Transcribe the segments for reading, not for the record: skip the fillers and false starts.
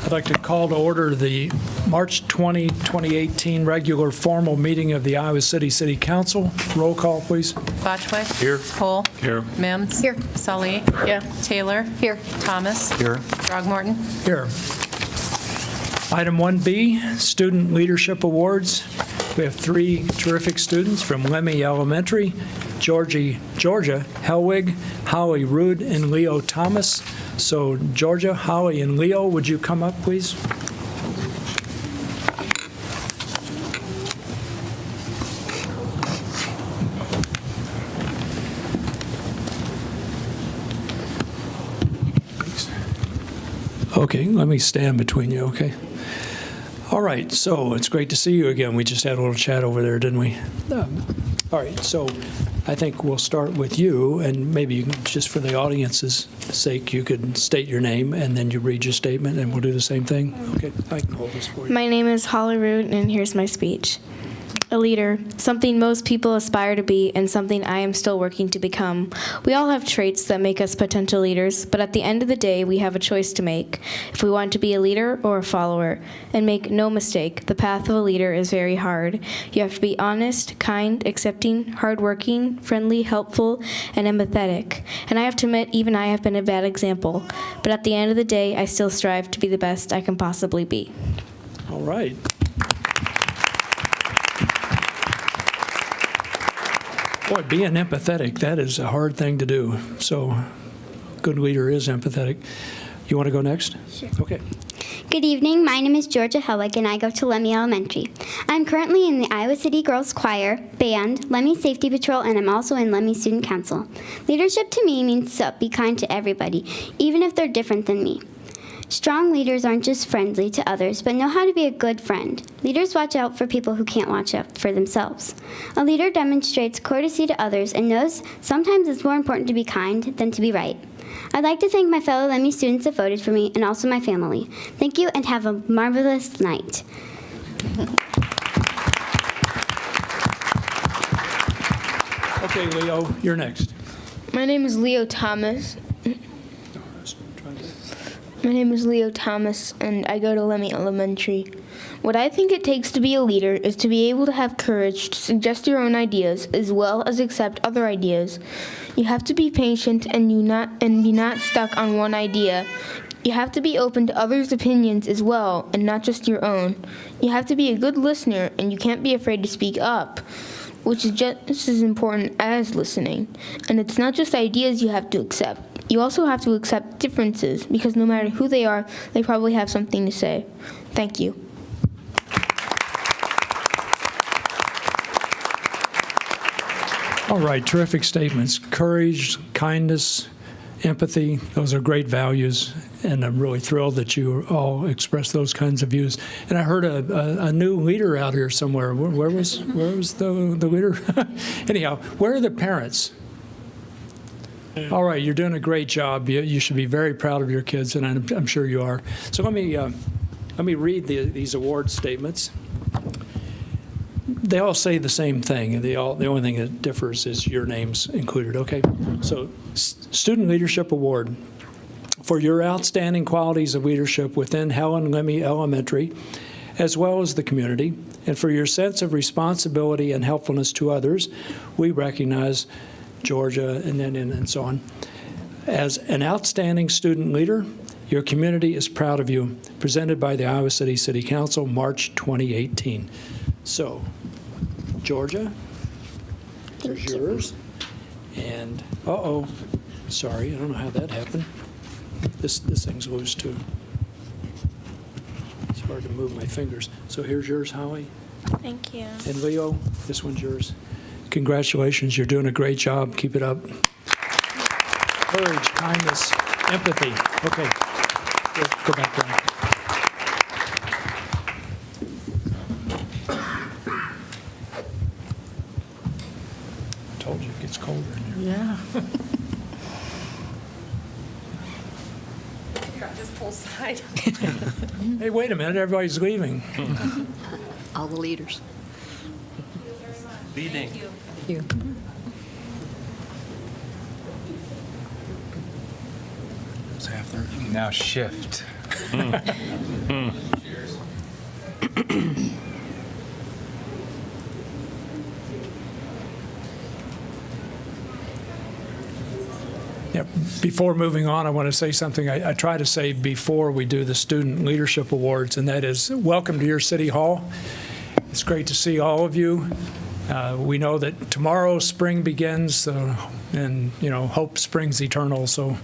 I'd like to call to order the March 20, 2018 regular formal meeting of the Iowa City City Council. Roll call, please. Botchway. Here. Cole. Here. Mims. Here. Sully. Here. Taylor. Here. Thomas. Here. Throgmorton. Here. Item 1B, Student Leadership Awards. We have three terrific students from Lemmy Elementary, Georgia Helwig, Holly Rude, and Leo Thomas. So Georgia, Holly, and Leo, would you come up, please? Okay, let me stand between you, okay? All right, so it's great to see you again. We just had a little chat over there, didn't we? All right, so I think we'll start with you, and maybe you can, just for the audience's sake, you could state your name, and then you read your statement, and we'll do the same thing. Okay, I can hold this for you. My name is Holly Root, and here's my speech. A leader, something most people aspire to be and something I am still working to become. We all have traits that make us potential leaders, but at the end of the day, we have a choice to make if we want to be a leader or a follower. And make no mistake, the path of a leader is very hard. You have to be honest, kind, accepting, hardworking, friendly, helpful, and empathetic. And I have to admit, even I have been a bad example. But at the end of the day, I still strive to be the best I can possibly be. All right. Boy, being empathetic, that is a hard thing to do. So a good leader is empathetic. You want to go next? Sure. Okay. Good evening. My name is Georgia Helwig, and I go to Lemmy Elementary. I'm currently in the Iowa City Girls Choir, band, Lemmy Safety Patrol, and I'm also in Lemmy Student Council. Leadership to me means to be kind to everybody, even if they're different than me. Strong leaders aren't just friendly to others, but know how to be a good friend. Leaders watch out for people who can't watch out for themselves. A leader demonstrates courtesy to others and knows sometimes it's more important to be kind than to be right. I'd like to thank my fellow Lemmy students that voted for me and also my family. Thank you and have a marvelous night. Okay, Leo, you're next. My name is Leo Thomas. My name is Leo Thomas, and I go to Lemmy Elementary. What I think it takes to be a leader is to be able to have courage to suggest your own ideas as well as accept other ideas. You have to be patient and be not stuck on one idea. You have to be open to others' opinions as well, and not just your own. You have to be a good listener, and you can't be afraid to speak up, which is just as important as listening. And it's not just ideas you have to accept. You also have to accept differences, because no matter who they are, they probably have something to say. Thank you. All right, terrific statements. Courage, kindness, empathy, those are great values, and I'm really thrilled that you all expressed those kinds of views. And I heard a new leader out here somewhere. Where was the leader? Anyhow, where are the parents? All right, you're doing a great job. You should be very proud of your kids, and I'm sure you are. So let me read these award statements. They all say the same thing. The only thing that differs is your names included. Okay, so Student Leadership Award for your outstanding qualities of leadership within Helen Lemmy Elementary, as well as the community, and for your sense of responsibility and helpfulness to others, we recognize Georgia, and so on. As an outstanding student leader, your community is proud of you. Presented by the Iowa City City Council, March 2018. So, Georgia, there's yours. And, sorry, I don't know how that happened. This thing's loose too. It's hard to move my fingers. So here's yours, Holly. Thank you. And Leo, this one's yours. Congratulations, you're doing a great job. Keep it up. Courage, kindness, empathy. Okay, go back down. I told you it gets colder in here. Yeah. This whole side. Hey, wait a minute, everybody's leaving. All the leaders. Leading. Thank you. Now shift. Yeah, before moving on, I want to say something I try to say before we do the Student Leadership Awards, and that is welcome to your City Hall. It's great to see all of you. We know that tomorrow spring begins, and hope springs eternal, so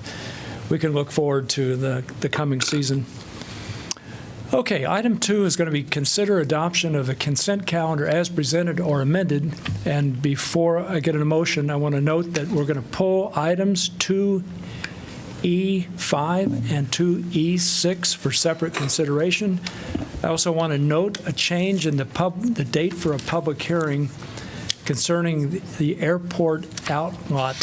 we can look forward to the coming season. Okay, item 2 is going to be consider adoption of the consent calendar as presented or amended. And before I get an motion, I want to note that we're going to pull items 2E5 and 2E6 for separate consideration. I also want to note a change in the date for a public hearing concerning the airport outlot,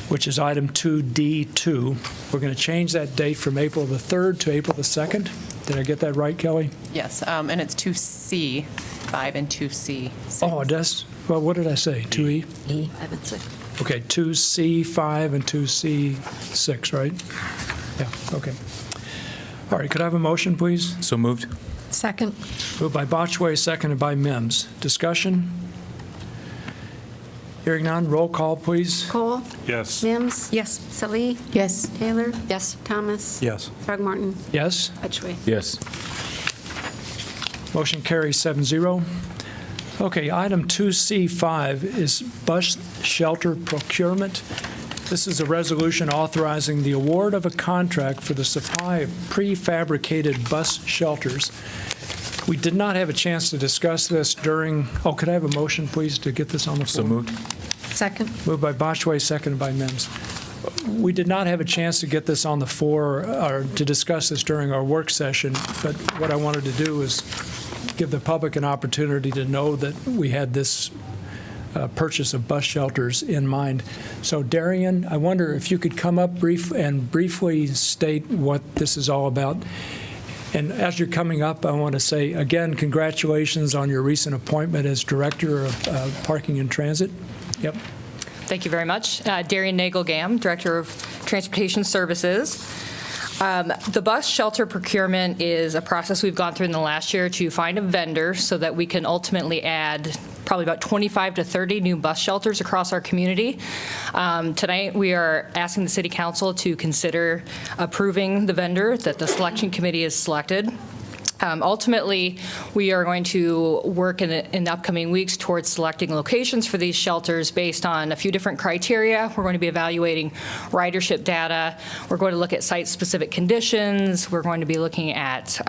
which is item 2D2. We're going to change that date from April the 3rd to April the 2nd. Did I get that right, Kelly? Yes, and it's 2C5 and 2C6. Oh, it does? Well, what did I say? 2E? E, 5 and 6. Okay, 2C5 and 2C6, right? Yeah, okay. All right, could I have a motion, please? So moved. Second. Moved by Botchway, seconded by Mims. Discussion? Hearing none, roll call, please. Cole? Yes. Mims? Yes. Salee? Yes. Taylor? Yes. Thomas? Yes. Throgmorton? Yes? Betchway? Yes. Motion carries 7-0. Okay, item 2C5 is bus shelter procurement. This is a resolution authorizing the award of a contract for the supply of prefabricated bus shelters. We did not have a chance to discuss this during, could I have a motion, please, to get this on the floor? So moved. Second. Moved by Botchway, seconded by Mims. We did not have a chance to get this on the floor or to discuss this during our work session, but what I wanted to do is give the public an opportunity to know that we had this purchase of bus shelters in mind. So Darian, I wonder if you could come up briefly state what this is all about. And as you're coming up, I want to say, again, congratulations on your recent appointment as Director of Parking and Transit. Yep. Thank you very much. Darian Nagel-Gam, Director of Transportation Services. The bus shelter procurement is a process we've gone through in the last year to find a vendor so that we can ultimately add probably about 25 to 30 new bus shelters across our community. Tonight, we are asking the City Council to consider approving the vendor that the selection committee has selected. Ultimately, we are going to work in the upcoming weeks towards selecting locations for these shelters based on a few different criteria. We're going to be evaluating ridership data. We're going to look at site-specific conditions. We're going to be looking at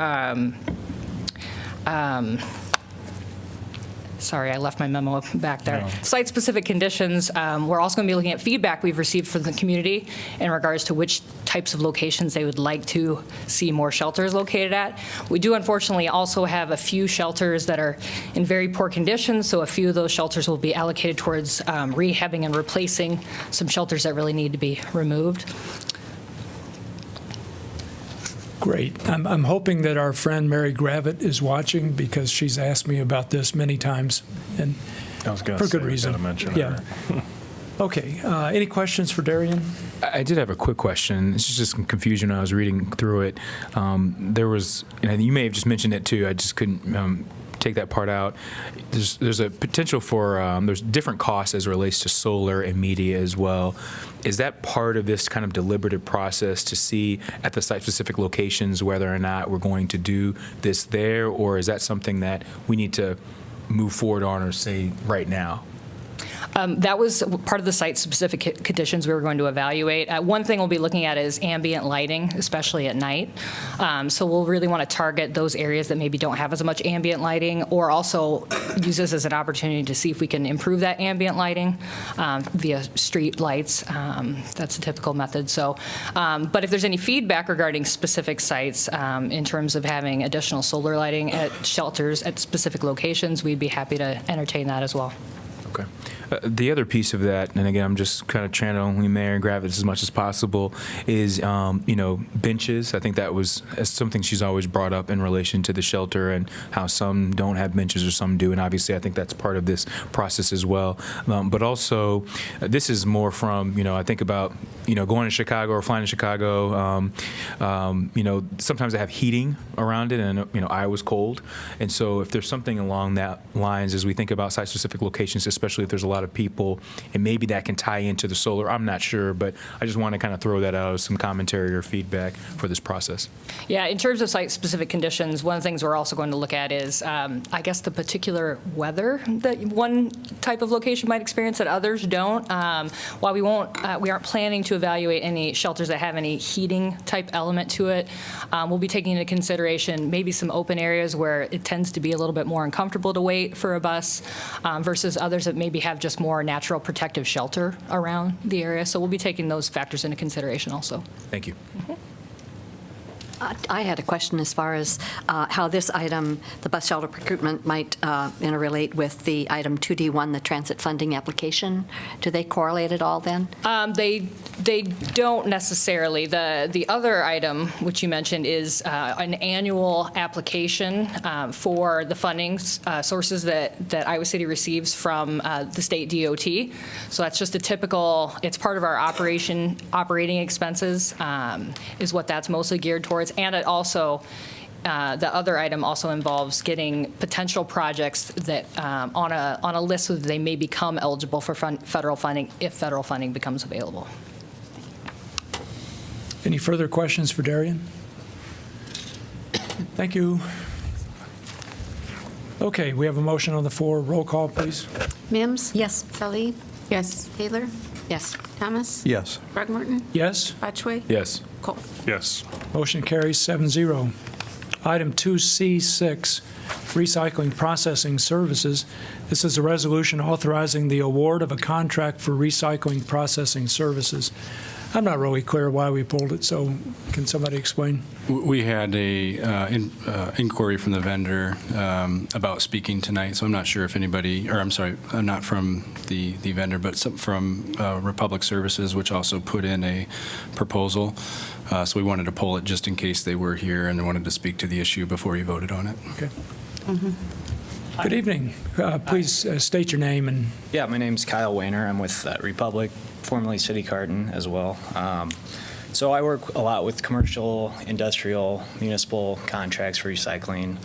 sorry, I left my memo back there. No. Site-specific conditions. We're also going to be looking at feedback we've received from the community in regards to which types of locations they would like to see more shelters located at. We do unfortunately also have a few shelters that are in very poor condition, so a few of those shelters will be allocated towards rehabbing and replacing some shelters that really need to be removed. Great. I'm hoping that our friend Mary Gravitt is watching because she's asked me about this many times, and I was going for to say, good reason. gotta mention Yeah. her. Okay. Any questions for Darian? I did have a quick question. It's just some confusion when I was reading through it. There was, and you may have just mentioned it too, I just couldn't take that part out. There's a potential for, there's different costs as it relates to solar and media as well. Is that part of this kind of deliberative process to see at the site-specific locations whether or not we're going to do this there, or is that something that we need to move forward on or say right now? That was part of the site-specific conditions we were going to evaluate. One thing we'll be looking at is ambient lighting, especially at night. So we'll really want to target those areas that maybe don't have as much ambient lighting, or also use this as an opportunity to see if we can improve that ambient lighting via street lights. That's a typical method. So, but if there's any feedback regarding specific sites in terms of having additional solar lighting at shelters at specific locations, we'd be happy to entertain that as well. Okay. The other piece of that, and again, I'm just kind of trying to only Mayor and grab it as much as possible, is benches. I think that was something she's always brought up in relation to the shelter and how some don't have benches or some do, and obviously I think that's part of this process as well. But also, this is more from I think about going to Chicago or flying to Chicago. Sometimes they have heating around it, and Iowa's cold, and so if there's something along that lines as we think about site-specific locations, especially if there's a lot of people, and maybe that can tie into the solar. I'm not sure, but I just want to kind of throw that out as some commentary or feedback for this process. Yeah, in terms of site-specific conditions, one of the things we're also going to look at is, I guess, the particular weather that one type of location might experience that others don't. While we aren't planning to evaluate any shelters that have any heating type element to it, we'll be taking into consideration maybe some open areas where it tends to be a little bit more uncomfortable to wait for a bus versus others that maybe have just more natural protective shelter around the area. So we'll be taking those factors into consideration also. Thank you. I had a question as far as how this item, the bus shelter procurement, might interrelate with the item 2D1, the transit funding application. Do they correlate at all then? They don't necessarily. The other item, which you mentioned, is an annual application for the funding sources that Iowa City receives from the state DOT. So that's just a typical, it's part of our operating expenses is what that's mostly geared towards. And it also, the other item also involves getting potential projects that on a list so that they may become eligible for federal funding if federal funding becomes available. Any further questions for Darian? Thank you. Okay, we have a motion on the floor. Roll call, please. Mims? Yes. Salee? Yes. Taylor? Yes. Thomas? Yes. Throgmorton? Yes? Botchway? Yes. Cole? Yes. Motion carries 7-0. Item 2C6, Recycling Processing Services. This is a resolution authorizing the award of a contract for recycling processing services. I'm not really clear why we pulled it, so can somebody explain? We had a inquiry from the vendor about speaking tonight, so I'm not sure if anybody, or I'm sorry, not from the vendor, but from Republic Services, which also put in a proposal. So we wanted to pull it just in case they were here and they wanted to speak to the issue before you voted on it. Okay. Good evening. Please state your name and. Yeah, my name's Kyle Wayner. I'm with Republic, formerly City Carton as well. So I work a lot with commercial, industrial, municipal contracts for recycling.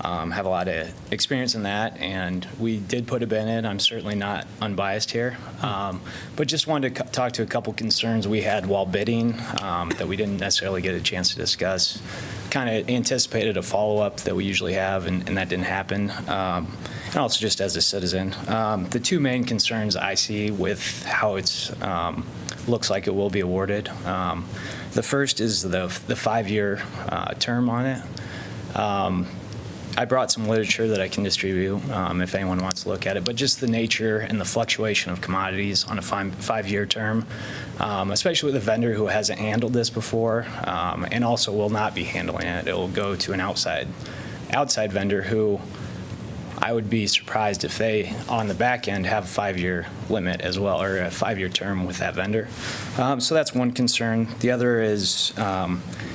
Have a lot of experience in that, and we did put a bid in. I'm certainly not unbiased here, but just wanted to talk to a couple concerns we had while bidding that we didn't necessarily get a chance to discuss. Kind of anticipated a follow-up that we usually have, and that didn't happen. And also just as a citizen, the two main concerns I see with how it's looks like it will be awarded. The first is the 5-year term on it. I brought some literature that I can distribute if anyone wants to look at it, but just the nature and the fluctuation of commodities on a 5-year term, especially with a vendor who hasn't handled this before and also will not be handling it. It will go to an outside vendor who I would be surprised if they, on the back end, have a 5-year limit as well, or a 5-year term with that vendor. So that's one concern. The other is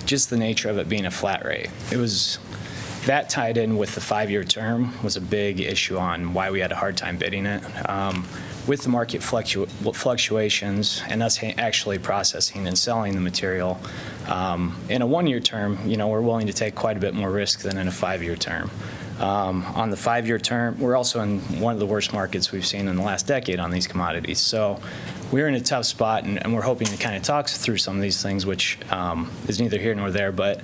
just the nature of it being a flat rate. That tied in with the 5-year term was a big issue on why we had a hard time bidding it. With the market fluctuations and us actually processing and selling the material, in a 1-year term, we're willing to take quite a bit more risk than in a 5-year term. On the 5-year term, we're also in one of the worst markets we've seen in the last decade on these commodities. So we're in a tough spot, and we're hoping to kind of talk through some of these things, which is neither here nor there. But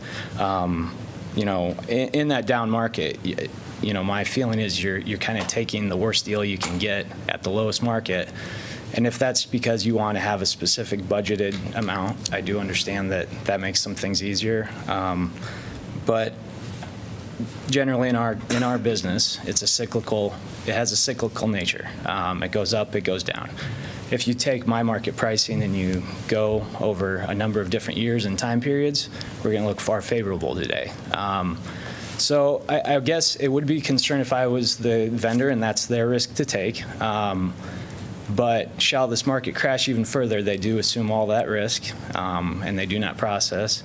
in that down market, my feeling is you're kind of taking the worst deal you can get at the lowest market. And if that's because you want to have a specific budgeted amount, I do understand that makes some things easier. But generally in our business, it has a cyclical nature. It goes up, it goes down. If you take my market pricing and you go over a number of different years and time periods, we're going to look far favorable today. So I guess it would be a concern if I was the vendor and that's their risk to take. But shall this market crash even further, they do assume all that risk, and they do not process.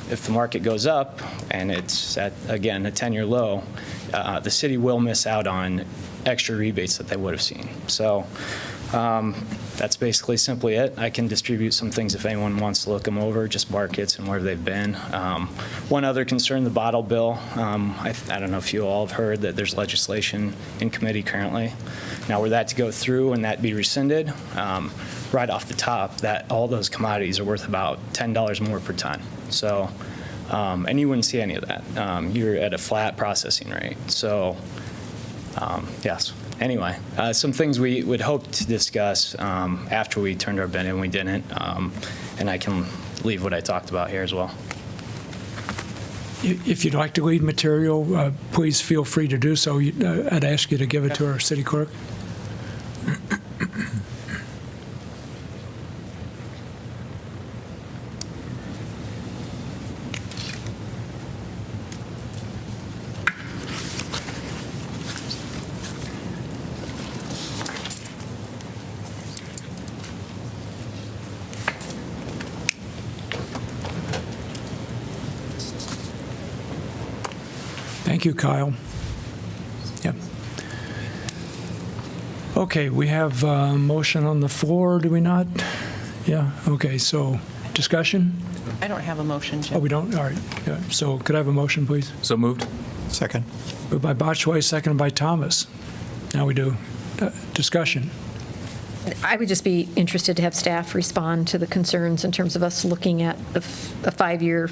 If the market goes up and it's at, again, a 10-year low, the city will miss out on extra rebates that they would have seen. So that's basically simply it. I can distribute some things if anyone wants to look them over, just markets and where they've been. One other concern, the bottle bill. I don't know if you all have heard that there's legislation in committee currently. Now, were that to go through and that be rescinded, right off the top, that all those commodities are worth about $10 more per ton. So, and you wouldn't see any of that. You're at a flat processing rate. So, yes. Anyway, some things we would hope to discuss after we turned our bid in, we didn't. And I can leave what I talked about here as well. If you'd like to leave material, please feel free to do so. I'd ask you to give it to our city clerk. Thank you, Kyle. Yep. Okay, we have a motion on the floor, do we not? Yeah, okay, so discussion? I don't have a motion, Jim. Oh, we don't? All right. Yeah. So could I have a motion, please? So moved. Second. Moved by Botchway, seconded by Thomas. Now we do discussion. I would just be interested to have staff respond to the concerns in terms of us looking at a 5-year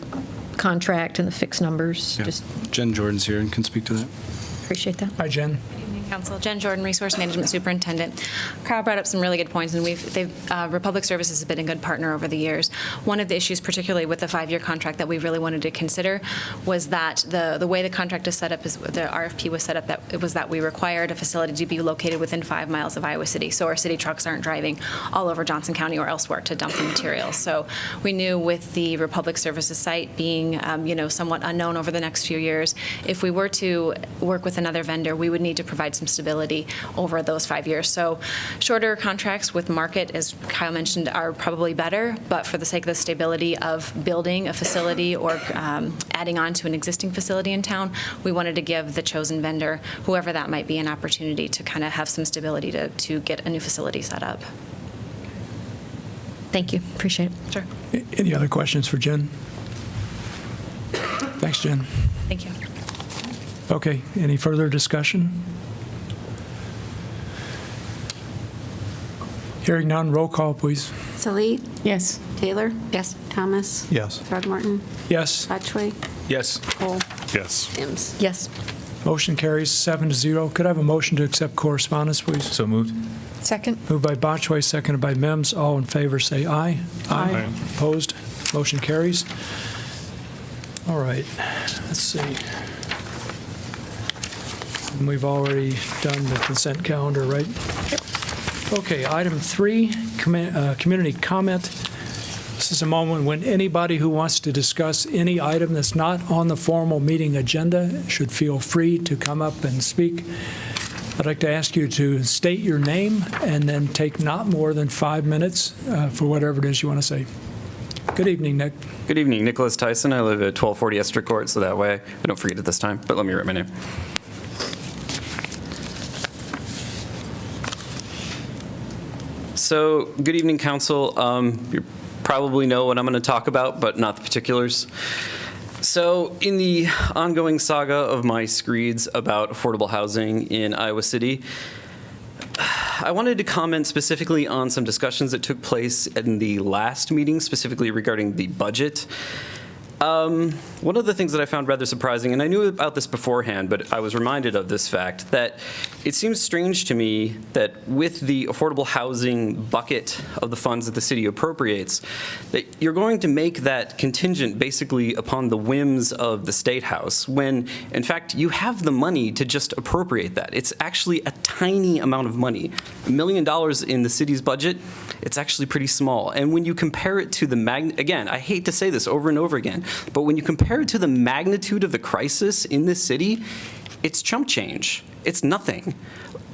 contract and the fixed numbers. Yeah. Just Jen Jordan's here and can speak to that. appreciate that. Hi, Jen. Council. Jen Jordan, Resource Management Superintendent. Kyle brought up some really good points, and Republic Services has been a good partner over the years. One of the issues, particularly with the 5-year contract, that we really wanted to consider was that the way the contract is set up, is the RFP was set up, that it was that we required a facility to be located within 5 miles of Iowa City, so our city trucks aren't driving all over Johnson County or elsewhere to dump the materials. So we knew with the Republic Services site being, somewhat unknown over the next few years, if we were to work with another vendor, we would need to provide some stability over those 5 years. So shorter contracts with market, as Kyle mentioned, are probably better, but for the sake of the stability of building a facility or adding on to an existing facility in town, we wanted to give the chosen vendor, whoever that might be, an opportunity to kind of have some stability to get a new facility set up. Thank you. Appreciate it. Sure. Any other questions for Jen? Thanks, Jen. Thank you. Okay, any further discussion? Hearing none, roll call, please. Salit? Yes. Taylor? Yes. Thomas? Yes. Throgmorton? Yes. Botchway? Yes. Cole? Yes. Mims? Yes. Motion carries 7-0. Could I have a motion to accept correspondence, please? So moved. Second. Moved by Botchway, seconded by Mims. All in favor, say aye. Aye. Opposed? Motion carries. All right, let's see. And we've already done the consent calendar, right? Okay, item 3, community comment. This is a moment when anybody who wants to discuss any item that's not on the formal meeting agenda should feel free to come up and speak. I'd like to ask you to state your name and then take not more than 5 minutes for whatever it is you want to say. Good evening, Nick. Good evening, Nicholas Tyson. I live at 1240 Esther Court, so that way I don't forget it this time, but let me write my name. So, good evening, Council. You probably know what I'm going to talk about, but not the particulars. So, in the ongoing saga of my screeds about affordable housing in Iowa City, I wanted to comment specifically on some discussions that took place in the last meeting, specifically regarding the budget. One of the things that I found rather surprising, and I knew about this beforehand, but I was reminded of this fact, that it seems strange to me that with the affordable housing bucket of the funds that the city appropriates, that you're going to make that contingent basically upon the whims of the State House, when, in fact, you have the money to just appropriate that. It's actually a tiny amount of money. $1 million in the city's budget, it's actually pretty small. And when you compare it to the again, I hate to say this over and over again, but when you compare it to the magnitude of the crisis in this city, it's chump change. It's nothing.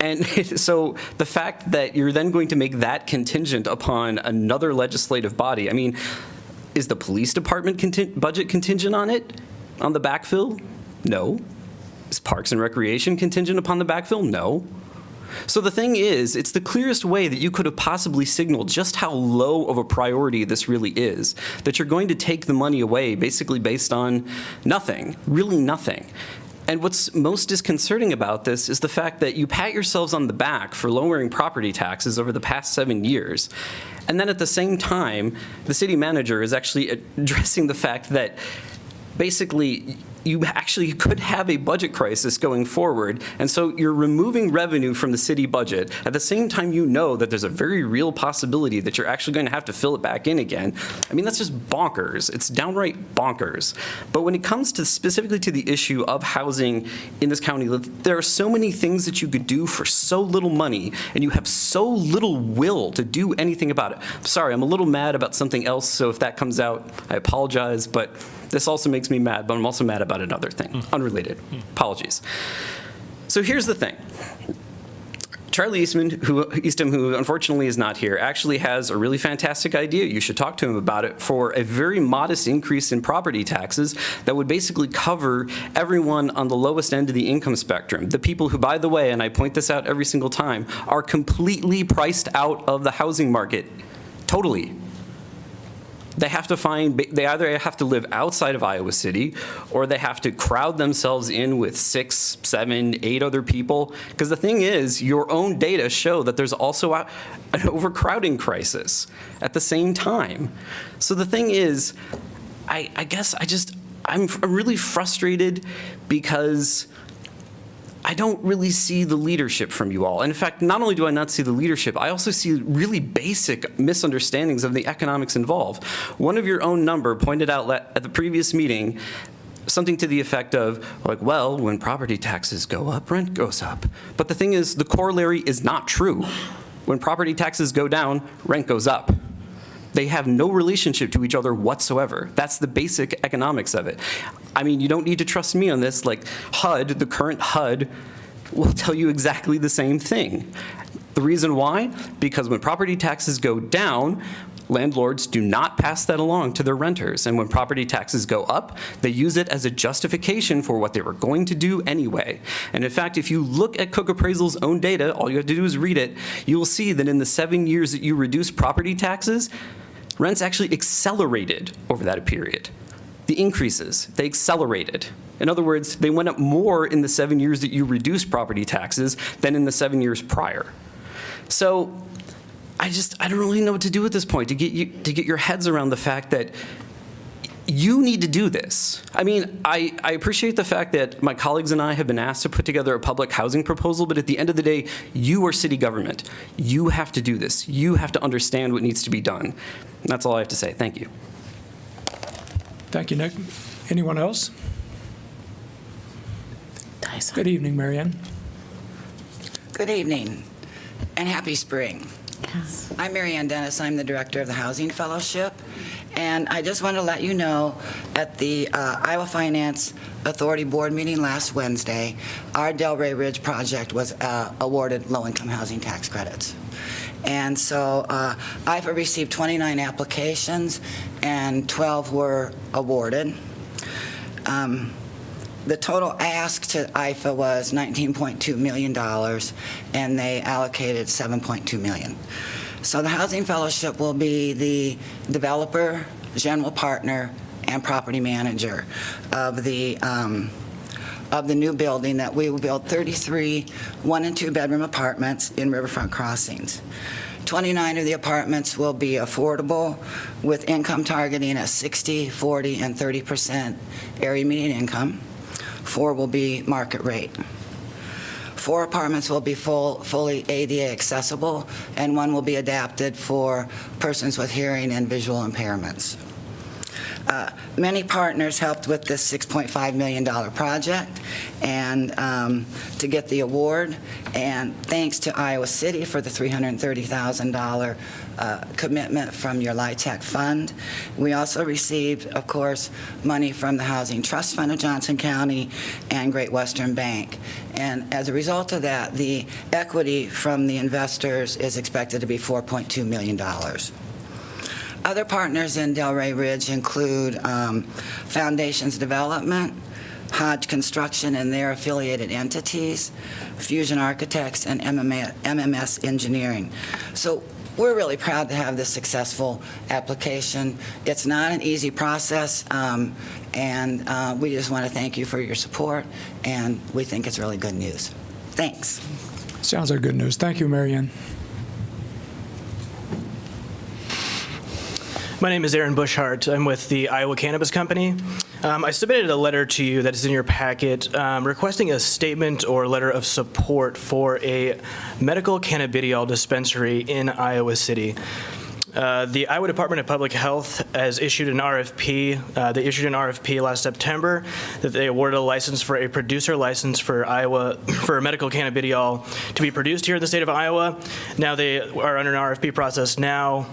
And so the fact that you're then going to make that contingent upon another legislative body, I mean, is the police department budget contingent on it, on the backfill? No. Is Parks and Recreation contingent upon the backfill? No. So the thing is, it's the clearest way that you could have possibly signaled just how low of a priority this really is, that you're going to take the money away basically based on nothing, really nothing. And what's most disconcerting about this is the fact that you pat yourselves on the back for lowering property taxes over the past 7 years. And then at the same time, the city manager is actually addressing the fact that basically you actually could have a budget crisis going forward, and so you're removing revenue from the city budget. At the same time, you know that there's a very real possibility that you're actually going to have to fill it back in again. I mean, that's just bonkers. It's downright bonkers. But when it comes to specifically to the issue of housing in this county, there are so many things that you could do for so little money, and you have so little will to do anything about it. I'm sorry, I'm a little mad about something else, so if that comes out, I apologize, but this also makes me mad, but I'm also mad about another thing, unrelated. Apologies. So here's the thing. Charlie Eastham, who unfortunately is not here, actually has a really fantastic idea. You should talk to him about it for a very modest increase in property taxes that would basically cover everyone on the lowest end of the income spectrum. The people who, by the way, and I point this out every single time, are completely priced out of the housing market. Totally. They either have to live outside of Iowa City, or they have to crowd themselves in with 6, 7, 8 other people. Because the thing is, your own data show that there's also an overcrowding crisis at the same time. So the thing is, I guess I'm really frustrated because I don't really see the leadership from you all. And in fact, not only do I not see the leadership, I also see really basic misunderstandings of the economics involved. One of your own number pointed out at the previous meeting something to the effect of, like, well, when property taxes go up, rent goes up. But the thing is, the corollary is not true. When property taxes go down, rent goes up. They have no relationship to each other whatsoever. That's the basic economics of it. I mean, you don't need to trust me on this. Like HUD, the current HUD, will tell you exactly the same thing. The reason why? Because when property taxes go down, landlords do not pass that along to their renters. And when property taxes go up, they use it as a justification for what they were going to do anyway. And in fact, if you look at Cook Appraisal's own data, all you have to do is read it, you will see that in the 7 years that you reduce property taxes, rents actually accelerated over that period. The increases, they accelerated. In other words, they went up more in the 7 years that you reduced property taxes than in the 7 years prior. So I don't really know what to do at this point to get your heads around the fact that you need to do this. I mean, I appreciate the fact that my colleagues and I have been asked to put together a public housing proposal, but at the end of the day, you are city government. You have to do this. You have to understand what needs to be done. And that's all I have to say. Thank you. Thank you, Nick. Anyone else? Good evening, Marianne. Good evening, and happy spring. I'm Marianne Dennis. I'm the director of the Housing Fellowship, and I just want to let you know at the Iowa Finance Authority Board meeting last Wednesday, our Delray Ridge project was awarded low-income housing tax credits. And so IFA received 29 applications, and 12 were awarded. The total ask to IFA was $19.2 million, and they allocated $7.2 million. So the Housing Fellowship will be the developer, general partner, and property manager of the new building that we will build 33 1- and 2-bedroom apartments in Riverfront Crossings. 29 of the apartments will be affordable with income targeting at 60, 40, and 30% area median income. 4 will be market rate. 4 apartments will be fully ADA accessible, and 1 will be adapted for persons with hearing and visual impairments. Many partners helped with this $6.5 million project and to get the award, and thanks to Iowa City for the $330,000 commitment from your LIHTC fund. We also received, of course, money from the Housing Trust Fund of Johnson County and Great Western Bank. And as a result of that, the equity from the investors is expected to be $4.2 million. Other partners in Delray Ridge include Foundations Development, Hodge Construction and their affiliated entities, Fusion Architects, and MMS Engineering. So we're really proud to have this successful application. It's not an easy process, and we just want to thank you for your support, and we think it's really good news. Thanks. Sounds like good news. Thank you, Marianne. My name is Aaron Bushhart. I'm with the Iowa Cannabis Company. I submitted a letter to you that is in your packet requesting a statement or letter of support for a medical cannabidiol dispensary in Iowa City. The Iowa Department of Public Health has issued an RFP. They issued an RFP last September that they awarded a license for a producer license for Iowa for medical cannabidiol to be produced here in the state of Iowa. Now they are under an RFP process now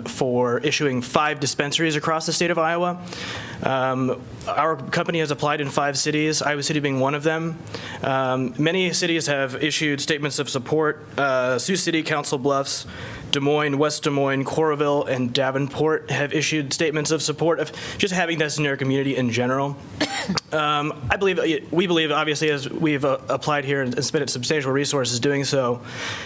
for issuing 5 dispensaries across the state of Iowa. Our company has applied in 5 cities, Iowa City being one of them. Many cities have issued statements of support. Sioux City, Council Bluffs, Des Moines, West Des Moines, Coralville, and Davenport have issued statements of support of just having this in their community in general. We believe, obviously, as we've applied here and spent substantial resources doing so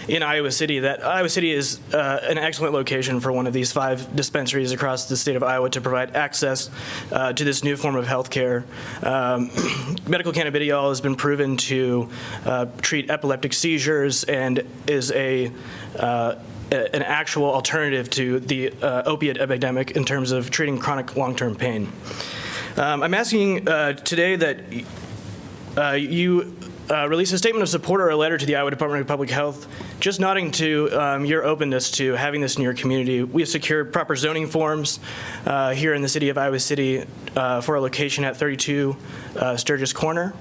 in Iowa City, that Iowa City is an excellent location for one of these 5 dispensaries across the state of Iowa to provide access to this new form of health care. Medical cannabidiol has been proven to treat epileptic seizures and is an actual alternative to the opiate epidemic in terms of treating chronic long-term pain. I'm asking today that you release a statement of support or a letter to the Iowa Department of Public Health, just nodding to your openness to having this in your community. We have secured proper zoning forms here in the city of Iowa City for a location at 32 Sturgis Corner.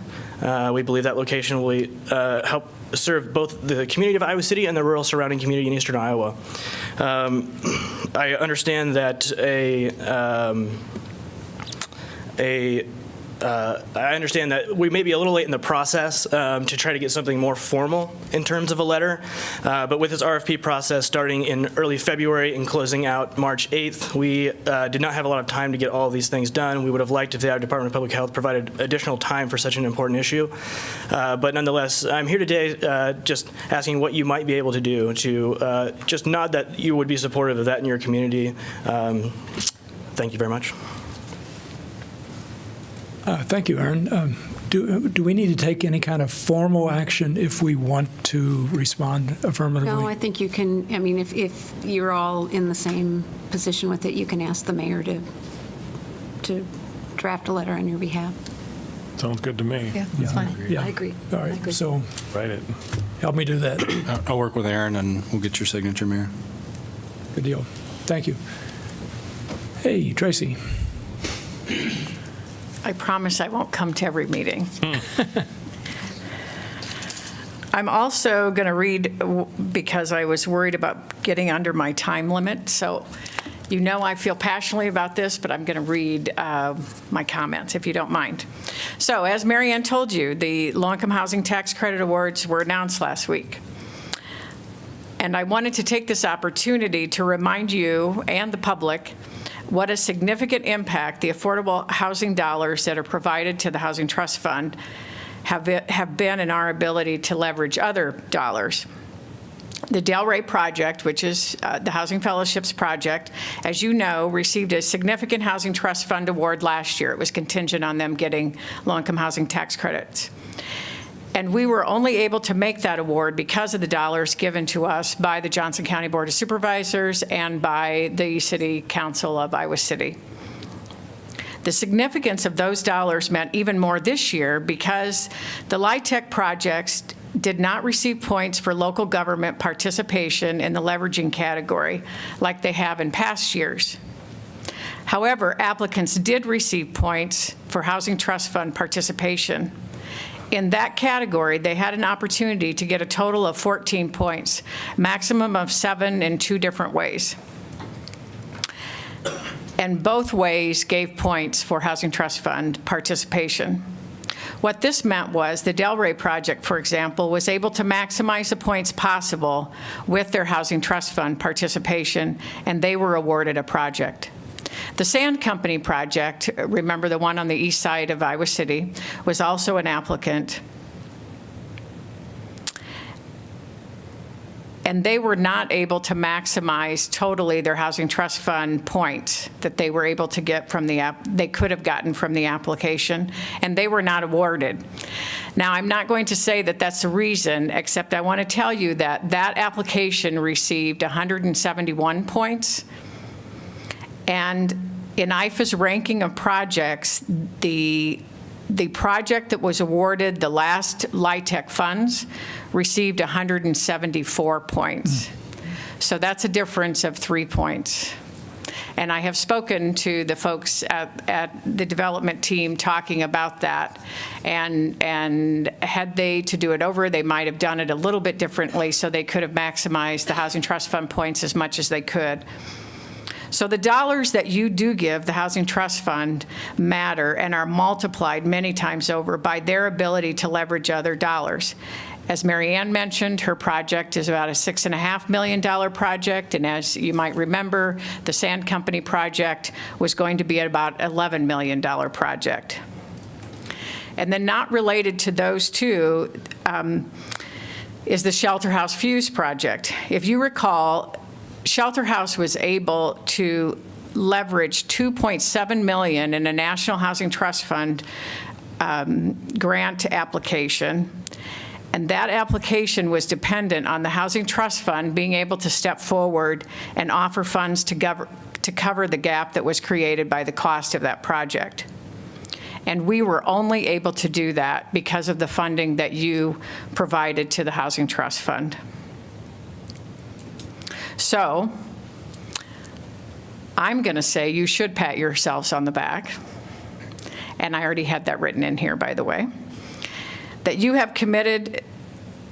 We believe that location will help serve both the community of Iowa City and the rural surrounding community in eastern Iowa. I understand that I understand that we may be a little late in the process to try to get something more formal in terms of a letter, but with this RFP process starting in early February and closing out March 8th, we did not have a lot of time to get all of these things done. We would have liked if the Iowa Department of Public Health provided additional time for such an important issue. But nonetheless, I'm here today just asking what you might be able to do to just nod that you would be supportive of that in your community. Thank you very much. Thank you, Aaron. Do we need to take any kind of formal action if we want to respond affirmatively? No, I think you can. I mean, if you're all in the same position with it, you can ask the mayor to draft a letter on your behalf. Sounds good to me. Yeah, that's fine. Yeah. I agree. All right, so Write it. help me do that. I'll work with Aaron, and we'll get your signature, Mayor. Good deal. Thank you. Hey, Tracy. I promise I won't come to every meeting. I'm also going to read, because I was worried about getting under my time limit, so you know I feel passionately about this, but I'm going to read my comments, if you don't mind. So, as Marianne told you, the Low-Income Housing Tax Credit Awards were announced last week. And I wanted to take this opportunity to remind you and the public what a significant impact the affordable housing dollars that are provided to the Housing Trust Fund have been in our ability to leverage other dollars. The Delray project, which is the Housing Fellowships project, as you know, received a significant Housing Trust Fund award last year. It was contingent on them getting low-income housing tax credits. And we were only able to make that award because of the dollars given to us by the Johnson County Board of Supervisors and by the City Council of Iowa City. The significance of those dollars meant even more this year because the LIHTC projects did not receive points for local government participation in the leveraging category like they have in past years. However, applicants did receive points for Housing Trust Fund participation. In that category, they had an opportunity to get a total of 14 points, maximum of 7 in 2 different ways. And both ways gave points for Housing Trust Fund participation. What this meant was the Delray project, for example, was able to maximize the points possible with their Housing Trust Fund participation, and they were awarded a project. The Sand Company project, remember the one on the east side of Iowa City, was also an applicant. And they were not able to maximize totally their Housing Trust Fund points that they were able to get from they could have gotten from the application, and they were not awarded. Now, I'm not going to say that that's the reason, except I want to tell you that that application received 171 points. And in IFA's ranking of projects, the project that was awarded the last LIHTC funds received 174 points. So that's a difference of 3 points. And I have spoken to the folks at the development team talking about that. And had they to do it over, they might have done it a little bit differently so they could have maximized the Housing Trust Fund points as much as they could. So the dollars that you do give the Housing Trust Fund matter and are multiplied many times over by their ability to leverage other dollars. As Mary Ann mentioned, her project is about a $6.5 million project, and as you might remember, the Sand Company project was going to be about $11 million project. And then not related to those two is the Shelter House Fuse project. If you recall, Shelter House was able to leverage $2.7 million in a National Housing Trust Fund grant application. And that application was dependent on the Housing Trust Fund being able to step forward and offer funds to cover the gap that was created by the cost of that project. And we were only able to do that because of the funding that you provided to the Housing Trust Fund. So I'm going to say you should pat yourselves on the back, and I already had that written in here, by the way, that you have committed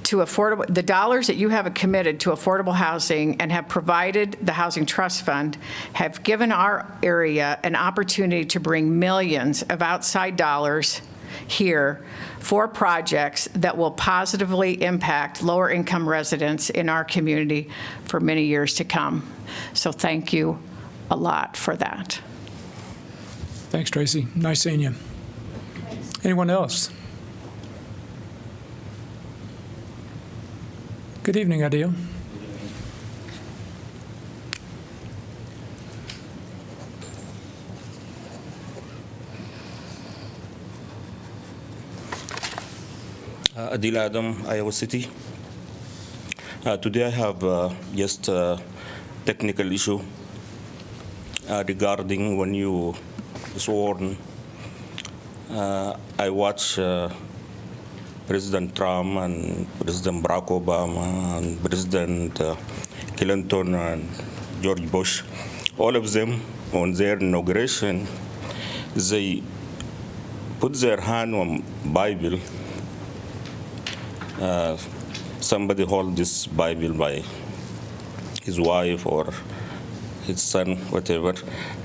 to the dollars that you have committed to affordable housing and have provided the Housing Trust Fund have given our area an opportunity to bring millions of outside dollars here for projects that will positively impact lower income residents in our community for many years to come. So thank you a lot for that. Thanks, Tracy. Nice seeing you. Anyone else? Good evening, Adil. Adil Adam, Iowa City. Today I have just a technical issue regarding when you sworn. I watched President Trump and President Barack Obama and President Clinton and George Bush, all of them on their inauguration, they put their hand on Bible. Somebody hold this Bible by his wife or his son, whatever,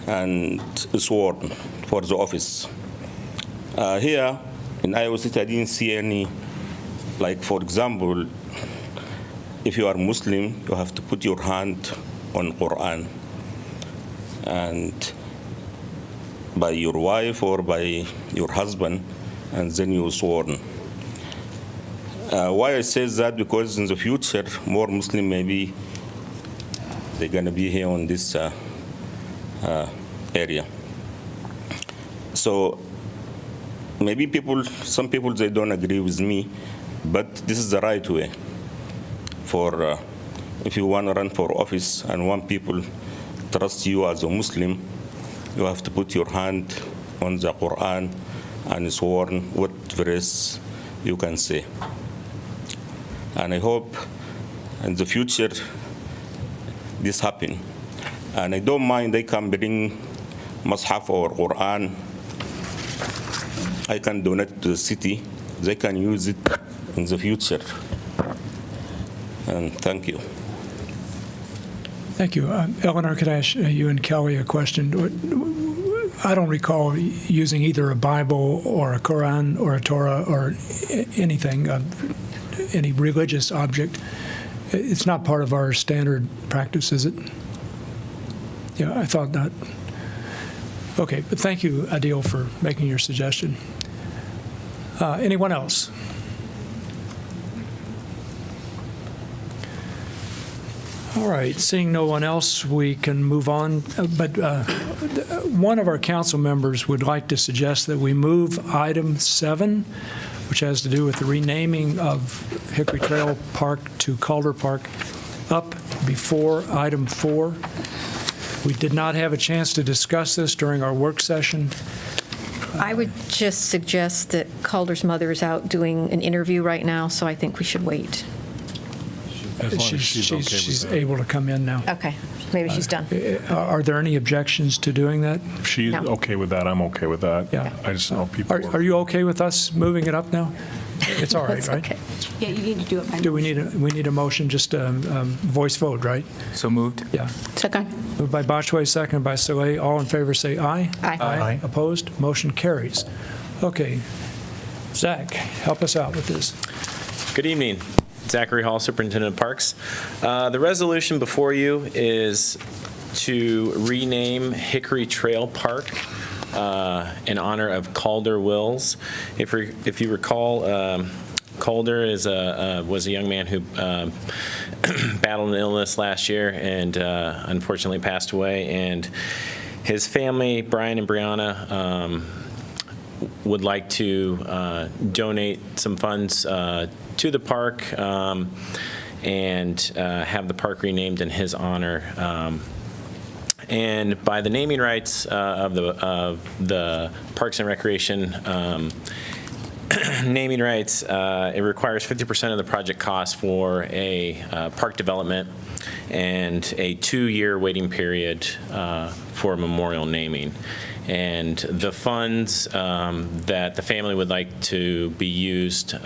and sworn for the office. Here in Iowa City, I didn't see any, like, for example, if you are Muslim, you have to put your hand on Quran, and by your wife or by your husband, and then you sworn. Why I say that? Because in the future, more Muslim maybe they're gonna be here on this area. So maybe some people, they don't agree with me, but this is the right way for if you want to run for office and want people trust you as a Muslim, you have to put your hand on the Quran and sworn what verse you can say. And I hope in the future this happen. And I don't mind they can bring Mus'haf or Quran, I can donate to the city. They can use it in the future. And thank you. Thank you. Eleanor, could I ask you and Kelly a question? I don't recall using either a Bible or a Quran or a Torah or anything, any religious object. It's not part of our standard practice, is it? Yeah, I thought not. Okay, but thank you, Adil, for making your suggestion. Anyone else? All right, seeing no one else, we can move on. But one of our council members would like to suggest that we move item 7, which has to do with the renaming of Hickory Trail Park to Calder Park, up before item 4. We did not have a chance to discuss this during our work session. I would just suggest that Calder's mother is out doing an interview right now, so I think we should wait. As long as she's okay with She's that. able to come in now. Okay, maybe she's done. Are there any objections to doing that? She's No. okay with that. I'm okay with that. Yeah. I just know people. Are you okay with us moving it up now? It's all right, It's right? okay. Yeah, you need to do it by Do we need a motion, just voice vote, right? So moved. Yeah. Second. Moved by Botchway, second by Soleil. All in favor say aye. Aye. Aye. Opposed? Motion carries. Okay. Zach, help us out with this. Good evening. Zachary Hall, Superintendent of Parks. The resolution before you is to rename Hickory Trail Park in honor of Calder Wills. If you recall, Calder was a young man who battled an illness last year and unfortunately passed away. And his family, Brian and Brianna, would like to donate some funds to the park and have the park renamed in his honor. And by the naming rights of the Parks and Recreation naming rights, it requires 50% of the project cost for a park development and a 2-year waiting period for memorial naming. And the funds that the family would like to be used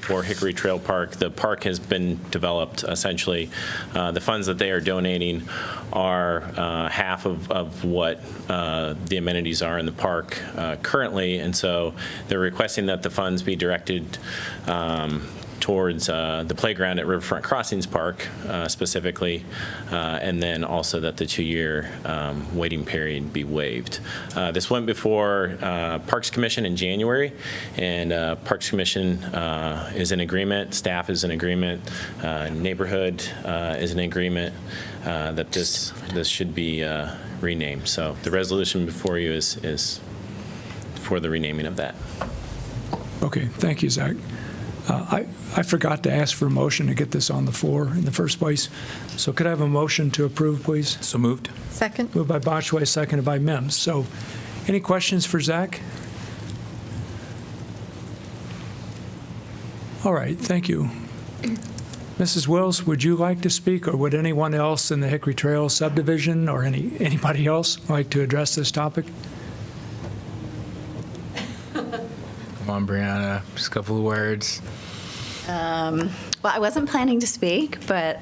for Hickory Trail Park, the park has been developed essentially. The funds that they are donating are half of what the amenities are in the park currently, and so they're requesting that the funds be directed towards the playground at Riverfront Crossings Park specifically, and then also that the 2-year waiting period be waived. This went before Parks Commission in January, and Parks Commission is in agreement, staff is in agreement, neighborhood is in agreement that this should be renamed. So the resolution before you is for the renaming of that. Okay, thank you, Zach. I forgot to ask for a motion to get this on the floor in the first place. So could I have a motion to approve, please? So moved. Second. Moved by Botchway, seconded by Mims. So any questions for Zach? All right, thank you. Mrs. Wills, would you like to speak, or would anyone else in the Hickory Trail subdivision or anybody else like to address this topic? Come on, Brianna, just a couple of words. Well, I wasn't planning to speak, but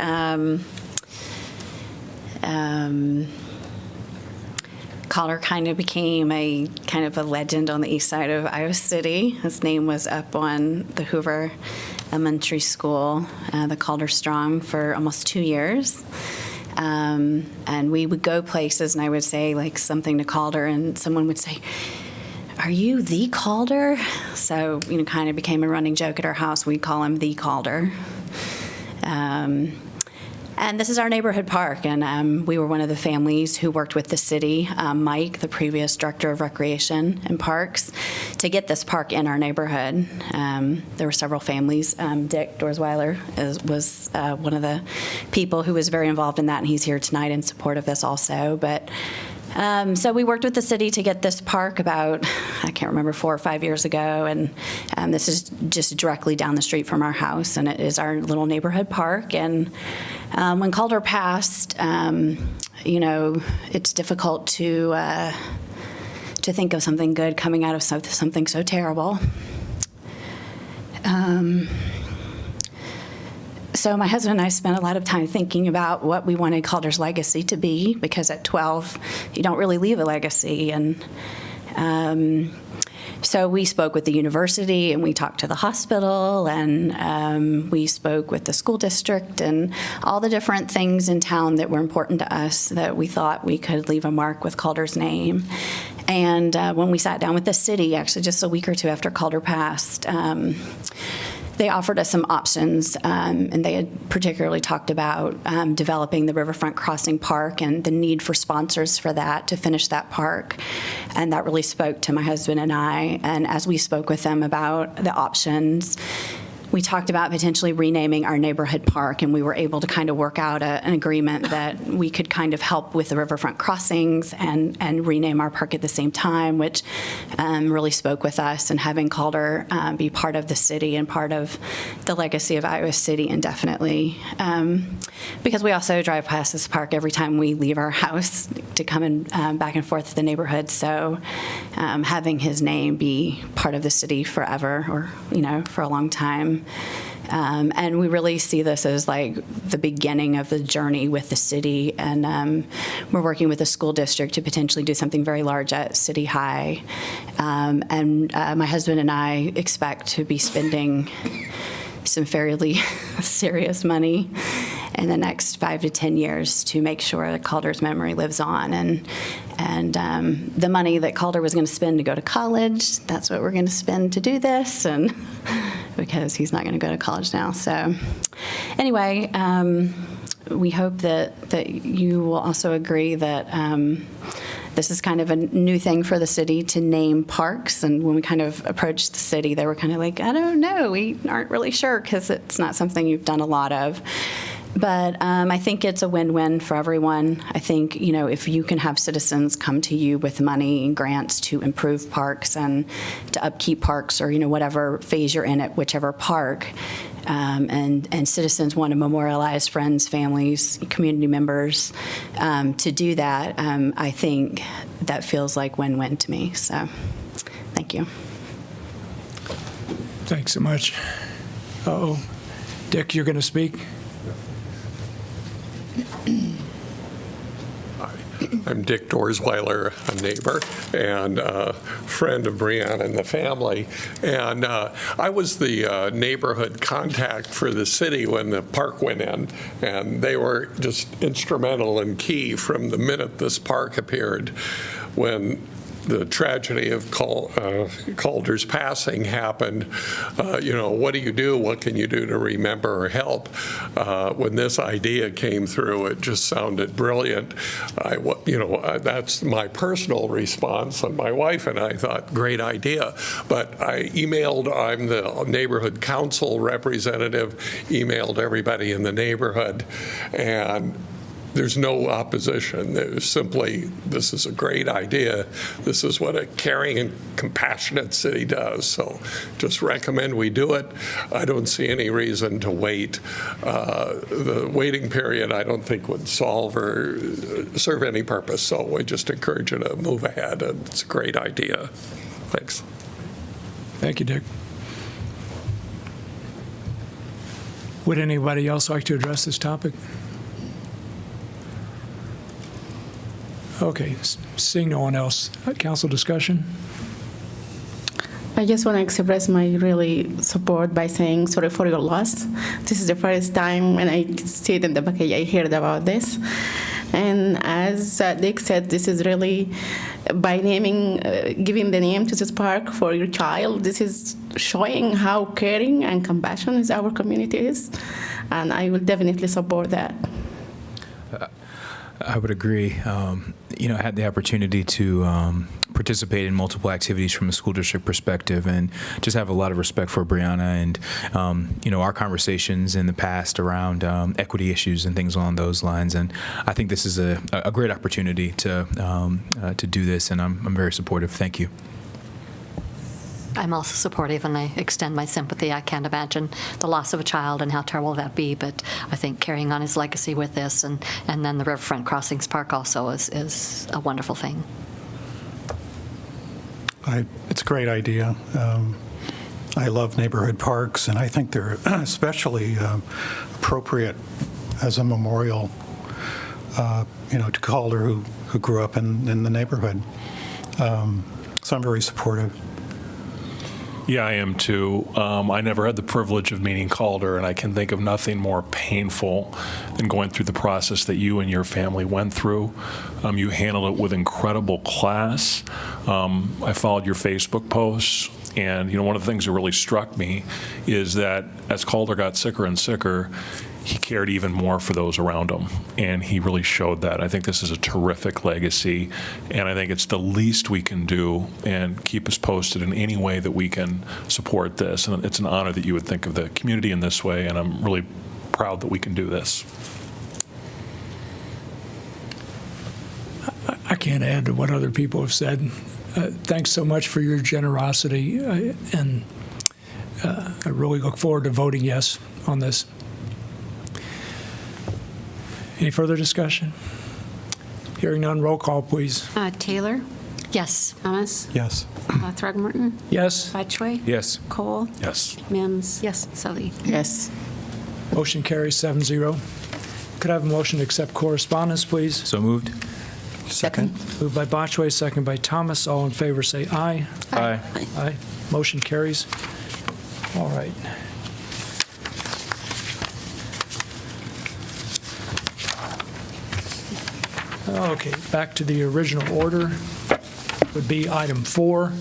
Calder kind of became a legend on the east side of Iowa City. His name was up on the Hoover Elementary School, the Calder Strong, for almost 2 years. And we would go places, and I would say like something to Calder, and someone would say, "Are you the Calder?" So, kind of became a running joke at our house. We'd call him the Calder. And this is our neighborhood park, and we were one of the families who worked with the city, Mike, the previous director of recreation and parks, to get this park in our neighborhood. There were several families. Dick Dorsweiler was one of the people who was very involved in that, and he's here tonight in support of this also. But so we worked with the city to get this park about, I can't remember, 4 or 5 years ago, and this is just directly down the street from our house, and it is our little neighborhood park. And when Calder passed, it's difficult to think of something good coming out of something so terrible. So my husband and I spent a lot of time thinking about what we wanted Calder's legacy to be, because at 12, you don't really leave a legacy. And so we spoke with the university, and we talked to the hospital, and we spoke with the school district, and all the different things in town that were important to us that we thought we could leave a mark with Calder's name. And when we sat down with the city, actually just a week or two after Calder passed, they offered us some options, and they had particularly talked about developing the Riverfront Crossing Park and the need for sponsors for that to finish that park. And that really spoke to my husband and I. And as we spoke with them about the options, we talked about potentially renaming our neighborhood park, and we were able to kind of work out an agreement that we could kind of help with the riverfront crossings and rename our park at the same time, which really spoke with us, and having Calder be part of the city and part of the legacy of Iowa City indefinitely. Because we also drive past this park every time we leave our house to come in, back and forth to the neighborhood. So having his name be part of the city forever, or, for a long time. And we really see this as like the beginning of the journey with the city. And we're working with the school district to potentially do something very large at City High. And my husband and I expect to be spending some fairly serious money in the next 5 to 10 years to make sure that Calder's memory lives on. And the money that Calder was going to spend to go to college, that's what we're going to spend to do this, and because he's not going to go to college now. So anyway, we hope that you will also agree that this is kind of a new thing for the city to name parks. And when we kind of approached the city, they were kind of like, I don't know, we aren't really sure, because it's not something you've done a lot of. But I think it's a win-win for everyone. I think, if you can have citizens come to you with money and grants to improve parks and to upkeep parks, or, whatever phase you're in at whichever park, and citizens want to memorialize friends, families, community members, to do that, I think that feels like win-win to me. So thank you. Thanks so much. Dick, you're going to speak? I'm Dick Dorsweiler, a neighbor and a friend of Brianna and the family. And I was the neighborhood contact for the city when the park went in. And they were just instrumental and key from the minute this park appeared. When the tragedy of Calder's passing happened, what do you do? What can you do to remember or help? When this idea came through, it just sounded brilliant. That's my personal response, and my wife and I thought, great idea. But I emailed, I'm the neighborhood council representative, emailed everybody in the neighborhood, and there's no opposition. There's simply, this is a great idea. This is what a caring and compassionate city does. So just recommend we do it. I don't see any reason to wait. The waiting period, I don't think, would solve or serve any purpose. So we just encourage you to move ahead. And it's a great idea. Thanks. Thank you, Dick. Would anybody else like to address this topic? Okay, seeing no one else. Council discussion? I just want to express my really support by saying sorry for your loss. This is the first time when I sit in the package I heard about this. And as Dick said, this is really, by naming, giving the name to this park for your child, this is showing how caring and compassionate our community is. And I will definitely support that. I would agree. I had the opportunity to participate in multiple activities from a school district perspective, and just have a lot of respect for Brianna and our conversations in the past around equity issues and things along those lines. And I think this is a great opportunity to do this, and I'm very supportive. Thank you. I'm also supportive, and I extend my sympathy. I can't imagine the loss of a child and how terrible that'd be, but I think carrying on his legacy with this, and then the Riverfront Crossings Park also is a wonderful thing. It's a great idea. I love neighborhood parks, and I think they're especially appropriate as a memorial, to Calder, who grew up in the neighborhood. So I'm very supportive. Yeah, I am too. I never had the privilege of meeting Calder, and I can think of nothing more painful than going through the process that you and your family went through. You handled it with incredible class. I followed your Facebook posts, and one of the things that really struck me is that as Calder got sicker and sicker, he cared even more for those around him, and he really showed that. I think this is a terrific legacy, and I think it's the least we can do, and keep us posted in any way that we can support this. And it's an honor that you would think of the community in this way, and I'm really proud that we can do this. I can't add to what other people have said. Thanks so much for your generosity, and I really look forward to voting yes on this. Any further discussion? Hearing none, roll call, please. Taylor? Yes. Thomas? Yes. Throgmorton? Yes. Batchway? Yes. Cole? Yes. Mims? Yes. Sully? Yes. Motion carries 7-0. Could I have a motion to accept correspondence, please? So moved. Second. Moved by Botchway, second by Thomas. All in favor say aye. Aye. Aye. Motion carries. All right. Okay, back to the original order would be item 4,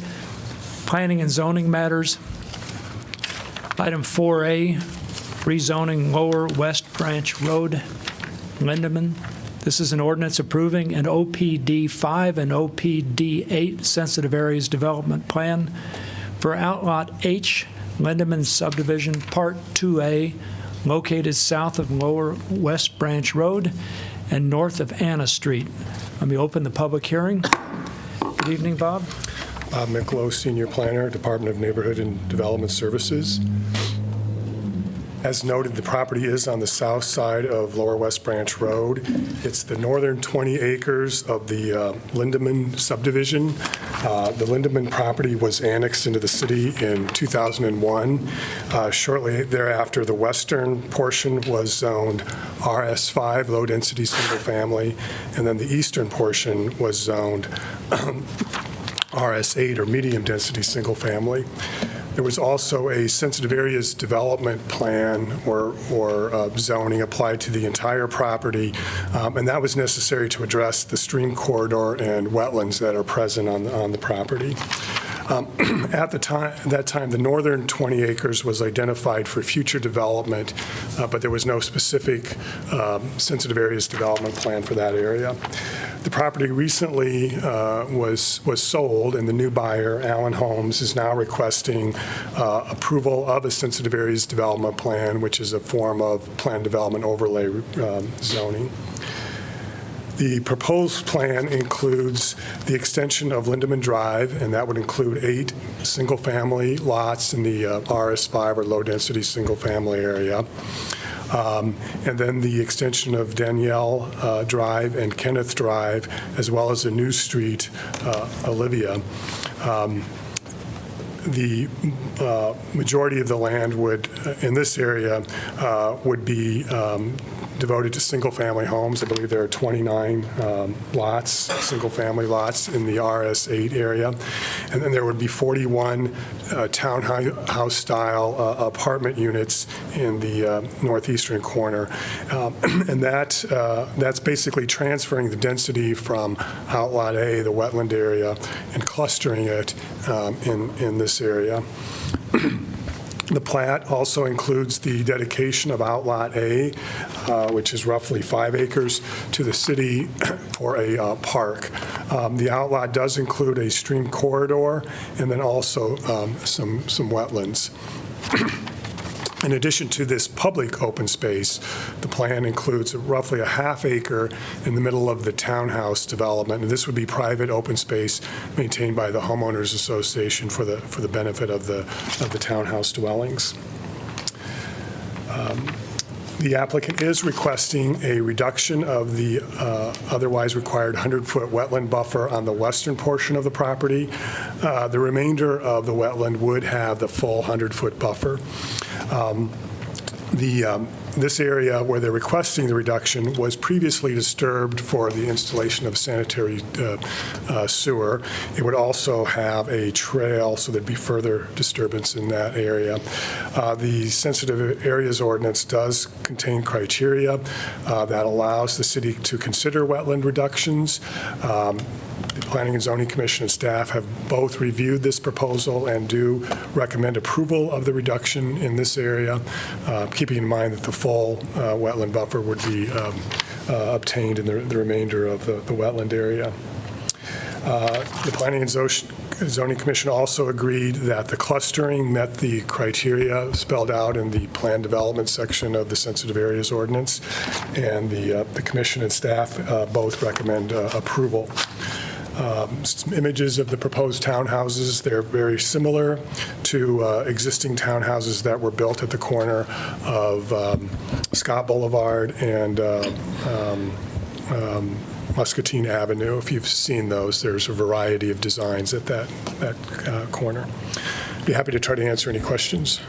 planning and zoning matters. Item 4A, rezoning Lower West Branch Road, Lindeman. This is an ordinance approving an OPD 5 and OPD 8 sensitive areas development plan for Outlot H, Lindeman subdivision, Part 2A, located south of Lower West Branch Road and north of Anna Street. Let me open the public hearing. Good evening, Bob. Bob Miklo, Senior Planner, Department of Neighborhood and Development Services. As noted, the property is on the south side of Lower West Branch Road. It's the northern 20 acres of the Lindeman subdivision. The Lindeman property was annexed into the city in 2001. Shortly thereafter, the western portion was zoned RS5, low-density single-family, and then the eastern portion was zoned RS8, or medium-density single-family. There was also a sensitive areas development plan or zoning applied to the entire property, and that was necessary to address the stream corridor and wetlands that are present on the property. At that time, the northern 20 acres was identified for future development, but there was no specific sensitive areas development plan for that area. The property recently was sold, and the new buyer, Allen Homes, is now requesting approval of a sensitive areas development plan, which is a form of plan development overlay zoning. The proposed plan includes the extension of Lindeman Drive, and that would include 8 single-family lots in the RS5, or low-density single-family area. And then the extension of Danielle Drive and Kenneth Drive, as well as a new street, Olivia. The majority of the land would, in this area, would be devoted to single-family homes. I believe there are 29 lots, single-family lots in the RS8 area. And then there would be 41 townhouse-style apartment units in the northeastern corner. And that's basically transferring the density from Outlot A, the wetland area, and clustering it in this area. The plat also includes the dedication of Outlot A, which is roughly 5 acres, to the city for a park. The outlot does include a stream corridor and then also some wetlands. In addition to this public open space, the plan includes roughly a half acre in the middle of the townhouse development, and this would be private open space maintained by the homeowners association for the benefit of the townhouse dwellings. The applicant is requesting a reduction of the otherwise required 100-foot wetland buffer on the western portion of the property. The remainder of the wetland would have the full 100-foot buffer. This area where they're requesting the reduction was previously disturbed for the installation of sanitary sewer. It would also have a trail, so there'd be further disturbance in that area. The sensitive areas ordinance does contain criteria that allows the city to consider wetland reductions. The Planning and Zoning Commission and staff have both reviewed this proposal and do recommend approval of the reduction in this area, keeping in mind that the full wetland buffer would be obtained in the remainder of the wetland area. The Planning and Zoning Commission also agreed that the clustering met the criteria spelled out in the plan development section of the sensitive areas ordinance, and the commission and staff both recommend approval. Some images of the proposed townhouses. They're very similar to existing townhouses that were built at the corner of Scott Boulevard and Muscatine Avenue. If you've seen those, there's a variety of designs at that corner. Be happy to try to answer any questions.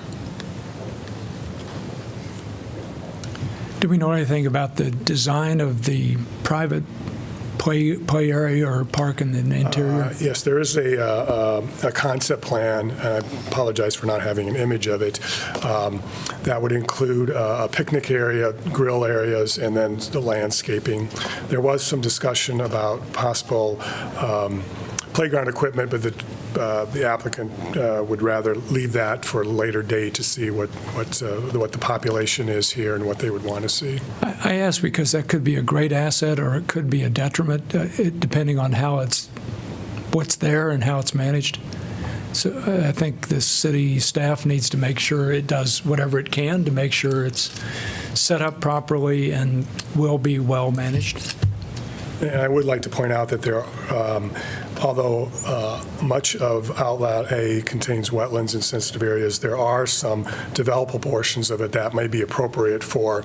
Do we know anything about the design of the private play area or park in the interior? Yes, there is a concept plan, and I apologize for not having an image of it, that would include a picnic area, grill areas, and then the landscaping. There was some discussion about possible playground equipment, but the applicant would rather leave that for a later date to see what the population is here and what they would want to see. I ask because that could be a great asset or it could be a detriment, depending on what's there and how it's managed. So I think the city staff needs to make sure it does whatever it can to make sure it's set up properly and will be well managed. And I would like to point out that there, although much of Outlet A contains wetlands and sensitive areas, there are some developable portions of it that may be appropriate for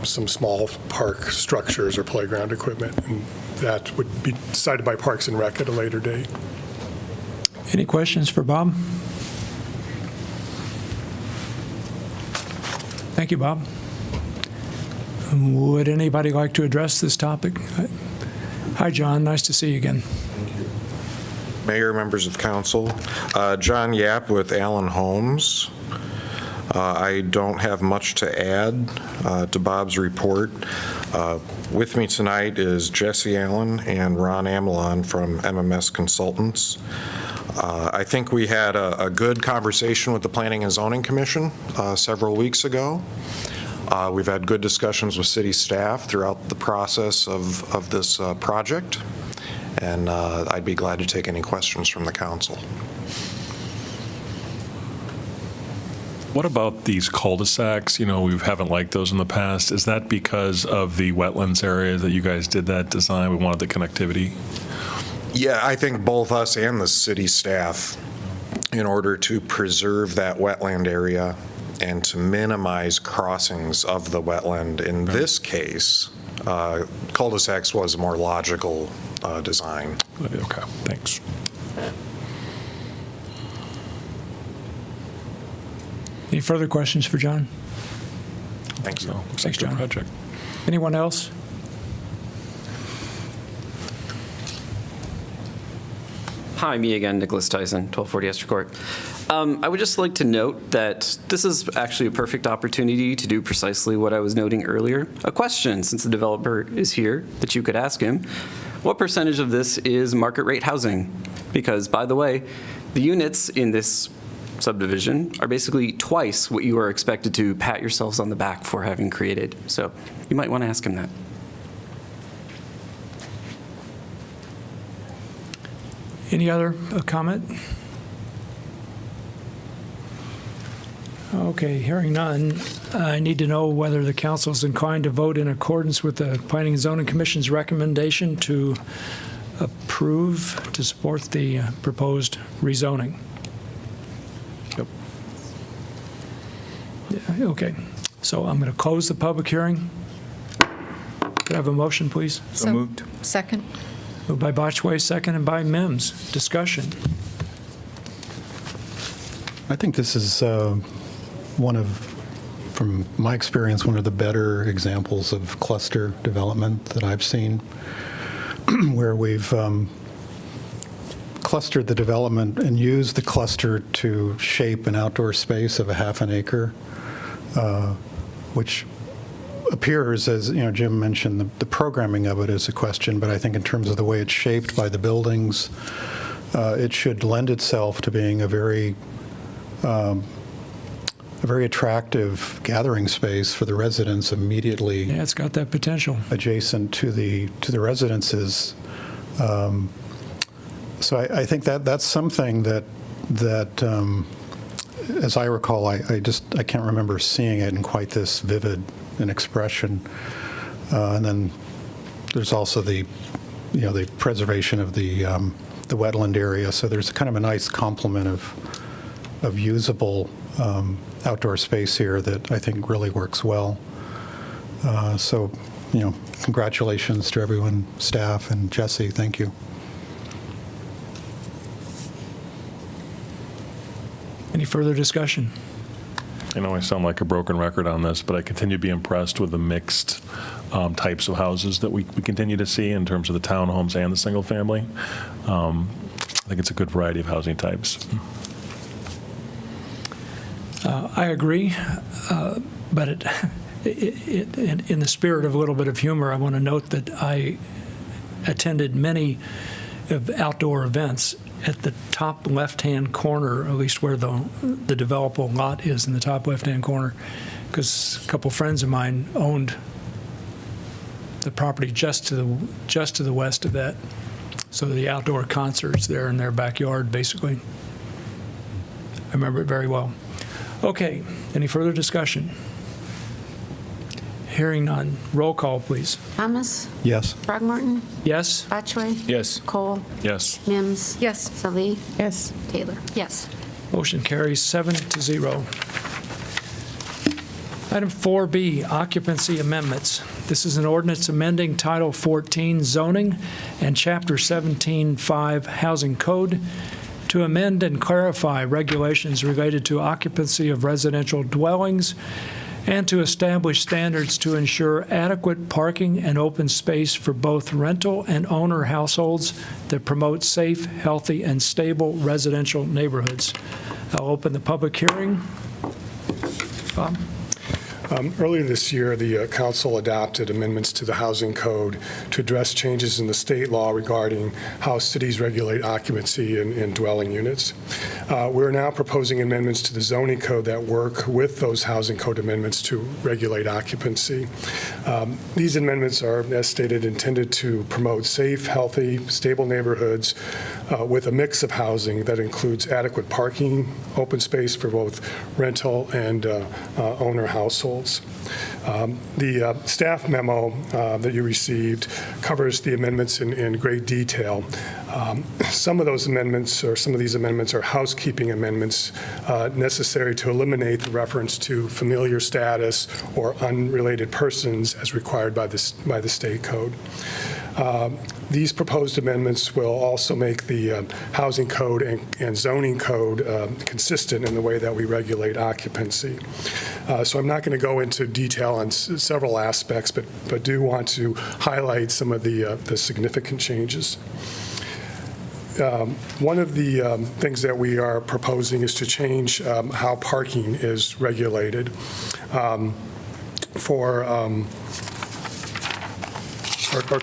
some small park structures or playground equipment, and that would be decided by Parks and Rec at a later date. Any questions for Bob? Thank you, Bob. Would anybody like to address this topic? Hi, John. Nice to see you again. Mayor, members of council, John Yap with Allen Homes. I don't have much to add to Bob's report. With me tonight is Jesse Allen and Ron Amelon from MMS Consultants. I think we had a good conversation with the Planning and Zoning Commission several weeks ago. We've had good discussions with city staff throughout the process of this project, and I'd be glad to take any questions from the council. What about these cul-de-sacs? You know, we haven't liked those in the past. Is that because of the wetlands area that you guys did that design? We wanted the connectivity? Yeah, I think both us and the city staff, in order to preserve that wetland area and to minimize crossings of the wetland, in this case, cul-de-sacs was a more logical design. Okay, thanks. Any further questions for John? Thank you. Thanks, John. Project. Anyone else? Hi, me again, Nicholas Tyson, 1240 Esther Court. I would just like to note that this is actually a perfect opportunity to do precisely what I was noting earlier. A question, since the developer is here, that you could ask him. What percentage of this is market rate housing? Because, by the way, the units in this subdivision are basically twice what you are expected to pat yourselves on the back for having created. So you might want to ask him that. Any other comment? Okay, hearing none, I need to know whether the council is inclined to vote in accordance with the Planning and Zoning Commission's recommendation to approve, to support the proposed rezoning. Yep. Yeah, okay, so I'm going to close the public hearing. Could I have a motion, please? So moved. Second? Moved by Botchway, seconded by Mims. Discussion. I think this is from my experience, one of the better examples of cluster development that I've seen, where we've clustered the development and used the cluster to shape an outdoor space of a half an acre, which appears, as Jim mentioned, the programming of it is a question, but I think in terms of the way it's shaped by the buildings, it should lend itself to being a very attractive gathering space for the residents immediately. Yeah, it's got that potential. Adjacent to the residences. So I think that's something that as I recall, I can't remember seeing it in quite this vivid an expression. And then there's also the preservation of the wetland area. So there's kind of a nice complement of usable outdoor space here that I think really works well. So, congratulations to everyone, staff, and Jesse, thank you. Any further discussion? I know I sound like a broken record on this, but I continue to be impressed with the mixed types of houses that we continue to see in terms of the townhomes and the single family. I think it's a good variety of housing types. I agree, but in the spirit of a little bit of humor, I want to note that I attended many of outdoor events at the top left-hand corner, at least where the developable lot is in the top left-hand corner, because a couple friends of mine owned the property just to the west of that. So the outdoor concerts there in their backyard, basically. I remember it very well. Okay, any further discussion? Hearing none. Roll call, please. Thomas? Yes. Throgmorton? Yes? Botchway? Yes. Cole? Yes. Mims? Yes. Salee? Yes. Taylor? Yes. Motion carries 7-0. Item 4B, occupancy amendments. This is an ordinance amending Title 14 zoning and Chapter 17.5 Housing Code to amend and clarify regulations related to occupancy of residential dwellings and to establish standards to ensure adequate parking and open space for both rental and owner households that promote safe, healthy, and stable residential neighborhoods. I'll open the public hearing. Bob? Earlier this year, the council adopted amendments to the Housing Code to address changes in the state law regarding how cities regulate occupancy in dwelling units. We're now proposing amendments to the zoning code that work with those Housing Code amendments to regulate occupancy. These amendments are, as stated, intended to promote safe, healthy, stable neighborhoods with a mix of housing that includes adequate parking, open space for both rental and owner households. The staff memo that you received covers the amendments in great detail. Some of those amendments, or some of these amendments, are housekeeping amendments necessary to eliminate the reference to familiar status or unrelated persons as required by the state code. These proposed amendments will also make the Housing Code and Zoning Code consistent in the way that we regulate occupancy. So I'm not going to go into detail on several aspects, but do want to highlight some of the significant changes. One of the things that we are proposing is to change how parking is regulated.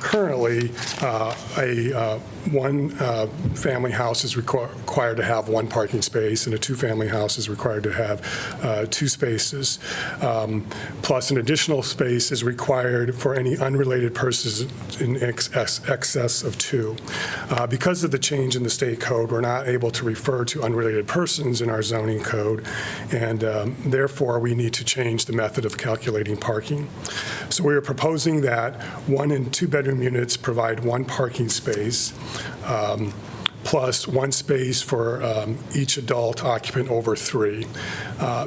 Currently, a one-family house is required required to have one parking space, and a two-family house is required to have 2 spaces. Plus, an additional space is required for any unrelated persons in excess of 2. Because of the change in the state code, we're not able to refer to unrelated persons in our zoning code, and therefore we need to change the method of calculating parking. So we are proposing that 1 and 2 bedroom units provide 1 parking space, plus 1 space for each adult occupant over 3.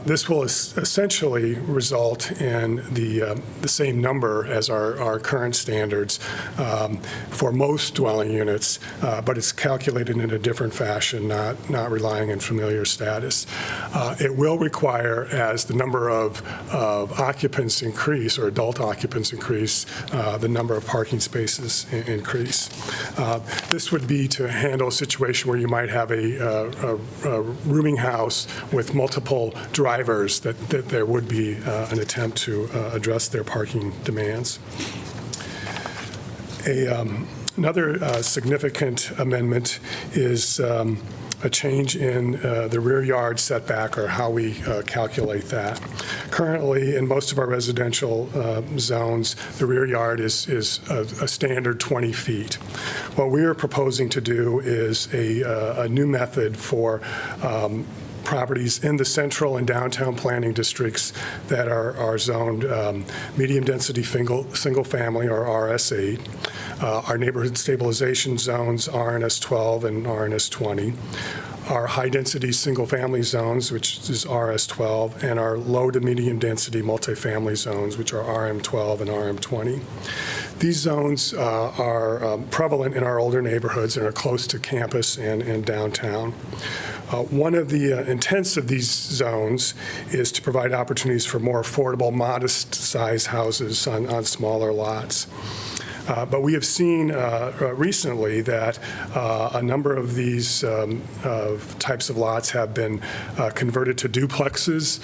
This will essentially result in the same number as our current standards for most dwelling units, but it's calculated in a different fashion, not relying on familiar status. It will require, as the number of occupants increase, or adult occupants increase, the number of parking spaces increase. This would be to handle a situation where you might have a rooming house with multiple drivers, that there would be an attempt to address their parking demands. Another significant amendment is a change in the rear yard setback, or how we calculate that. Currently, in most of our residential zones, the rear yard is a standard 20 feet. What we are proposing to do is a new method for properties in the central and downtown planning districts that are zoned medium-density single-family, or RS8. Our neighborhood stabilization zones, RNS 12 and RNS 20. Our high-density single-family zones, which is RS 12, and our low to medium-density multifamily zones, which are RM 12 and RM 20. These zones are prevalent in our older neighborhoods and are close to campus and downtown. One of the intents of these zones is to provide opportunities for more affordable, modest-sized houses on smaller lots. But we have seen recently that a number of these types of lots have been converted to duplexes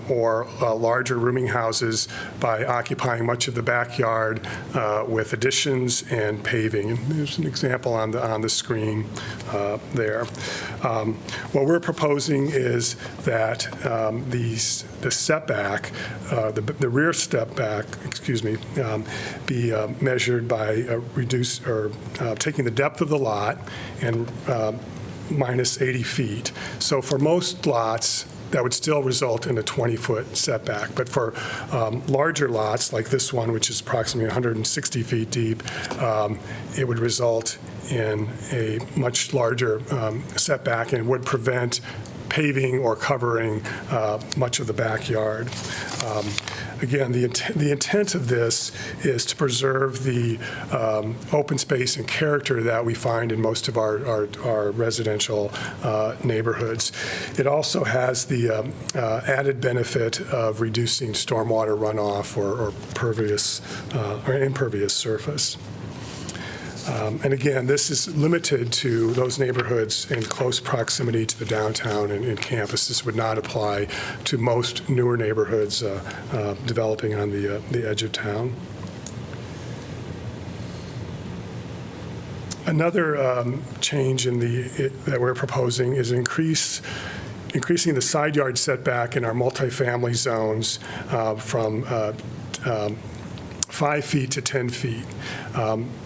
or larger rooming houses by occupying much of the backyard with additions and paving. And there's an example on the screen there. What we're proposing is that the setback, the rear step back, be measured by taking the depth of the lot and minus 80 feet. So for most lots, that would still result in a 20-foot setback. But for larger lots, like this one, which is approximately 160 feet deep, it would result in a much larger setback and would prevent paving or covering much of the backyard. Again, the intent of this is to preserve the open space and character that we find in most of our residential neighborhoods. It also has the added benefit of reducing stormwater runoff or impervious surface. And again, this is limited to those neighborhoods in close proximity to the downtown and campus. This would not apply to most newer neighborhoods developing on the edge of town. Another change that we're proposing is increasing the side yard setback in our multifamily zones from 5 feet to 10 feet,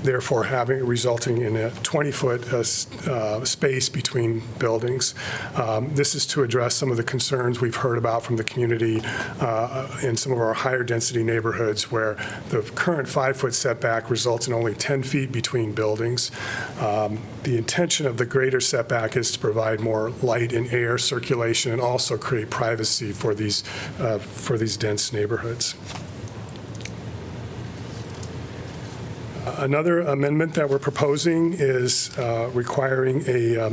therefore resulting in a 20-foot space between buildings. This is to address some of the concerns we've heard about from the community in some of our higher density neighborhoods, where the current 5-foot setback results in only 10 feet between buildings. The intention of the greater setback is to provide more light and air circulation and also create privacy for these dense neighborhoods. Another amendment that we're proposing is requiring a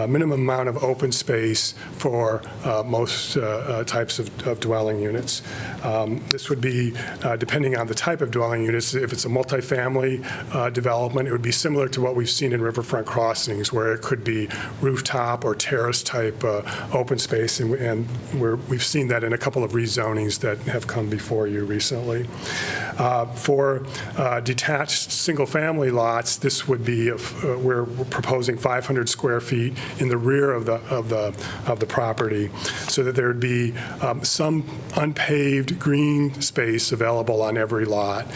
minimum amount of open space for most types of dwelling units. This would be, depending on the type of dwelling units, if it's a multifamily development, it would be similar to what we've seen in Riverfront Crossings, where it could be rooftop or terrace type open space, and we've seen that in a couple of rezonings that have come before you recently. For detached single-family lots, this would be, we're proposing 500 square feet in the rear of the property, so that there would be some unpaved green space available on every lot.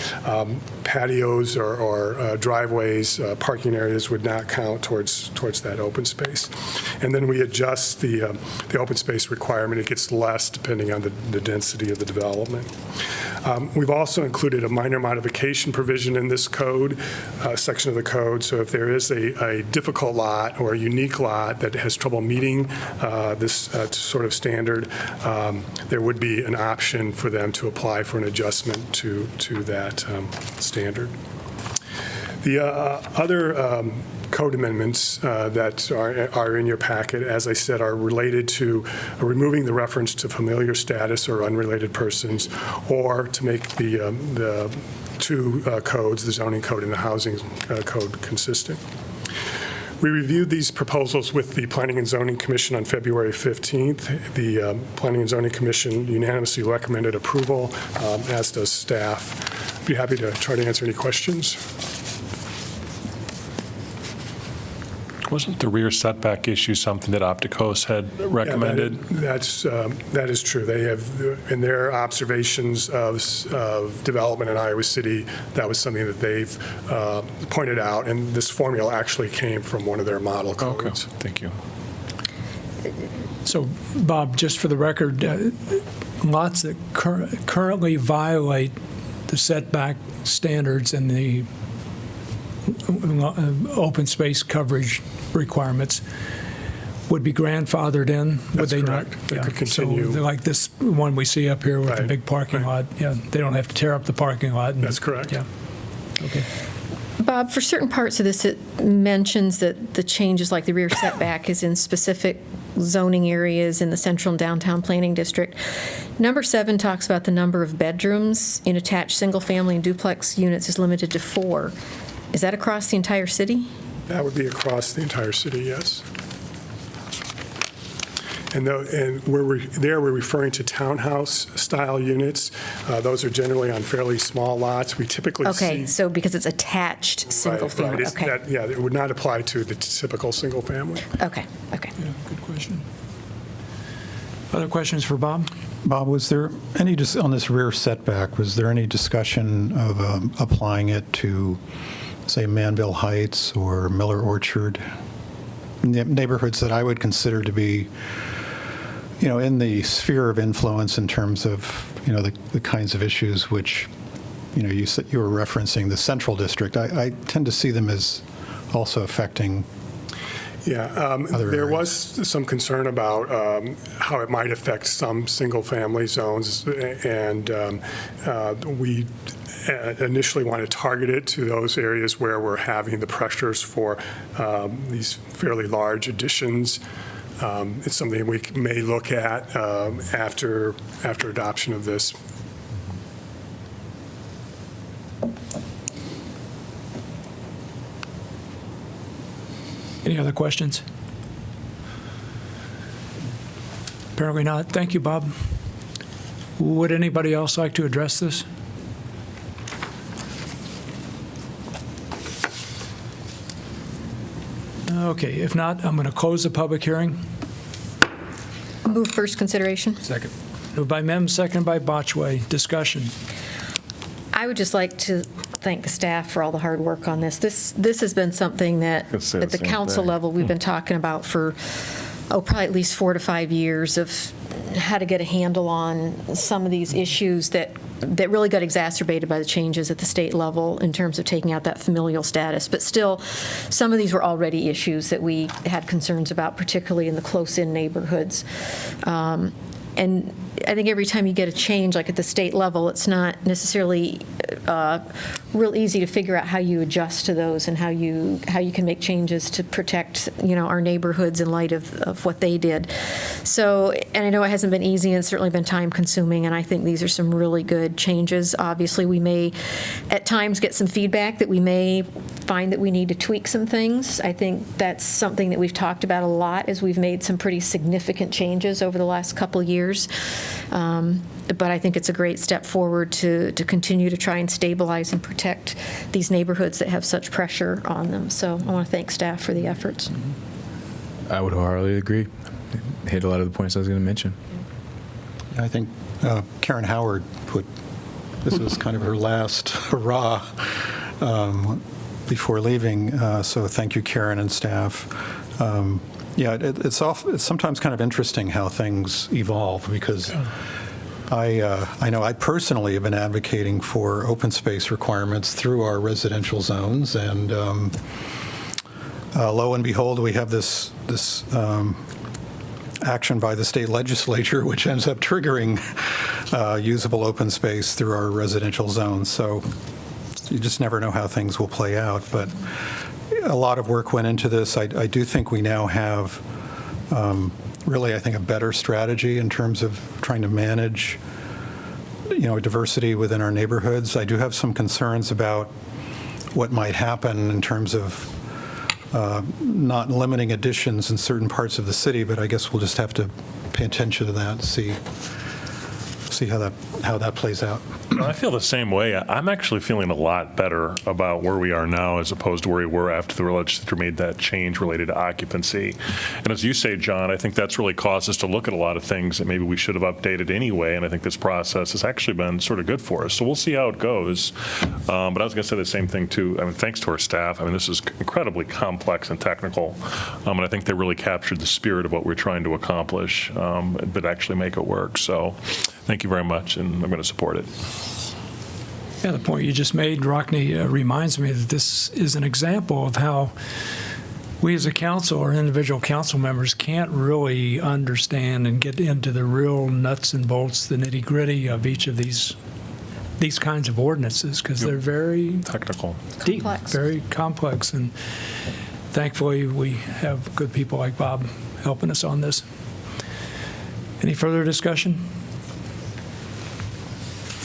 Patios or driveways, parking areas would not count towards that open space. And then we adjust the open space requirement. It gets less depending on the density of the development. We've also included a minor modification provision in this code, section of the code. So if there is a difficult lot or a unique lot that has trouble meeting this sort of standard, there would be an option for them to apply for an adjustment to that standard. The other code amendments that are in your packet, as I said, are related to removing the reference to familiar status or unrelated persons, or to make the two codes, the zoning code and the housing code, consistent. We reviewed these proposals with the Planning and Zoning Commission on February 15th. The Planning and Zoning Commission unanimously recommended approval, as does staff. I'd be happy to try to answer any questions. Wasn't the rear setback issue something that Opticos had recommended? Yeah, that is true. They have, in their observations of development in Iowa City, that was something that they've pointed out, and this formula actually came from one of their model codes. Okay, thank you. So, Bob, just for the record, lots that currently violate the setback standards and the open space coverage requirements would be grandfathered in, would they not? They could continue. So like this one we see up here with the big parking lot, yeah, they don't have to tear up the parking lot. That's correct. Yeah. Okay. Bob, for certain parts of this, it mentions that the changes like the rear setback is in specific zoning areas in the central and downtown planning district. Number 7 talks about the number of bedrooms in attached single-family and duplex units is limited to 4. Is that across the entire city? That would be across the entire city, yes. And we're referring to townhouse-style units. Those are generally on fairly small lots. We typically see... Okay, so because it's attached single-family, right. okay. Yeah, it would not apply to the typical single-family. Okay. Yeah, good question. Other questions for Bob? Bob, was there any, on this rear setback, was there any discussion of applying it to, say, Manville Heights or Miller Orchard, neighborhoods that I would consider to be, in the sphere of influence in terms of, the kinds of issues which, you said you were referencing the central district. I tend to see them as also affecting. Yeah, there was some concern about how it might affect some single-family zones, and we initially want to target it to those areas where we're having the pressures for these fairly large additions. It's something we may look at after adoption of this. Any other questions? Apparently not. Thank you, Bob. Would anybody else like to address this? Okay, if not, I'm going to close the public hearing. Move first consideration. Second. Moved by Mem, seconded by Botchway. Discussion. I would just like to thank the staff for all the hard work on this. This has been something that Could say at the the same council thing. level we've been talking about for, probably at least 4 to 5 years of how to get a handle on some of these issues that really got exacerbated by the changes at the state level in terms of taking out that familial status. But still, some of these were already issues that we had concerns about, particularly in the close-in neighborhoods. And I think every time you get a change, like at the state level, it's not necessarily real easy to figure out how you adjust to those and how you can make changes to protect, our neighborhoods in light of what they did. So, and I know it hasn't been easy and certainly been time consuming, and I think these are some really good changes. Obviously, we may at times get some feedback that we may find that we need to tweak some things. I think that's something that we've talked about a lot as we've made some pretty significant changes over the last couple of years. But I think it's a great step forward to continue to try and stabilize and protect protect these neighborhoods that have such pressure on them. So I want to thank staff for the efforts. I would wholeheartedly agree. Hit a lot of the points I was going to mention. I think Karen Howard this was kind of her last hurrah before leaving, so thank you, Karen and staff. It's sometimes kind of interesting how things evolve, because I know I personally have been advocating for open space requirements through our residential zones, and lo and behold, we have this action by the state legislature, which ends up triggering usable open space through our residential zones. So you just never know how things will play out. But a lot of work went into this. I do think we now have really, I think, a better strategy in terms of trying to manage, diversity within our neighborhoods. I do have some concerns about what might happen in terms of not limiting additions in certain parts of the city, but I guess we'll just have to pay attention to that and see how that plays out. I feel the same way. I'm actually feeling a lot better about where we are now as opposed to where we were after the legislature made that change related to occupancy. And as you say, John, I think that's really caused us to look at a lot of things that maybe we should have updated anyway, and I think this process has actually been sort of good for us. So we'll see how it goes. But I was going to say the same thing, too. I mean, thanks to our staff. I mean, this is incredibly complex and technical, and I think they really captured the spirit of what we're trying to accomplish, but actually make it work. So thank you very much, and I'm going to support it. Yeah, the point you just made, Rockne, reminds me that this is an example of how we as a council or individual council members can't really understand and get into the real nuts and bolts, the nitty-gritty of each of these kinds of ordinances, because they're very technical, deep, very complex, and thankfully we have good people like Bob helping us on this. Any further discussion?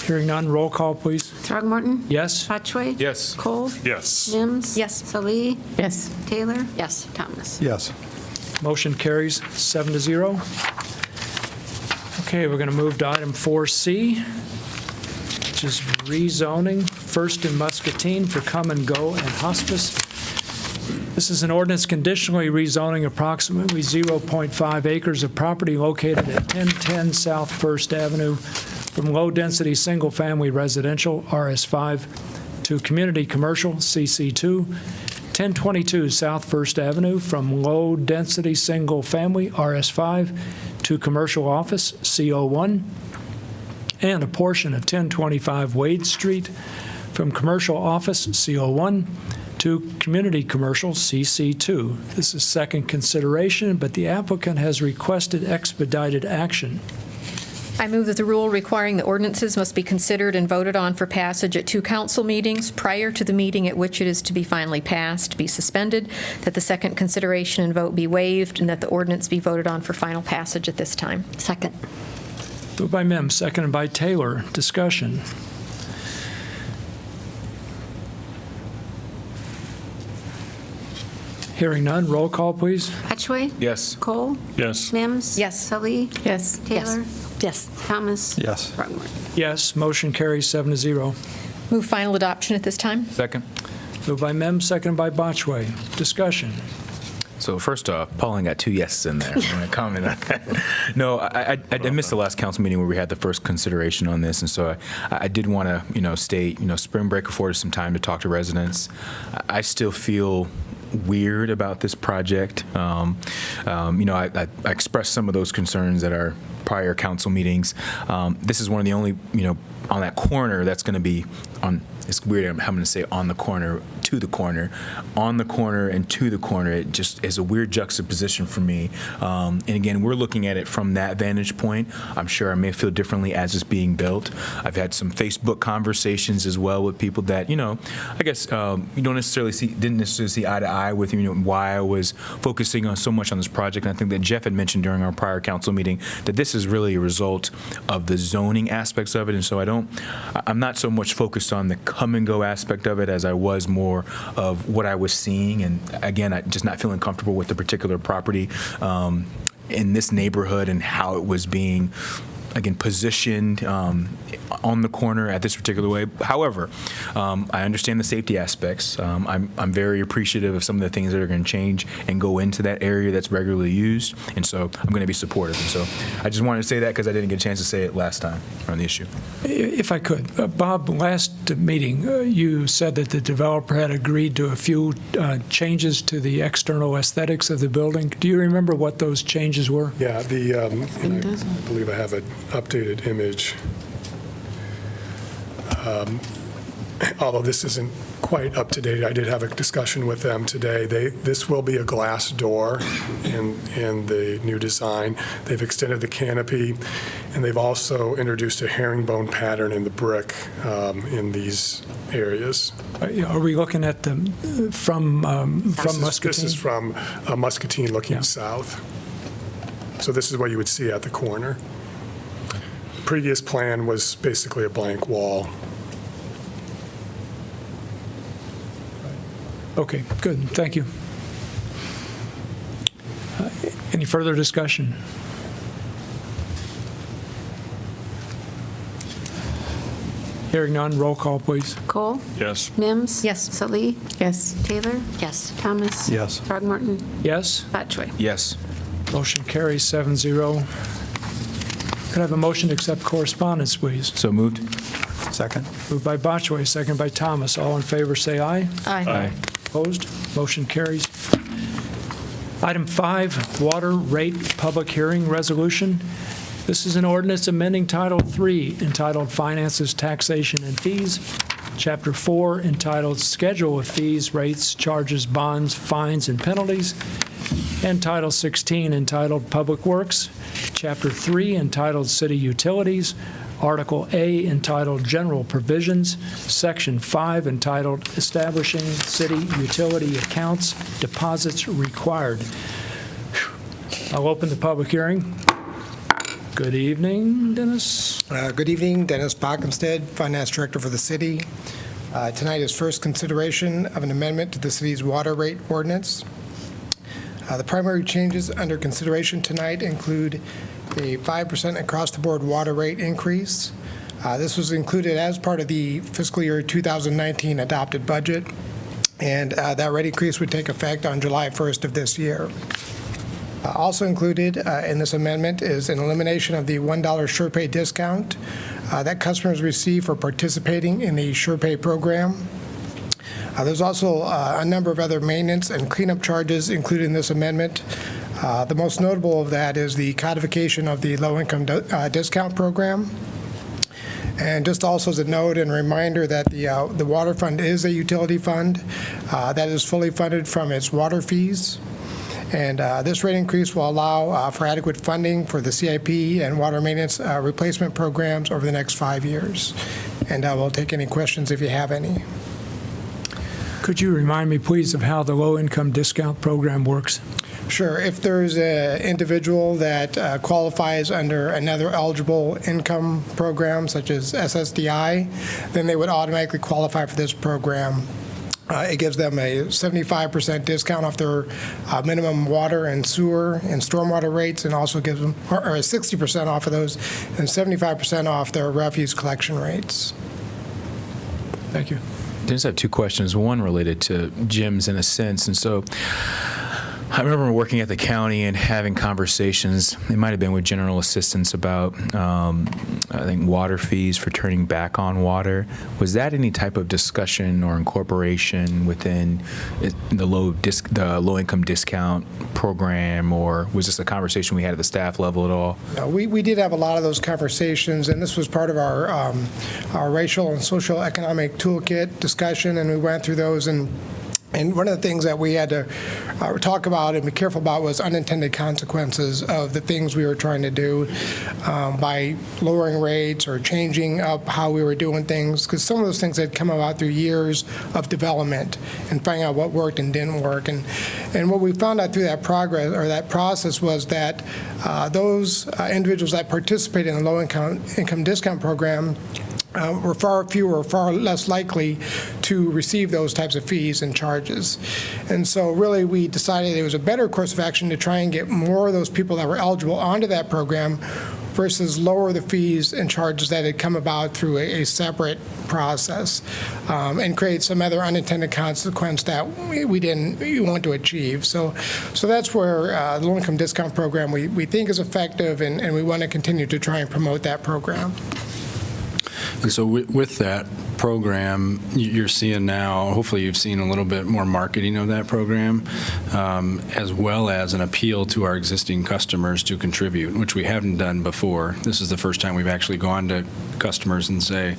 Hearing none, roll call, please. Throgmorton? Yes? Botchway? Yes. Cole? Yes. Mims? Yes. Salee? Yes. Taylor? Yes. Thomas? Yes. Motion carries 7-0. Okay, we're going to move to item 4C, which is rezoning First and Muscatine for Come and Go and Hospice. This is an ordinance conditionally rezoning approximately 0.5 acres of property located at 1010 South First Avenue from low-density single-family residential, RS5, to community commercial, CC2, 1022 South First Avenue from low-density single-family, RS5, to commercial office, CO1, and a portion of 1025 Wade Street from commercial office, CO1, to community commercial, CC2. This is second consideration, but the applicant has requested expedited action. I move that the rule requiring the ordinances must be considered and voted on for passage at 2 council meetings prior to the meeting at which it is to be finally passed be suspended, that the second consideration and vote be waived, and that the ordinance be voted on for final passage at this time. Second. Moved by Mims, seconded by Taylor. Discussion. Hearing none, roll call, please. Botchway? Yes. Cole? Yes. Mims? Yes. Salee? Yes. Taylor? Yes. Thomas? Yes. Throgmorton? Yes, motion carries 7-0. Move final adoption at this time. Second. Moved by Mims, seconded by Botchway. Discussion. So first off, Pauline got 2 yeses in there. I'm going to comment on that. No, I missed the last council meeting where we had the first consideration on this, and so I did want to, state, spring break afforded some time to talk to residents. I still feel weird about this project. I expressed some of those concerns at our prior council meetings. This is one of the only, on that corner that's going to be on. It's weird. I'm going to say on the corner, to the corner, on the corner, and to the corner. It just is a weird juxtaposition for me. And again, we're looking at it from that vantage point. I'm sure I may feel differently as it's being built. I've had some Facebook conversations as well with people that, I guess you didn't necessarily see eye to eye with why I was focusing on so much on this project. And I think that Jeff had mentioned during our prior council meeting that this is really a result of the zoning aspects of it. And so I'm not so much focused on the come and go aspect of it as I was more of what I was seeing. And again, I just not feeling comfortable with the particular property in this neighborhood and how it was being again, positioned on the corner at this particular way. However, I understand the safety aspects. I'm very appreciative of some of the things that are going to change and go into that area that's regularly used, and so I'm going to be supportive. And so I just wanted to say that because I didn't get a chance to say it last time on the issue. If I could, Bob, last meeting, you said that the developer had agreed to a few changes to the external aesthetics of the building. Do you remember what those changes were? Yeah, and I believe I have an updated image. Although this isn't quite up to date, I did have a discussion with them today. This will be a glass door in the new design. They've extended the canopy, and they've also introduced a herringbone pattern in the brick in these areas. Are we looking at them from Muscatine? This is from Muscatine looking south. So this is what you would see at the corner. The previous plan was basically a blank wall. Okay, good, thank you. Any further discussion? Hearing none, roll call, please. Cole? Yes. Mims? Yes. Salee? Yes. Taylor? Yes. Thomas? Yes. Throgmorton? Yes? Botchway? Yes. Motion carries 7-0. Could I have a motion to accept correspondence, please? So moved. Second. Moved by Botchway, second by Thomas. All in favor, say aye. Aye. Opposed? Motion carries. Item 5, water rate public hearing resolution. This is an ordinance amending Title 3 entitled Finances, Taxation, and Fees, Chapter 4 entitled Schedule of Fees, Rates, Charges, Bonds, Fines, and Penalties, and Title 16 entitled Public Works, Chapter 3 entitled City Utilities, Article A entitled General Provisions, Section 5 entitled Establishing City Utility Accounts, Deposits Required. I'll open the public hearing. Good evening, Dennis. Good evening, Dennis Bockenstead, Finance Director for the city. Tonight is first consideration of an amendment to the city's water rate ordinance. The primary changes under consideration tonight include a 5% across-the-board water rate increase. This was included as part of the fiscal year 2019 adopted budget, and that rate increase would take effect on July 1st of this year. Also included in this amendment is an elimination of the $1 SurePay discount that customers receive for participating in the SurePay program. There's also a number of other maintenance and cleanup charges included in this amendment. The most notable of that is the codification of the low-income discount program. And just also as a note and reminder that the water fund is a utility fund that is fully funded from its water fees. And this rate increase will allow for adequate funding for the CIP and water maintenance replacement programs over the next 5 years. And we'll take any questions if you have any. Could you remind me, please, of how the low-income discount program works? Sure. If there's an individual that qualifies under another eligible income program, such as SSDI, then they would automatically qualify for this program. It gives them a 75% discount off their minimum water and sewer and stormwater rates, and also gives them or 60% off of those and 75% off their refuse collection rates. Thank you. I just have two questions, one related to gyms in a sense. And so I remember working at the county and having conversations, it might have been with general assistants, about, I think, water fees for turning back on water. Was that any type of discussion or incorporation within the low-income discount program, or was this a conversation we had at the staff level at all? We did have a lot of those conversations, and this was part of our racial and social economic toolkit discussion, and we went through those. And one of the things that we had to talk about and be careful about was unintended consequences of the things we were trying to do by lowering rates or changing up how we were doing things, because some of those things had come about through years of development and finding out what worked and didn't work. And what we found out through that process was that those individuals that participated in the low-income discount program were far fewer, far less likely to receive those types of fees and charges. And so really we decided it was a better course of action to try and get more of those people that were eligible onto that program versus lower the fees and charges that had come about through a separate process, and create some other unintended consequence that we didn't want to achieve. So that's where the low-income discount program we think is effective, and we want to continue to try and promote that program. And so with that program, you're seeing now, hopefully you've seen a little bit more marketing of that program, as well as an appeal to our existing customers to contribute, which we haven't done before. This is the first time we've actually gone to customers and say,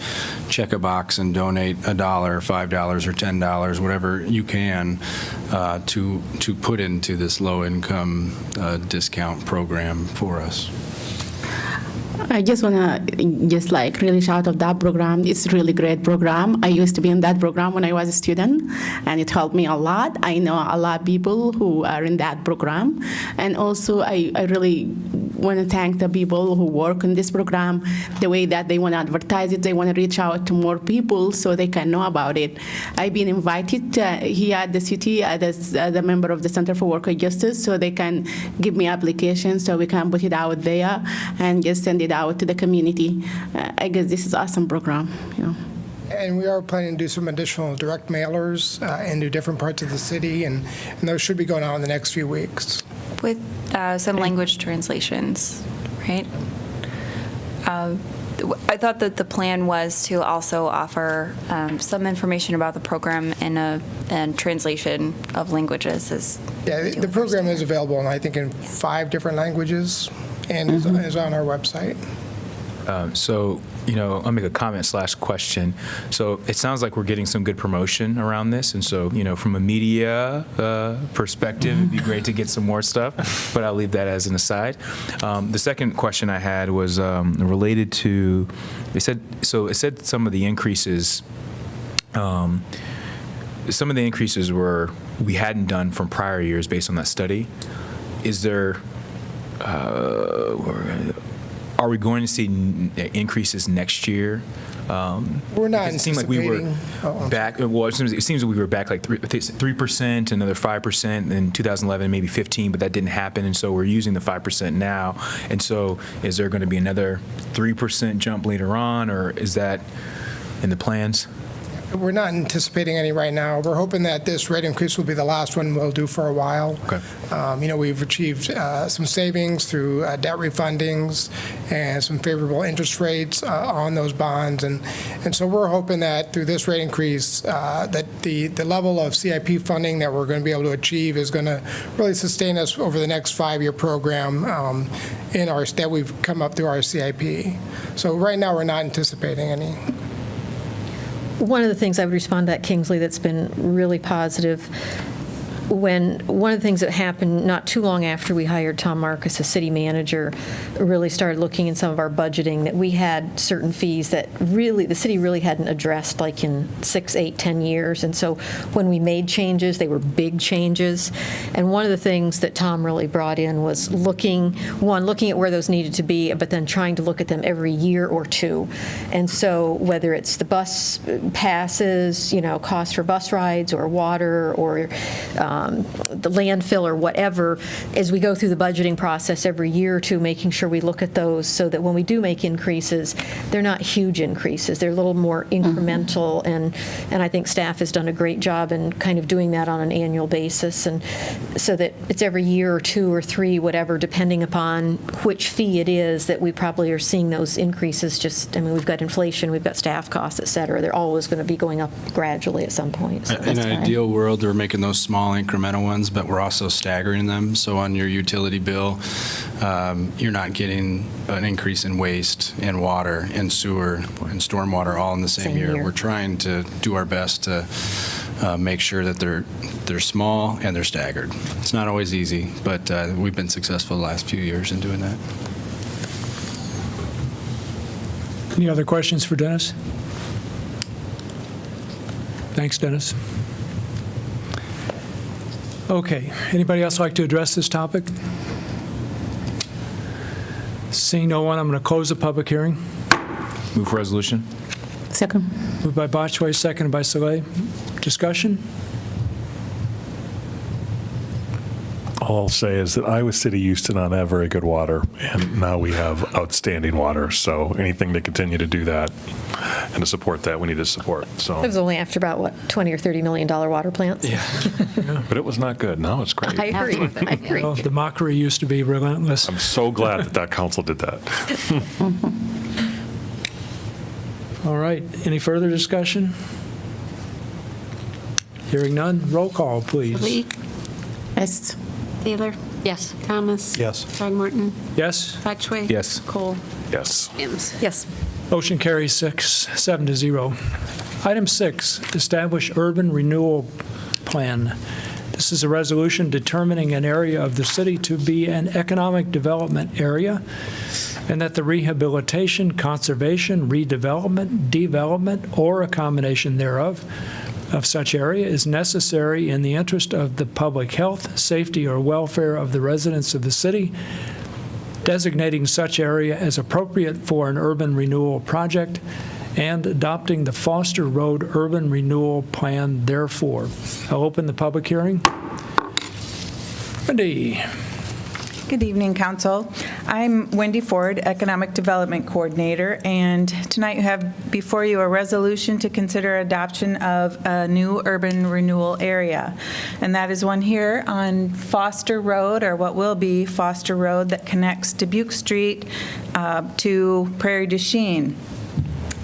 check a box and donate $1, $5, or $10, whatever you can, to put into this low-income discount program for us. I just want to really shout out that program. It's a really great program. I used to be in that program when I was a student, and it helped me a lot. I know a lot of people who are in that program. And also, I really want to thank the people who work in this program, the way that they want to advertise it. They want to reach out to more people so they can know about it. I've been invited here at the city as a member of the Center for Worker Justice, so they can give me applications so we can put it out there and just send it out to the community. I guess this is an awesome program. And we are planning to do some additional direct mailers into different parts of the city, and those should be going out in the next few weeks. With some language translations, right? I thought that the plan was to also offer some information about the program and translation of languages. Yeah, the program is available, I think, in 5 different languages, and is on our website. So, I'll make a comment/question. So it sounds like we're getting some good promotion around this. And so, from a media perspective, it'd be great to get some more stuff, but I'll leave that as an aside. The second question I had was related to, it said some of the increases, were we hadn't done from prior years based on that study. Is there, are we going to see increases next year? We're not It seemed like we were back. Well, it seems like we were back like 3%, another 5% in 2011, maybe 15, but that didn't happen, and so we're using the 5% now. And so, is there going to be another 3% jump later on, or is that in the plans? We're not anticipating any right now. We're hoping that this rate increase will be the last one we'll do for a while. Okay. We've achieved some savings through debt refundings and some favorable interest rates on those bonds. And so we're hoping that through this rate increase, that the level of CIP funding that we're going to be able to achieve is going to really sustain us over the next 5-year program that we've come up through our CIP. So right now, we're not anticipating any. One of the things I would respond to that, Kingsley, that's been really positive, one of the things that happened not too long after we hired Tom Marcus as city manager, really started looking in some of our budgeting, that we had certain fees that really, the city really hadn't addressed like in 6, 8, 10 years. And so when we made changes, they were big changes. And one of the things that Tom really brought in was looking at where those needed to be, but then trying to look at them every year or two. And so whether it's the bus passes, cost for bus rides or water or the landfill or whatever, as we go through the budgeting process every year or two, making sure we look at those so that when we do make increases, they're not huge increases. They're a little more incremental, and I think staff has done a great job in kind of doing that on an annual basis, and so that it's every year or 2 or 3, whatever, depending upon which fee it is, that we probably are seeing those increases. We've got inflation, we've got staff costs, et cetera. They're always going to be going up gradually at some point. So In an ideal world, we're making those small incremental ones, but we're also staggering them. So on your utility bill, you're not getting an increase in waste and water and sewer and stormwater all in the same year. We're trying to do our best to make sure that they're small and they're staggered. It's not always easy, but we've been successful the last few years in doing that. Any other questions for Dennis? Thanks, Dennis. Okay, anybody else like to address this topic? Seeing no one, I'm going to close the public hearing. Move for resolution. Second. Moved by Botchway, seconded by Soleil. Discussion? all I'll say is that Iowa City used to not have very good water, and now we have outstanding water. So anything to continue to do that and to support that, we need to support. So, It was only after about, what, $20 or $30 million water plants? yeah, but it was not good. Now it's great. I agree. I agree. Well, the mockery used to be relentless. I'm so glad that council did that. All right, any further discussion? Hearing none, roll call, please. Lee? Yes. Taylor? Yes. Thomas? Yes. Throgmorton? Yes? Batchway? Yes. Cole? Yes. Mims? Yes. Motion carries 7-0. Item 6, establish urban renewal plan. This is a resolution determining an area of the city to be an economic development area, and that the rehabilitation, conservation, redevelopment, development, or a combination thereof of such area is necessary in the interest of the public health, safety, or welfare of the residents of the city, designating such area as appropriate for an urban renewal project, and adopting the Foster Road Urban Renewal Plan therefore. I'll open the public hearing. Wendy. Good evening, Council. I'm Wendy Ford, Economic Development Coordinator, and tonight you have before you a resolution to consider adoption of a new urban renewal area. And that is one here on Foster Road, or what will be Foster Road, that connects Dubuque Street to Prairie du Chien.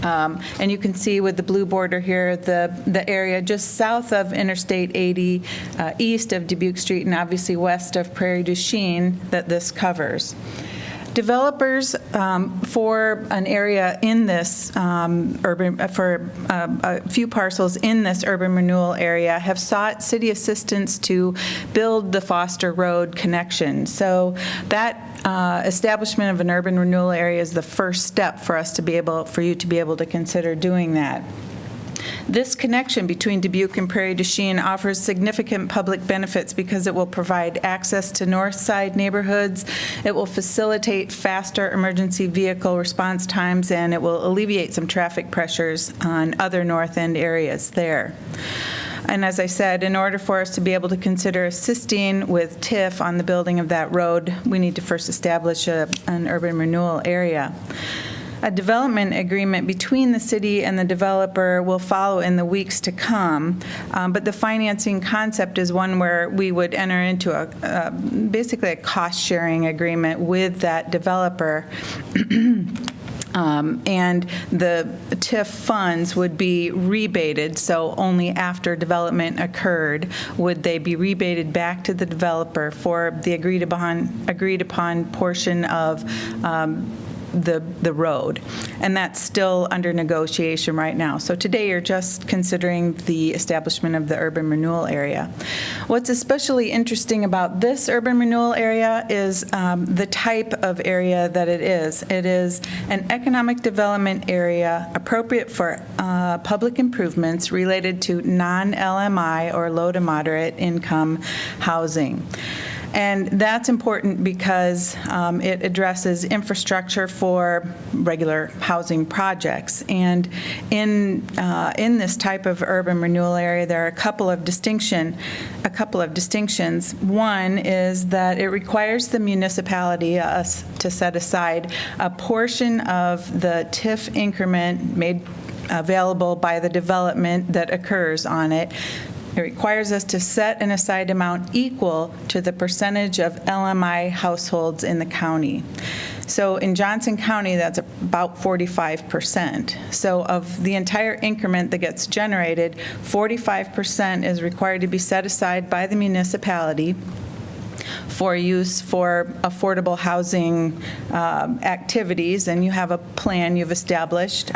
And you can see with the blue border here, the area just south of Interstate 80, east of Dubuque Street, and obviously west of Prairie du Chien that this covers. Developers for an area in this for a few parcels in this urban renewal area have sought city assistance to build the Foster Road connection. So that establishment of an urban renewal area is the first step for us to be able, for you to be able to consider doing that. This connection between Dubuque and Prairie du Chien offers significant public benefits because it will provide access to north side neighborhoods, it will facilitate faster emergency vehicle response times, and it will alleviate some traffic pressures on other north end areas there. And as I said, in order for us to be able to consider assisting with TIF on the building of that road, we need to first establish an urban renewal area. A development agreement between the city and the developer will follow in the weeks to come, but the financing concept is one where we would enter into basically a cost-sharing agreement with that developer. And the TIF funds would be rebated, so only after development occurred would they be rebated back to the developer for the agreed upon portion of the road. And that's still under negotiation right now. So today you're just considering the establishment of the urban renewal area. What's especially interesting about this urban renewal area is the type of area that it is. It is an economic development area appropriate for public improvements related to non-LMI or low to moderate income housing. And that's important because it addresses infrastructure for regular housing projects. And in this type of urban renewal area, there are a couple of distinctions. One is that it requires the municipality, us, to set aside a portion of the TIF increment made available by the development that occurs on it. It requires us to set an aside amount equal to the percentage of LMI households in the county. So in Johnson County, that's about 45%. So of the entire increment that gets generated, 45% is required to be set aside by the municipality for use for affordable housing activities, and you have a plan you've established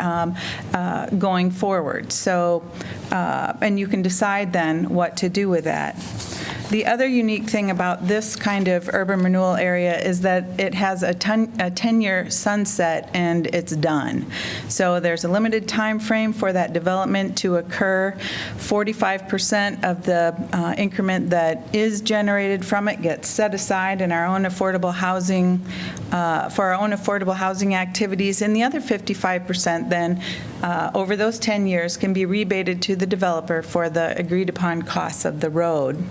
going forward. So, and you can decide then what to do with that. The other unique thing about this kind of urban renewal area is that it has a 10-year sunset and it's done. So there's a limited time frame for that development to occur. 45% of the increment that is generated from it gets set aside in our own affordable housing, for our own affordable housing activities, and the other 55% then over those 10 years can be rebated to the developer for the agreed upon costs of the road.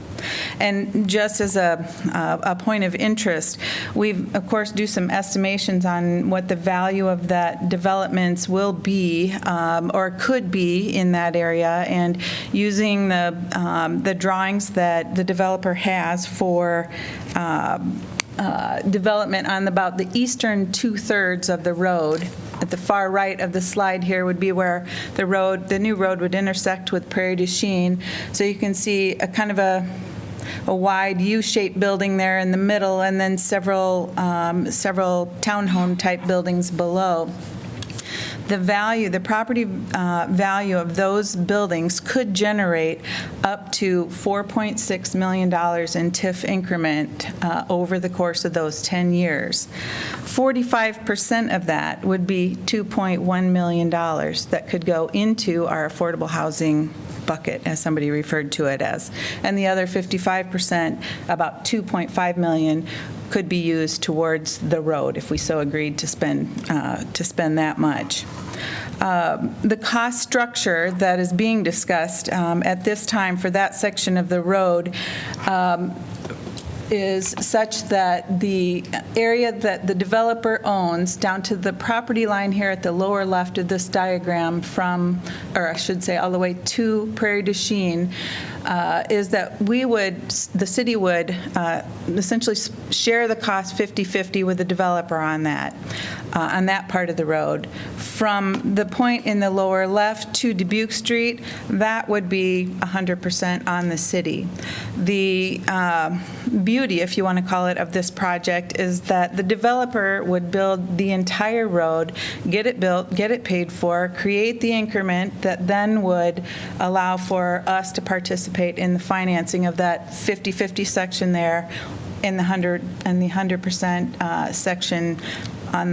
And just as a point of interest, we've, of course, do some estimations on what the value of that developments will be or could be in that area, and using the drawings that the developer has for development on about the eastern two-thirds of the road. At the far right of the slide here would be where the new road would intersect with Prairie du Chien. So you can see a kind of a wide U-shaped building there in the middle, and then several townhome-type buildings below. The property value of those buildings could generate up to $4.6 million in TIF increment over the course of those 10 years. 45% of that would be $2.1 million that could go into our affordable housing bucket, as somebody referred to it as. And the other 55%, about $2.5 million, could be used towards the road if we so agreed to spend that much. The cost structure that is being discussed at this time for that section of the road is such that the area that the developer owns down to the property line here at the lower left of this diagram or I should say all the way to Prairie du Chien, is that the city would essentially share the cost 50-50 with the developer on that part of the road. From the point in the lower left to Dubuque Street, that would be 100% on the city. The beauty, if you want to call it, of this project is that the developer would build the entire road, get it built, get it paid for, create the increment that then would allow for us to participate in the financing of that 50-50 section there in the 100% section on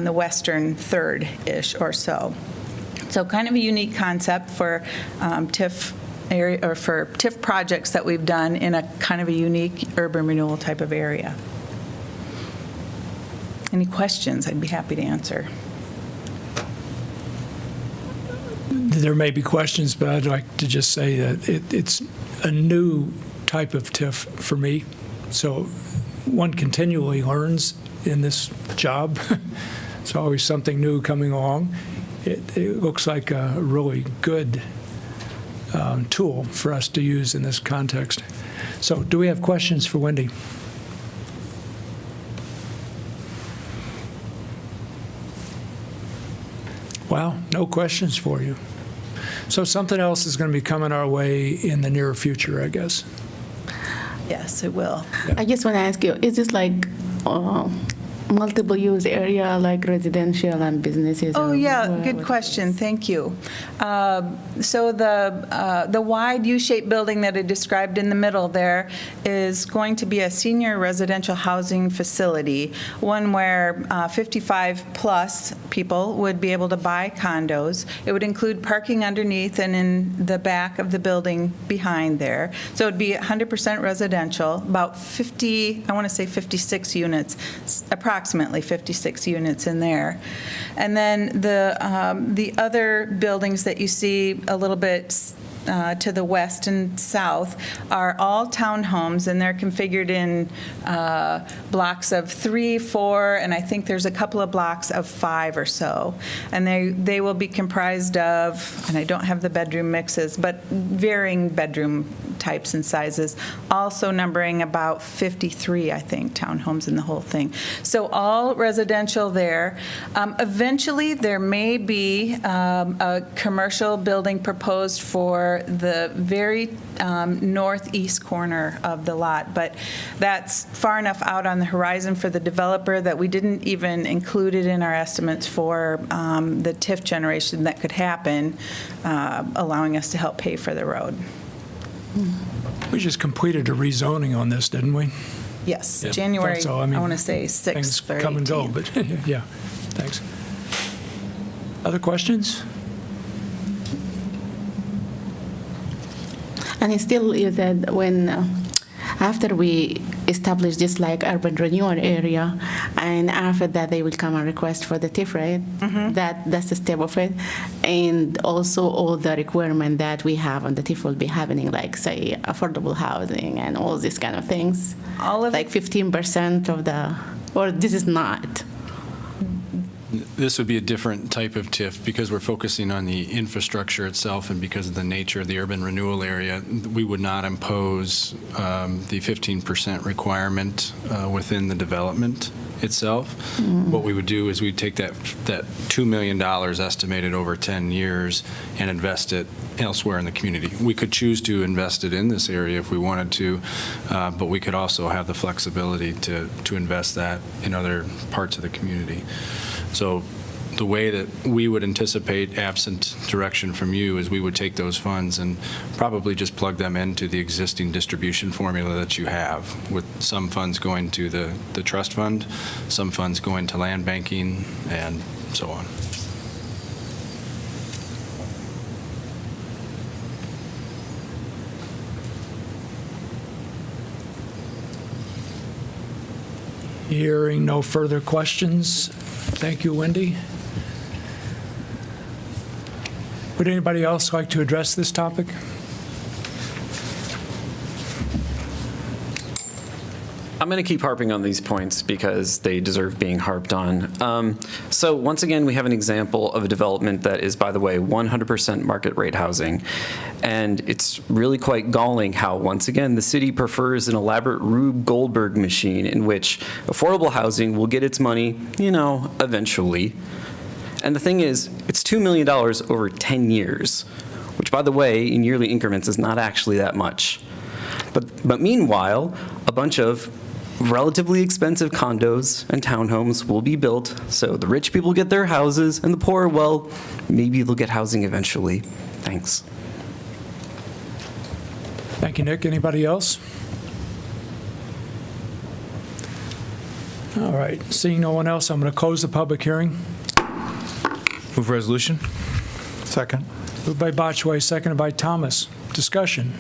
the western third-ish or so. So kind of a unique concept for TIF area, or for TIF projects that we've done in a kind of a unique urban renewal type of area. Any questions? I'd be happy to answer. There may be questions, but I'd like to just say that it's a new type of TIF for me. So one continually learns in this job. It's always something new coming along. It looks like a really good tool for us to use in this context. So do we have questions for Wendy? Wow, no questions for you. So something else is going to be coming our way in the near future, I guess. Yes, it will. I just want to ask you, is this like multiple use area, like residential and businesses? Oh, yeah, good question. Thank you. So the wide U-shaped building that I described in the middle there is going to be a senior residential housing facility, one where 55-plus people would be able to buy condos. It would include parking underneath and in the back of the building behind there. So it would be 100% residential, about 56 units, approximately 56 units in there. And then the other buildings that you see a little bit to the west and south are all townhomes, and they're configured in blocks of 3, 4, and I think there's a couple of blocks of 5 or so. And they will be comprised of, and I don't have the bedroom mixes, but varying bedroom types and sizes, also numbering about 53, I think, townhomes in the whole thing. So all residential there. Eventually, there may be a commercial building proposed for the very northeast corner of the lot, but that's far enough out on the horizon for the developer that we didn't even include it in our estimates for the TIF generation that could happen, allowing us to help pay for the road. We just completed a rezoning on this, didn't we? Yes, Yeah, January, so, I want to say 6th things or come and go, 18th. but yeah, thanks. Other questions? And it's still, you said, when after we establish this like urban renewal area, and after that they will come and request for the TIF rate. That's the step of it, and also all the requirement that we have on the TIF will be happening, like say affordable housing and all these kind of things. All of like 15% of the, or this is not. This would be a different type of TIF because we're focusing on the infrastructure itself, and because of the nature of the urban renewal area, we would not impose the 15% requirement within the development itself. What we would do is we'd take that $2 million estimated over 10 years and invest it elsewhere in the community. We could choose to invest it in this area if we wanted to, but we could also have the flexibility to invest that in other parts of the community. So the way that we would anticipate, absent direction from you, is we would take those funds and probably just plug them into the existing distribution formula that you have, with some funds going to the trust fund, some funds going to land banking, and so on. Hearing no further questions. Thank you, Wendy. Would anybody else like to address this topic? I'm going to keep harping on these points because they deserve being harped on. So once again, we have an example of a development that is, by the way, 100% market rate housing. And it's really quite galling how, once again, the city prefers an elaborate Rube Goldberg machine in which affordable housing will get its money, eventually. And the thing is, it's $2 million over 10 years, which, by the way, in yearly increments is not actually that much. But meanwhile, a bunch of relatively expensive condos and townhomes will be built, so the rich people get their houses, and the poor, well, maybe they'll get housing eventually. Thanks. Thank you, Nick. Anybody else? All right. Seeing no one else, I'm going to close the public hearing. Move resolution. Second. Moved by Botchway, seconded by Thomas. Discussion.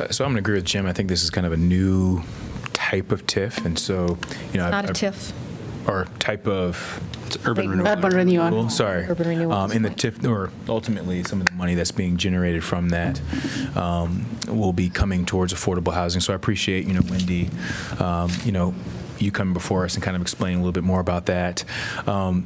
So I'm going to agree with Jim. I think this is kind of a new type of TIF, and so Not a TIF. or type of urban renewal. Urban renewal. Sorry. Urban renewal. In the TIF, or ultimately some of the money that's being generated from that will be coming towards affordable housing. So I appreciate, Wendy, you coming before us and kind of explaining a little bit more about that. I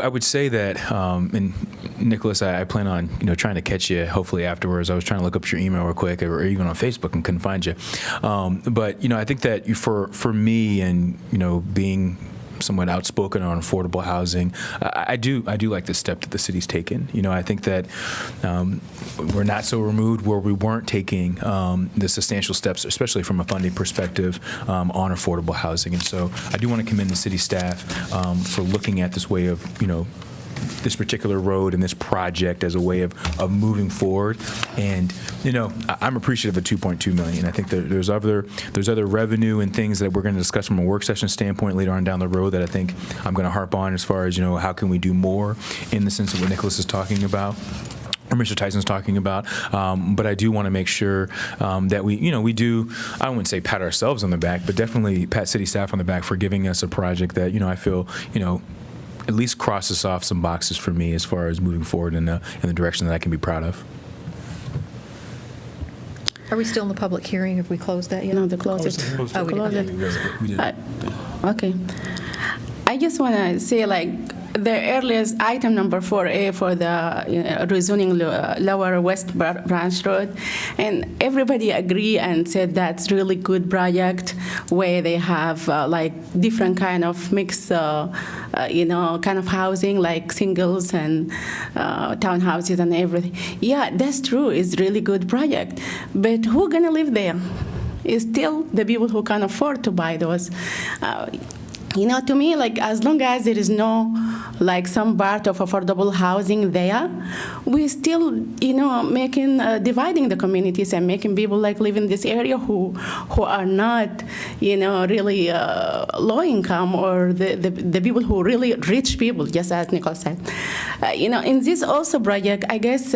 would say that, and Nicholas, I plan on, trying to catch you hopefully afterwards. I was trying to look up your email real quick, or even on Facebook, and couldn't find you. But, I think that for me, and, being somewhat outspoken on affordable housing, I do like the step that the city's taken. I think that we're not so removed where we weren't taking the substantial steps, especially from a funding perspective, on affordable housing. And so I do want to commend the city staff for looking at this way of, this particular road and this project as a way of moving forward. And I'm appreciative of $2.2 million. I think that there's other revenue and things that we're going to discuss from a work session standpoint later on down the road that I think I'm going to harp on as far as how can we do more in the sense of what Nicholas is talking about, or Mr. Tyson's talking about, but I do want to make sure that we do, I wouldn't say pat ourselves on the back, but definitely pat city staff on the back for giving us a project that I feel at least crosses off some boxes for me as far as moving forward in the direction that I can be proud of. Are we still in the public hearing? Have we closed that yet? No, the closest. Oh, we Close didn't. it. Okay. I just want to say, the earliest item number 4A for the rezoning Lower West Branch Road, and everybody agree and said that's really good project where they have different kind of mix, kind of housing like singles and townhouses and everything. Yeah, that's true. It's really good project, but who gonna live there? It's still the people who can afford to buy those. To me, as long as there is no, some part of affordable housing there, we still, dividing the communities and making people live in this area who are not, really low income, or the people who really rich people, just as Nicole said. In this also project, I guess,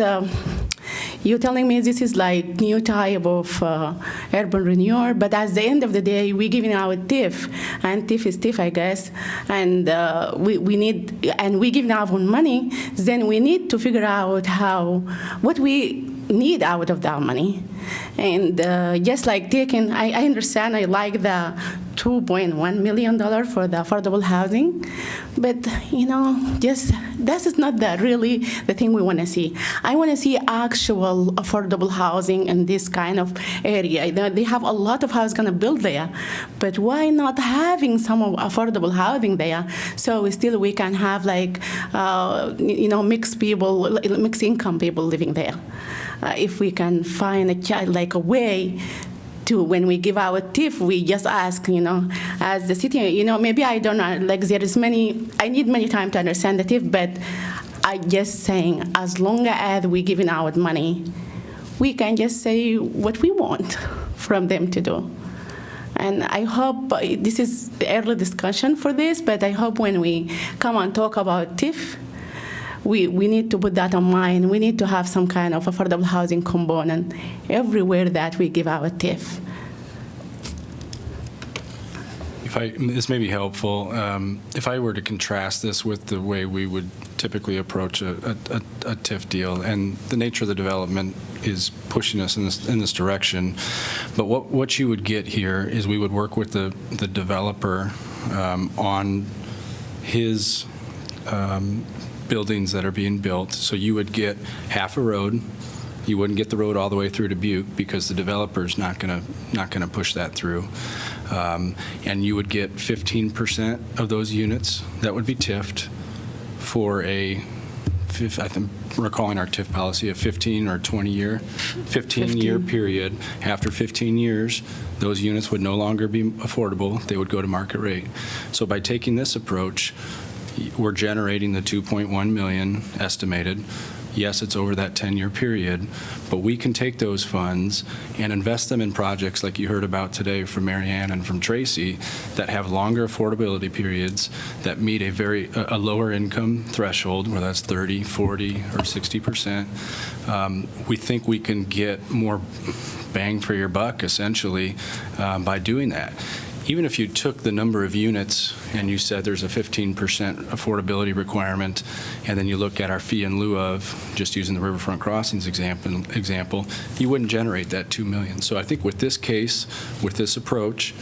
You're telling me this is like new type of urban renewal, but at the end of the day, we're giving out TIF, and TIF is TIF, I guess, and we need, and we're giving out money, then we need to figure out what we need out of that money. And just like taking, I understand, I like the $2.1 million for the affordable housing, but just that is not really the thing we want to see. I want to see actual affordable housing in this kind of area. They have a lot of house going to build there, but why not having some affordable housing there? So still we can have mixed people, mixed income people living there. If we can find a way to, when we give our TIF, we just ask, as the city, maybe I don't know, I need many time to understand the TIF, but I just saying, as long as we giving out money, we can just say what we want from them to do. And I hope, this is the early discussion for this, but I hope when we come and talk about TIF, we need to put that in mind. We need to have some kind of affordable housing component everywhere that we give our TIF. This may be helpful. If I were to contrast this with the way we would typically approach a TIF deal, and the nature of the development is pushing us in this direction, but what you would get here is we would work with the developer on his buildings that are being built. So you would get half a road. You wouldn't get the road all the way through to Butte because the developer's not going to push that through. And you would get 15% of those units that would be TIF'd for I think we're calling our TIF policy a 15 or 20-year, 15-year period. After 15 years, those units would no longer be affordable. They would go to market rate. So by taking this approach, we're generating the 2.1 million estimated. Yes, it's over that 10-year period, but we can take those funds and invest them in projects like you heard about today from Marianne and from Tracy that have longer affordability periods that meet a lower income threshold, where that's 30, 40, or 60%. We think we can get more bang for your buck, essentially, by doing that. Even if you took the number of units and you said there's a 15% affordability requirement, and then you look at our fee in lieu of, just using the Riverfront Crossings example, you wouldn't generate that $2 million. So I think with this case, with this approach,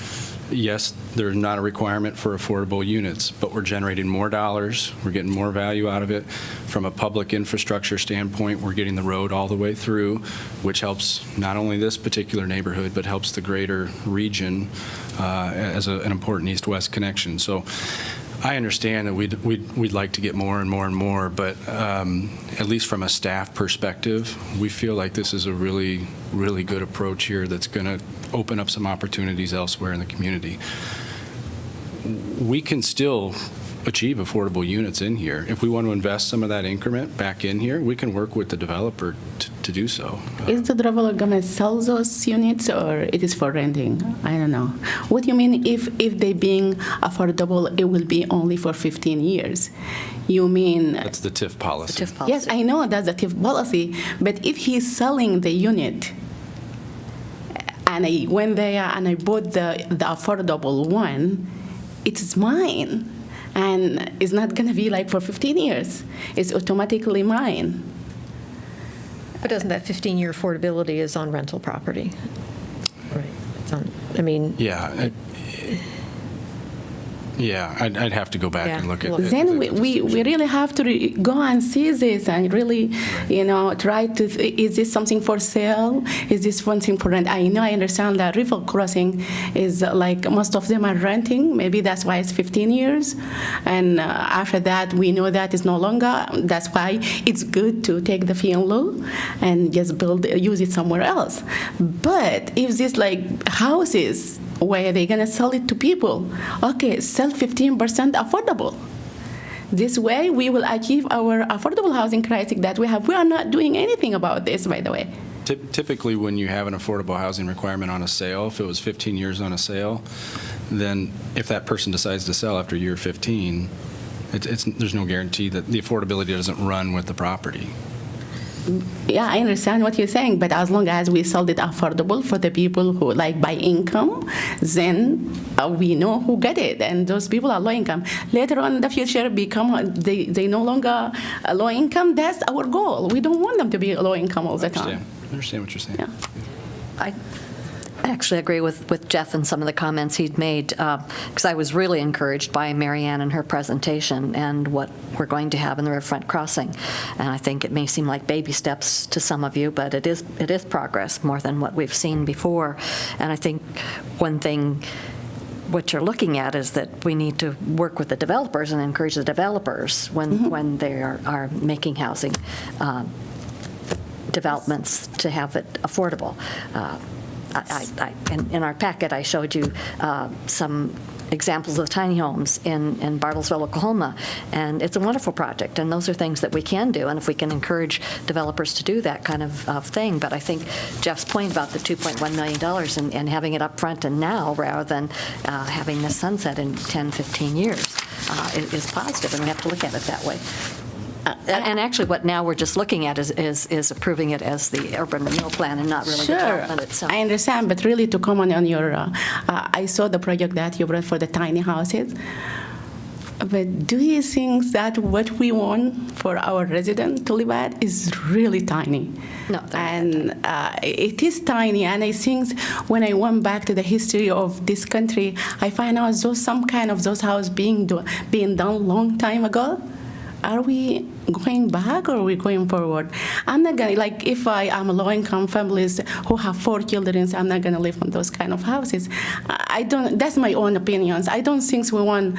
yes, there's not a requirement for affordable units, but we're generating more dollars. We're getting more value out of it. From a public infrastructure standpoint, we're getting the road all the way through, which helps not only this particular neighborhood, but helps the greater region as an important east-west connection. So I understand that we'd like to get more and more and more, but at least from a staff perspective, we feel like this is a really, really good approach here that's going to open up some opportunities elsewhere in the community. We can still achieve affordable units in here. If we want to invest some of that increment back in here, we can work with the developer to do so. Is the developer going to sell those units, or it is for renting? I don't know. What do you mean if they being affordable, it will be only for 15 years? You mean... That's the TIF policy. The TIF policy. Yes, I know that's the TIF policy, but if he's selling the unit, and I went there and I bought the affordable one, it's mine. And it's not going to be like for 15 years. It's automatically mine. But doesn't that 15-year affordability is on rental property? Right. It's on, Yeah. Yeah, I'd have to go back and look at it. Then we really have to go and see this and really, try to, is this something for sale? Is this something for rent? I understand that River Crossing is like most of them are renting. Maybe that's why it's 15 years. And after that, we know that it's no longer. That's why it's good to take the fee in lieu and just use it somewhere else. But if this like houses, where are they going to sell it to people? Okay, sell 15% affordable. This way, we will achieve our affordable housing crisis that we have. We are not doing anything about this, by the way. Typically, when you have an affordable housing requirement on a sale, if it was 15 years on a sale, then if that person decides to sell after year 15, there's no guarantee that the affordability doesn't run with the property. Yeah, I understand what you're saying, but as long as we sold it affordable for the people who like by income, then we know who get it, and those people are low income. Later on in the future, they no longer low income. That's our goal. We don't want them to be low income all the time. I understand what you're saying. Yeah. I actually agree with Jeff and some of the comments he'd made, because I was really encouraged by Marianne and her presentation and what we're going to have in the riverfront crossing. And I think it may seem like baby steps to some of you, but it is progress, more than what we've seen before. And I think one thing what you're looking at is that we need to work with the developers and encourage the developers when they are making housing developments to have it affordable. In our packet, I showed you some examples of tiny homes in Bartlesville, Oklahoma, and it's a wonderful project, and those are things that we can do, and if we can encourage developers to do that kind of thing. But I think Jeff's point about the $2.1 million and having it up front and now rather than having this sunset in 10, 15 years is positive, and we have to look at it that way. And actually, what now we're just looking at is approving it as the urban renewal plan and not really the development itself. I understand, but really to comment on your, I saw the project that you brought for the tiny houses. But do you think that what we want for our residents to live at is really tiny? No. And it is tiny, and I think when I went back to the history of this country, I find out some kind of those houses being done long time ago. Are we going back or are we going forward? I'm not gonna, like, if I am a low-income families who have 4 children, I'm not gonna live in those kind of houses. That's my own opinions. I don't think we want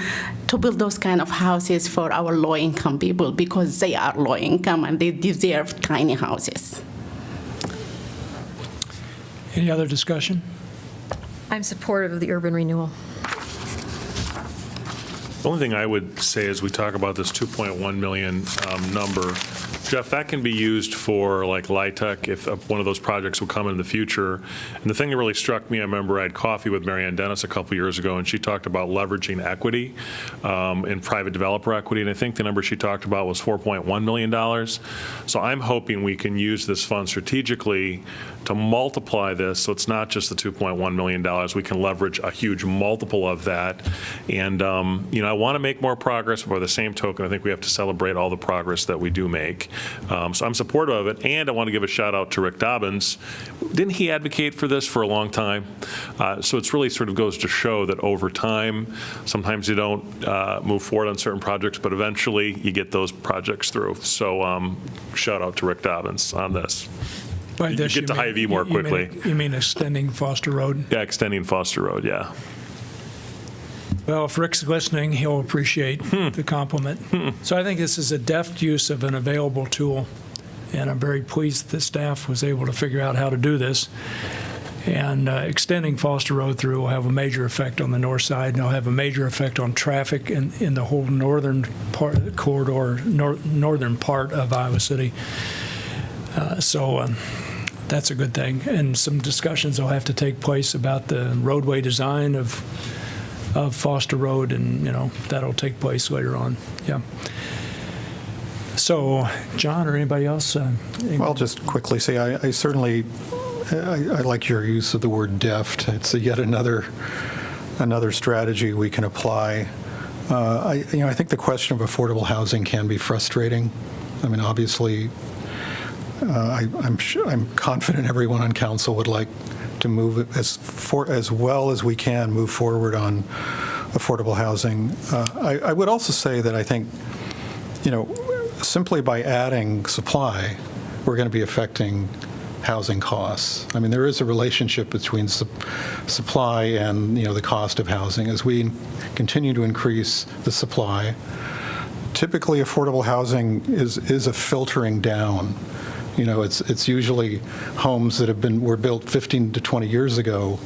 to build those kind of houses for our low-income people because they are low-income and they deserve tiny houses. Any other discussion? I'm supportive of the urban renewal. The only thing I would say as we talk about this 2.1 million number, Jeff, that can be used for like LIHTC if one of those projects will come in the future. And the thing that really struck me, I remember I had coffee with Marianne Dennis a couple years ago, and she talked about leveraging equity in private developer equity. And I think the number she talked about was $4.1 million. So I'm hoping we can use this fund strategically to multiply this, so it's not just the $2.1 million. We can leverage a huge multiple of that. And, I want to make more progress, but by the same token, I think we have to celebrate all the progress that we do make. So I'm supportive of it, and I want to give a shout out to Rick Dobbins. Didn't he advocate for this for a long time? So it's really sort of goes to show that over time, sometimes you don't move forward on certain projects, but eventually you get those projects through. So shout out to Rick Dobbins on this. By You this, get to Hy-Vee more quickly. You mean extending Foster Road? Yeah, extending Foster Road, yeah. Well, if Rick's listening, he'll appreciate the compliment. So I think this is a deft use of an available tool, and I'm very pleased that staff was able to figure out how to do this. And extending Foster Road through will have a major effect on the north side, and it'll have a major effect on traffic in the whole northern part of the corridor, northern part of Iowa City. So that's a good thing. And some discussions will have to take place about the roadway design of Foster Road, and that'll take place later on. Yeah. So, John or anybody else? Well, just quickly say I certainly I like your use of the word deft. It's yet another strategy we can apply. I think the question of affordable housing can be frustrating. I mean, obviously, I'm confident everyone on council would like to move it as well as we can move forward on affordable housing. I would also say that I think, simply by adding supply, we're going to be affecting housing costs. I mean, there is a relationship between supply and, the cost of housing. As we continue to increase the supply, typically affordable housing is a filtering down. It's usually homes that were built 15 to 20 years ago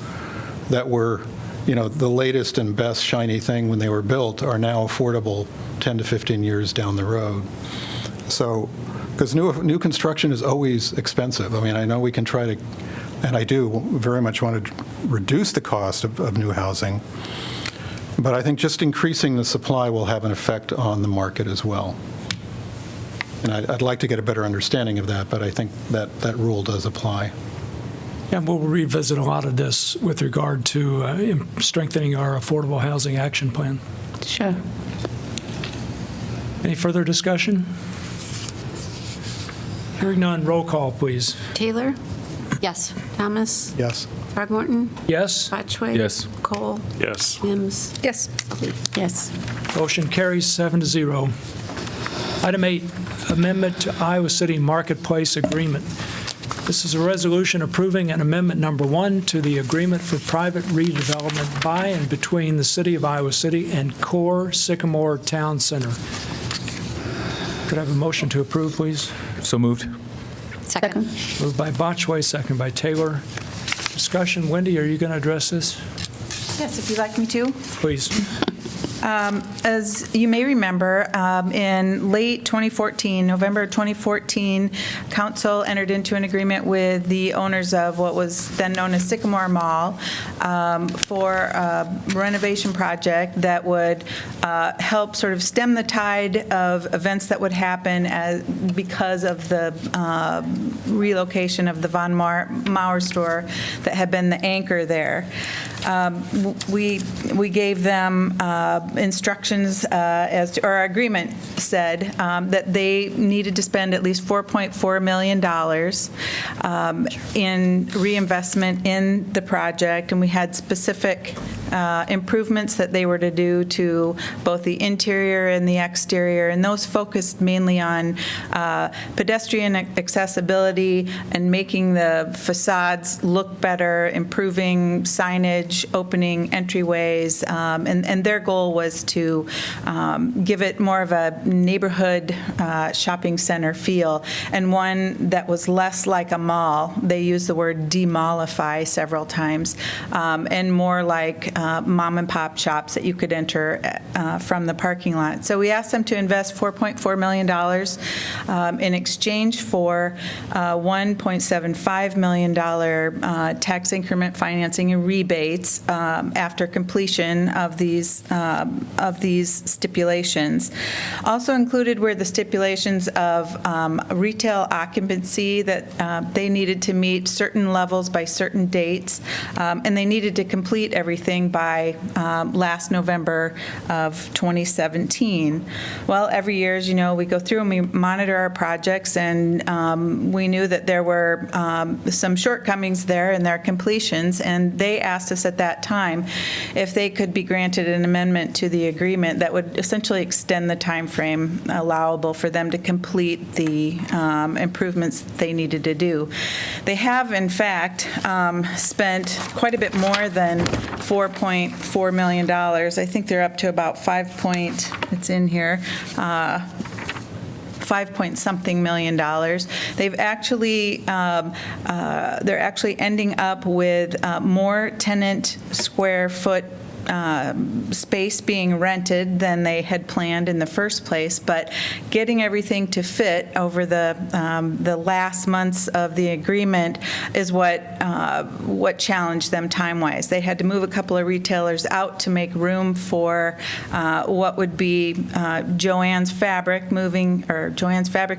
that were, the latest and best shiny thing when they were built are now affordable 10 to 15 years down the road. So, because new construction is always expensive. I mean, I know we can try to, and I do very much want to reduce the cost of new housing, but I think just increasing the supply will have an effect on the market as well. And I'd like to get a better understanding of that, but I think that rule does apply. And we'll revisit a lot of this with regard to strengthening our affordable housing action plan. Sure. Any further discussion? Hearing none, roll call, please. Taylor? Yes. Thomas? Yes. Throgmorton? Yes? Botchway? Yes. Cole? Yes. Mims? Yes. Yes. Motion carries 7-0. Item 8, amendment to Iowa City Marketplace Agreement. This is a resolution approving an amendment number 1 to the agreement for private redevelopment by and between the City of Iowa City and Core Sycamore Town Center. Could I have a motion to approve, please? So moved. Second. Moved by Botchway, second by Taylor. Discussion. Wendy, are you going to address this? Yes, if you'd like me to. Please. As you may remember, in late 2014, November 2014, Council entered into an agreement with the owners of what was then known as Sycamore Mall for a renovation project that would help sort of stem the tide of events that would happen because of the relocation of the Von Maur store that had been the anchor there. We gave them instructions as to, or our agreement said that they needed to spend at least $4.4 million in reinvestment in the project, and we had specific improvements that they were to do to both the interior and the exterior, and those focused mainly on pedestrian accessibility and making the facades look better, improving signage, opening entryways, and their goal was to give it more of a neighborhood shopping center feel, and one that was less like a mall. They used the word demallify several times, and more like mom and pop shops that you could enter from the parking lot. So we asked them to invest $4.4 million in exchange for $1.75 million tax increment financing and rebates after completion of these stipulations. Also included were the stipulations of retail occupancy that they needed to meet certain levels by certain dates, and they needed to complete everything by last November of 2017. Well, every year, as you know, we go through and we monitor our projects, and we knew that there were some shortcomings there in their completions, and they asked us at that time if they could be granted an amendment to the agreement that would essentially extend the time frame allowable for them to complete the improvements they needed to do. They have, in fact, spent quite a bit more than $4.4 million. I think they're up to about it's in here, 5-point-something million dollars. They've actually, they're actually ending up with more tenant square foot space being rented than they had planned in the first place, but getting everything to fit over the last months of the agreement is what challenged them time-wise. They had to move a couple of retailers out to make room for what would be Joann's Fabric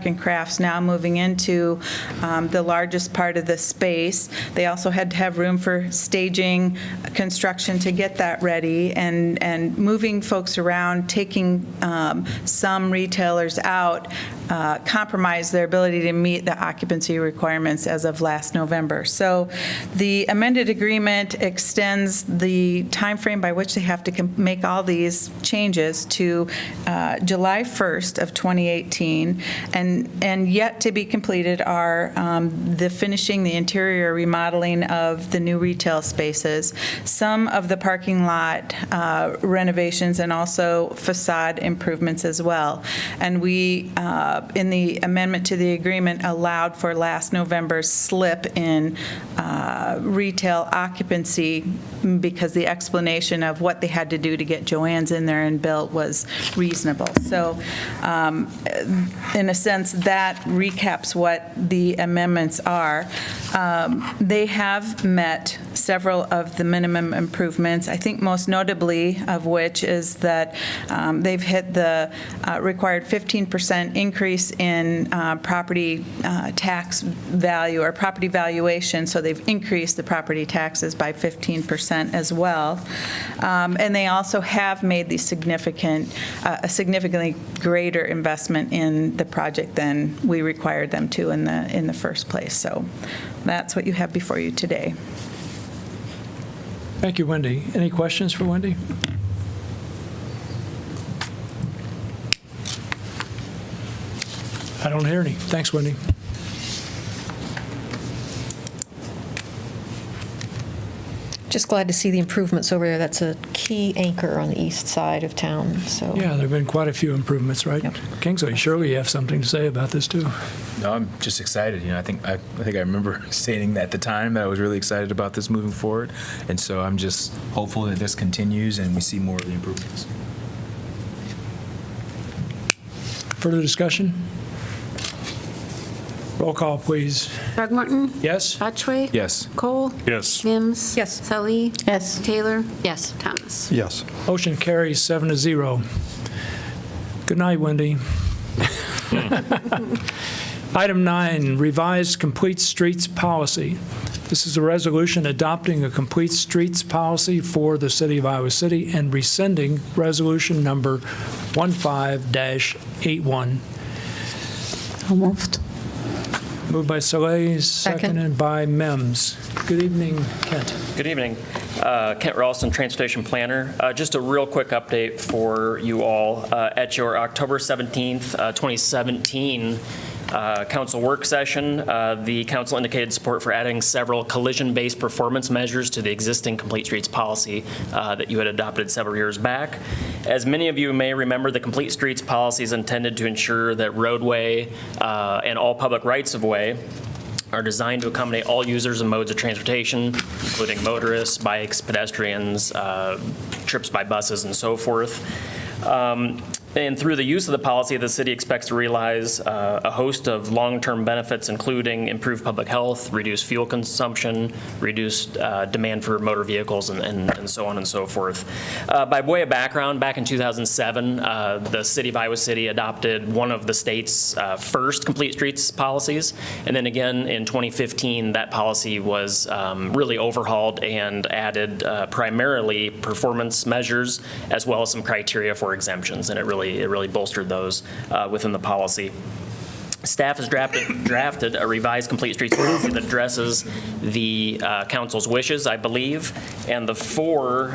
and Crafts now moving into the largest part of the space. They also had to have room for staging construction to get that ready, and moving folks around, taking some retailers out, compromised their ability to meet the occupancy requirements as of last November. So the amended agreement extends the timeframe by which they have to make all these changes to July 1st of 2018, and yet to be completed are the finishing the interior remodeling of the new retail spaces, some of the parking lot renovations, and also facade improvements as well. And we, in the amendment to the agreement, allowed for last November's slip in retail occupancy because the explanation of what they had to do to get Joann's in there and built was reasonable. So in a sense, that recaps what the amendments are. They have met several of the minimum improvements. I think most notably of which is that they've hit the required 15% increase in property tax value or property valuation, so they've increased the property taxes by 15% as well. And they also have made a significantly greater investment in the project than we required them to in the first place. So that's what you have before you today. Thank you, Wendy. Any questions for Wendy? I don't hear any. Thanks, Wendy. Just glad to see the improvements over there. That's a key anchor on the east side of town, so. Yeah, there have been quite a few improvements, right? Kingsley, surely you have something to say about this, too. No, I'm just excited. I think I remember stating that at the time that I was really excited about this moving forward, and so I'm just hopeful that this continues and we see more of the improvements. Further discussion? Roll call, please. Throgmorton? Yes? Botchway? Yes. Cole? Yes. Mims? Yes. Sully? Yes. Taylor? Yes. Thomas? Yes. Motion carries 7-0. Good night, Wendy. Item 9, revised complete streets policy. This is a resolution adopting a complete streets policy for the city of Iowa City and rescinding resolution number 15-81. Moved. Moved by Soleil, seconded by Mims. Good evening, Kent. Good evening. Kent Ralston, Transportation Planner. Just a real quick update for you all. At your October 17th, 2017 council work session, the council indicated support for adding several collision-based performance measures to the existing Complete Streets policy that you had adopted several years back. As many of you may remember, the Complete Streets policy is intended to ensure that roadway and all public rights-of-way are designed to accommodate all users and modes of transportation, including motorists, bikes, pedestrians, trips by buses, and so forth. And through the use of the policy, the city expects to realize a host of long-term benefits, including improved public health, reduced fuel consumption, reduced demand for motor vehicles, and so on and so forth. By way of background, back in 2007, the city of Iowa City adopted one of the state's first complete streets policies. And then again, in 2015, that policy was really overhauled and added primarily performance measures as well as some criteria for exemptions. And it really bolstered those within the policy. Staff has drafted a revised complete streets policy that addresses the council's wishes, I believe, and the four,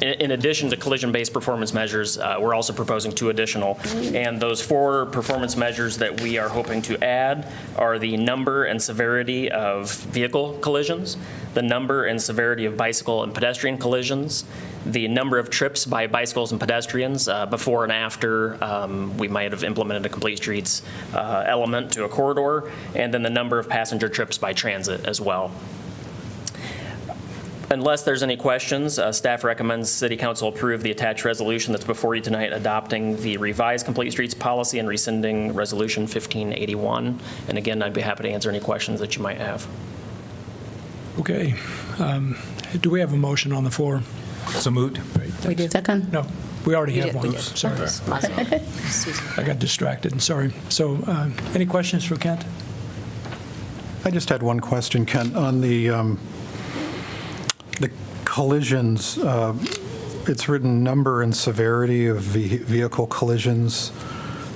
in addition to collision-based performance measures, we're also proposing 2 additional. And those 4 performance measures that we are hoping to add are the number and severity of vehicle collisions, the number and severity of bicycle and pedestrian collisions, the number of trips by bicycles and pedestrians before and after we might have implemented a complete streets element to a corridor, and then the number of passenger trips by transit as well. Unless there's any questions, staff recommends City Council approve the attached resolution that's before you tonight, adopting the revised complete streets policy and rescinding resolution 1581. And again, I'd be happy to answer any questions that you might have. Okay. Do we have a motion on the floor? So moved. We do. Second? No, we already have did. one. We did. Sorry. Excuse me. I got distracted, sorry. So any questions for Kent? I just had one question, Kent, on the collisions. It's written number and severity of vehicle collisions.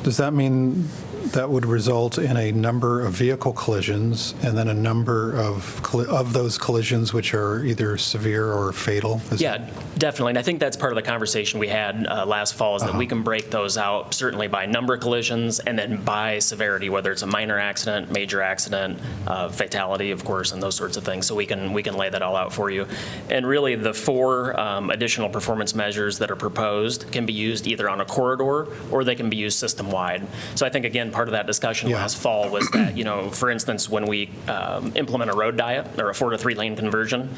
Does that mean that would result in a number of vehicle collisions and then a number of those collisions which are either severe or fatal? Yeah, definitely. And I think that's part of the conversation we had last fall, is that we can break those out certainly by number of collisions and then by severity, whether it's a minor accident, major accident, fatality, of course, and those sorts of things. So we can lay that all out for you. And really the 4 additional performance measures that are proposed can be used either on a corridor or they can be used system-wide. So I think, again, part of that discussion last fall was that, for instance, when we implement a road diet or a 4 to 3 lane conversion,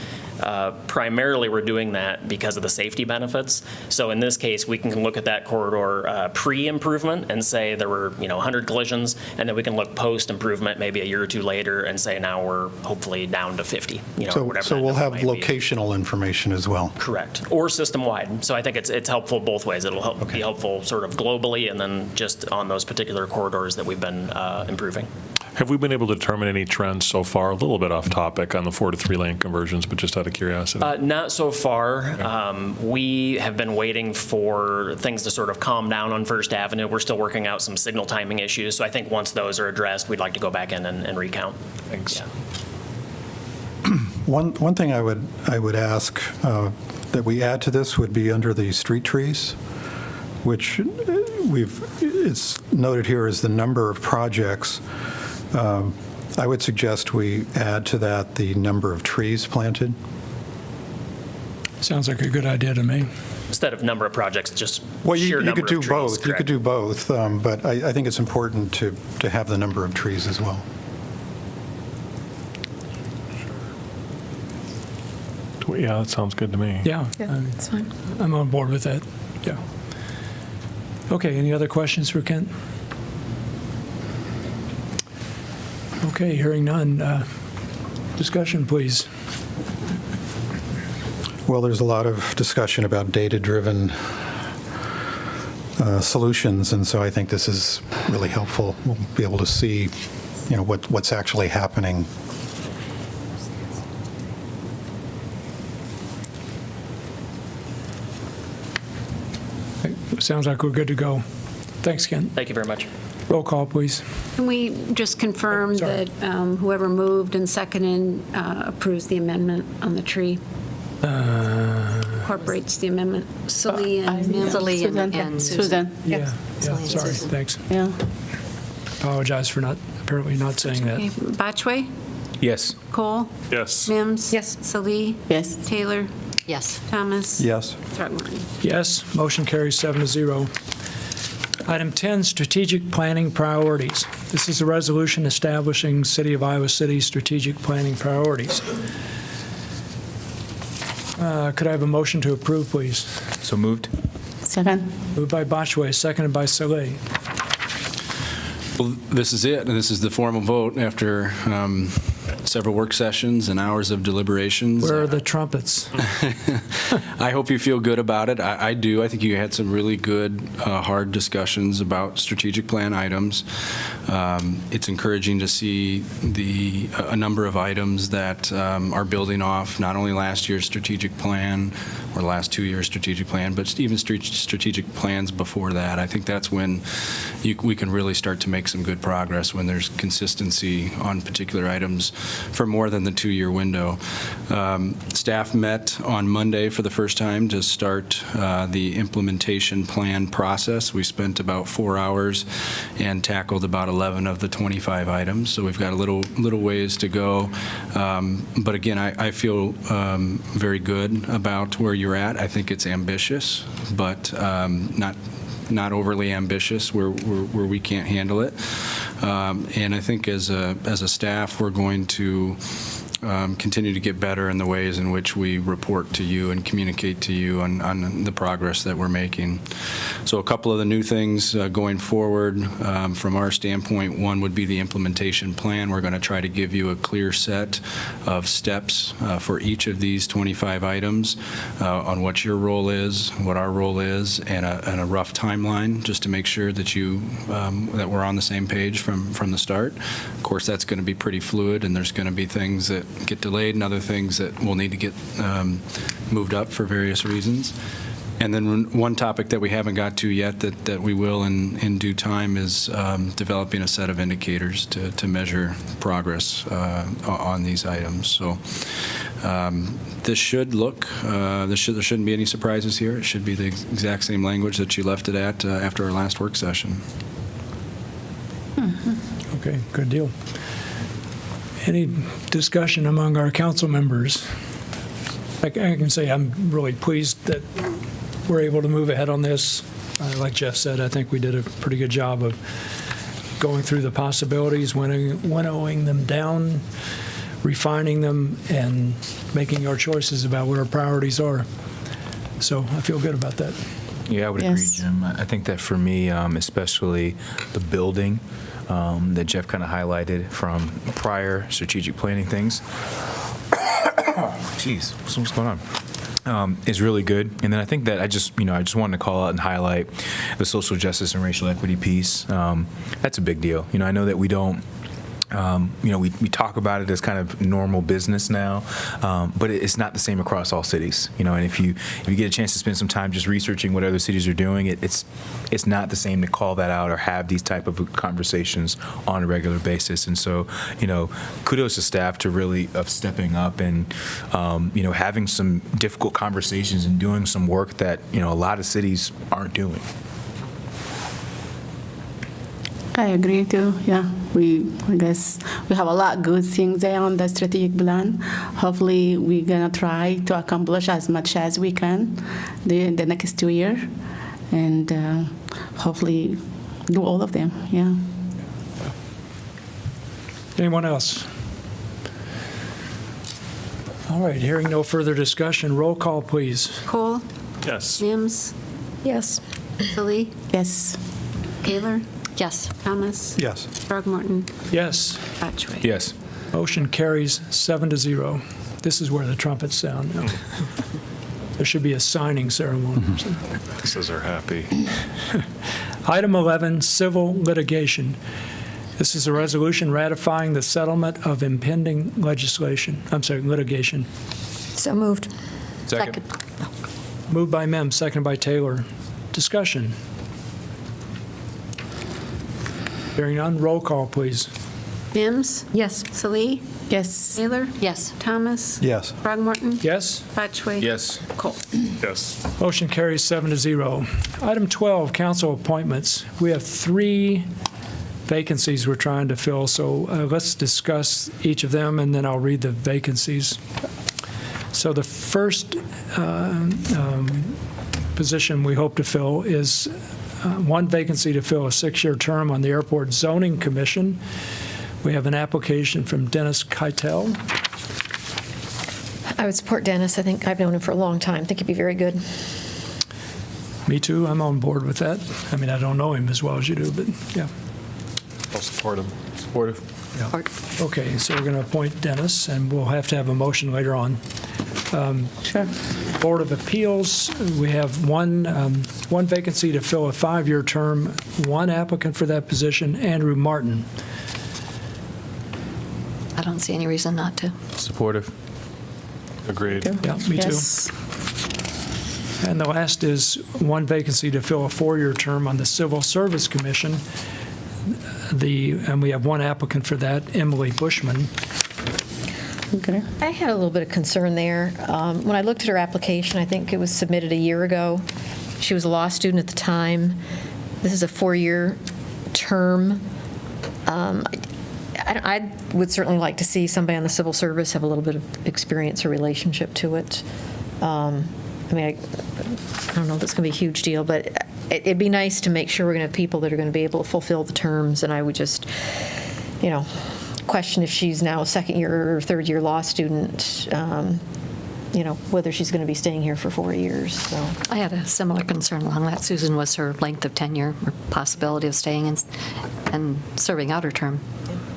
primarily we're doing that because of the safety benefits. So in this case, we can look at that corridor pre-improvement and say there were 100 collisions, and then we can look post-improvement maybe a year or two later and say now we're hopefully down to 50, or whatever. So we'll have locational information as well. Correct. Or system-wide. So I think it's helpful both ways. It'll be helpful sort of globally and then just on those particular corridors that we've been improving. Have we been able to determine any trends so far? A little bit off topic on the 4 to 3 lane conversions, but just out of curiosity. Not so far. We have been waiting for things to sort of calm down on First Avenue. We're still working out some signal timing issues. So I think once those are addressed, we'd like to go back in and recount. Thanks. Yeah. One thing I would ask that we add to this would be under the street trees, which it's noted here as the number of projects. I would suggest we add to that the number of trees planted. Sounds like a good idea to me. Instead of number of projects, just Well, sheer you number could do of trees. both. You could Correct. do both, but I think it's important to have the number of trees as well. Yeah, that sounds good to me. Yeah. That's fine. I'm on board with that. Yeah. Okay, any other questions for Kent? Okay, hearing none. Discussion, please. Well, there's a lot of discussion about data-driven solutions, and so I think this is really helpful. We'll be able to see, what's actually happening. Sounds like we're good to go. Thanks, Ken. Thank you very much. Roll call, please. Can we just confirm that whoever moved and seconded approves the amendment on the tree? Incorporates the amendment. Sully and Mims. Sully and Susan. Yeah, Sully and sorry, Susan. thanks. Yeah. Apologize for apparently not saying that. Okay. Botchway? Yes. Cole? Yes. Mims? Yes. Sully? Yes. Taylor? Yes. Thomas? Yes. Throckmorton? Yes, motion carries 7-0. Item 10, strategic planning priorities. This is a resolution establishing City of Iowa City strategic planning priorities. Could I have a motion to approve, please? So moved. Second. Moved by Botchway, seconded by Saleh. Well, this is it, and this is the formal vote after several work sessions and hours of deliberations. Where are the trumpets? I hope you feel good about it. I do. I think you had some really good, hard discussions about strategic plan items. It's encouraging to see a number of items that are building off not only last year's strategic plan or last 2 years' strategic plan, but even strategic plans before that. I think that's when we can really start to make some good progress, when there's consistency on particular items for more than the 2-year window. Staff met on Monday for the first time to start the implementation plan process. We spent about 4 hours and tackled about 11 of the 25 items, so we've got a little ways to go. But again, I feel very good about where you're at. I think it's ambitious, but not overly ambitious where we can't handle it. And I think as a staff, we're going to continue to get better in the ways in which we report to you and communicate to you on the progress that we're making. So a couple of the new things going forward from our standpoint, one would be the implementation plan. We're going to try to give you a clear set of steps for each of these 25 items on what your role is, what our role is, and a rough timeline, just to make sure that that we're on the same page from the start. Of course, that's going to be pretty fluid, and there's going to be things that get delayed and other things that will need to get moved up for various reasons. And then one topic that we haven't got to yet that we will in due time is developing a set of indicators to measure progress on these items. So this should there shouldn't be any surprises here. It should be the exact same language that you left it at after our last work session. Okay, good deal. Any discussion among our council members? I can say I'm really pleased that we're able to move ahead on this. Like Jeff said, I think we did a pretty good job of going through the possibilities, winnowing them down, refining them, and making our choices about what our priorities are. So I feel good about that. Yeah, I would agree, Jim. I think that for me, especially the building that Jeff kind of highlighted from prior strategic planning things. Jeez, what's going on? Is really good. And then I think that I just wanted to call out and highlight the social justice and racial equity piece. That's a big deal. I know that we don't, we talk about it as kind of normal business now, but it's not the same across all cities. And if you get a chance to spend some time just researching what other cities are doing, it's not the same to call that out or have these type of conversations on a regular basis. And so, kudos to staff to really of stepping up and having some difficult conversations and doing some work that a lot of cities aren't doing. I agree too. Yeah, I guess we have a lot of good things there on the strategic plan. Hopefully, we're gonna try to accomplish as much as we can in the next 2 years, and hopefully do all of them. Yeah. Anyone else? All right, hearing no further discussion, roll call, please. Cole? Yes. Mims? Yes. Salee? Yes. Taylor? Yes. Thomas? Yes. Throgmorton? Yes. Botchway? Yes. Motion carries 7-0. This is where the trumpets sound now. There should be a signing ceremony. Says are happy. Item 11, civil litigation. This is a resolution ratifying the settlement of impending litigation. So moved. Second. Moved by Mem, seconded by Taylor. Discussion. Hearing none, roll call, please. Mims? Yes. Salee? Yes. Taylor? Yes. Thomas? Yes. Throgmorton? Yes? Botchway? Yes. Cole? Yes. Motion carries 7-0. Item 12, council appointments. We have 3 vacancies we're trying to fill, so let's discuss each of them, and then I'll read the vacancies. So the first position we hope to fill is one vacancy to fill a 6-year term on the Airport Zoning Commission. We have an application from Dennis Keitel. I would support Dennis. I think I've known him for a long time. I think he'd be very good. Me too. I'm on board with that. I mean, I don't know him as well as you do, but yeah. I'll support him. Supportive. Yeah. Okay, so we're going to appoint Dennis, and we'll have to have a motion later on. Sure. Board of Appeals, we have one vacancy to fill a 5-year term, 1 applicant for that position, Andrew Martin. I don't see any reason not to. Supportive. Agreed. Yeah, me too. Yes. And the last is 1 vacancy to fill a 4-year term on the Civil Service Commission. And we have 1 applicant for that, Emily Bushman. Okay. I had a little bit of concern there. When I looked at her application, I think it was submitted a year ago. She was a law student at the time. This is a 4-year term. I would certainly like to see somebody on the civil service have a little bit of experience or relationship to it. I don't know if it's going to be a huge deal, but it'd be nice to make sure we're going to have people that are going to be able to fulfill the terms, and I would just, question if she's now a 2nd-year or 3rd-year law student, whether she's going to be staying here for 4 years. So I had a similar concern along that, Susan, was her length of tenure or possibility of staying and serving out her term.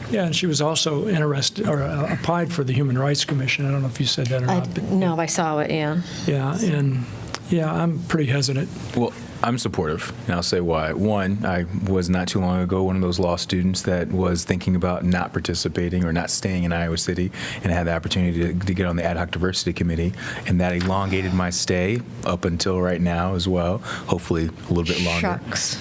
Yeah, and she was also interested or applied for the Human Rights Commission. I don't know if you said that or not. But no, I saw it, yeah. Yeah, and I'm pretty hesitant. Well, I'm supportive, and I'll say why. One, I was not too long ago one of those law students that was thinking about not participating or not staying in Iowa City, and I had the opportunity to get on the Ad Hoc Diversity Committee, and that elongated my stay up until right now as well, hopefully a little bit longer. Shucks.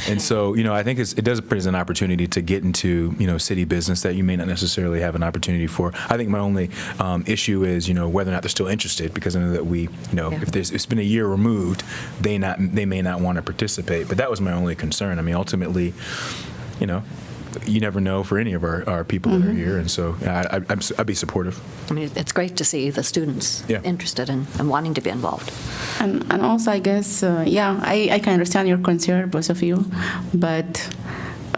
And so, I think it does present an opportunity to get into, city business that you may not necessarily have an opportunity for. I think my only issue is, whether or not they're still interested, because I know that we, if it's been a year removed, they may not want to participate. But that was my only concern. I mean, ultimately, you never know for any of our people that are here, and so I'd be supportive. I mean, it's great to see the students Yeah. interested and wanting to be involved. And also, I guess, I can understand your concern, both of you, but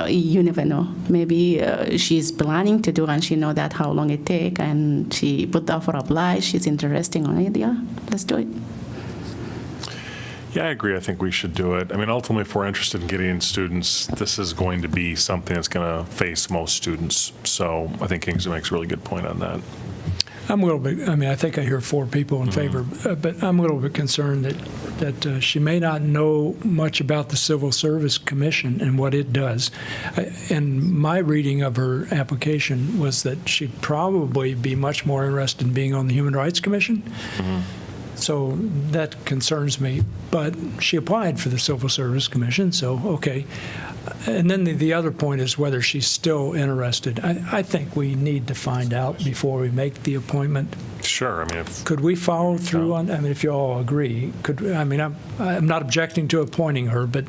you never know. Maybe she's planning to do, and she know that how long it take, and she put the offer apply. She's interested on it. Yeah, let's do it. Yeah, I agree. I think we should do it. I mean, ultimately, if we're interested in getting in students, this is going to be something that's going to face most students. So I think Kingsley makes a really good point on that. I'm a little bit, I mean, I think I hear 4 people in favor, but I'm a little bit concerned that she may not know much about the Civil Service Commission and what it does. And my reading of her application was that she'd probably be much more interested in being on the Human Rights Commission. So that concerns me. But she applied for the Civil Service Commission, so okay. And then the other point is whether she's still interested. I think we need to find out before we make the appointment. Sure. I mean, Could we follow through on, I mean, if you all agree, I'm not objecting to appointing her, but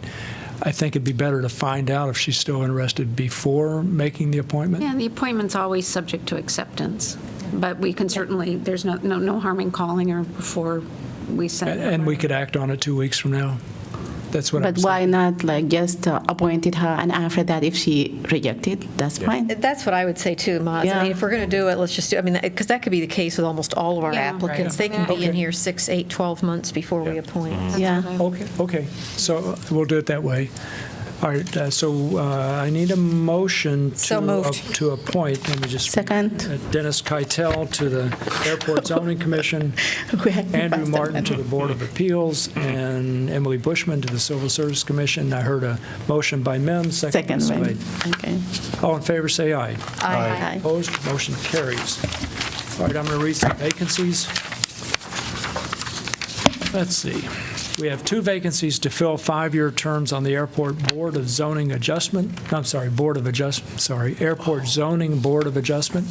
I think it'd be better to find out if she's still interested before making the appointment. Yeah, the appointment's always subject to acceptance, but we can certainly, there's no harm in calling her before we send her. And we could act on it 2 weeks from now. That's what I'm But why not like just appointed her, and after that, if she rejected, that's fine. That's what I would say too, Maz. I mean, if we're going to do it, let's just do, I mean, because that could be the case with almost all of our Yeah, applicants. right. They can be in Okay. here 6, 8, 12 months before we appoint. Yeah. Okay, so we'll do it that way. All right, so I need a motion So moved. to appoint, let me just. Second. Dennis Keitel to the Airport Zoning Commission, Andrew Martin to the Board of Appeals, and Emily Bushman to the Civil Service Commission. I heard a motion by Mem, second by Second, right. Slade. Okay. All in favor, say aye. Aye. Opposed, motion carries. All right, I'm going to read some vacancies. Let's see. We have 2 vacancies to fill 5-year terms on the Airport Board of Zoning Adjustment. Airport Zoning Board of Adjustment.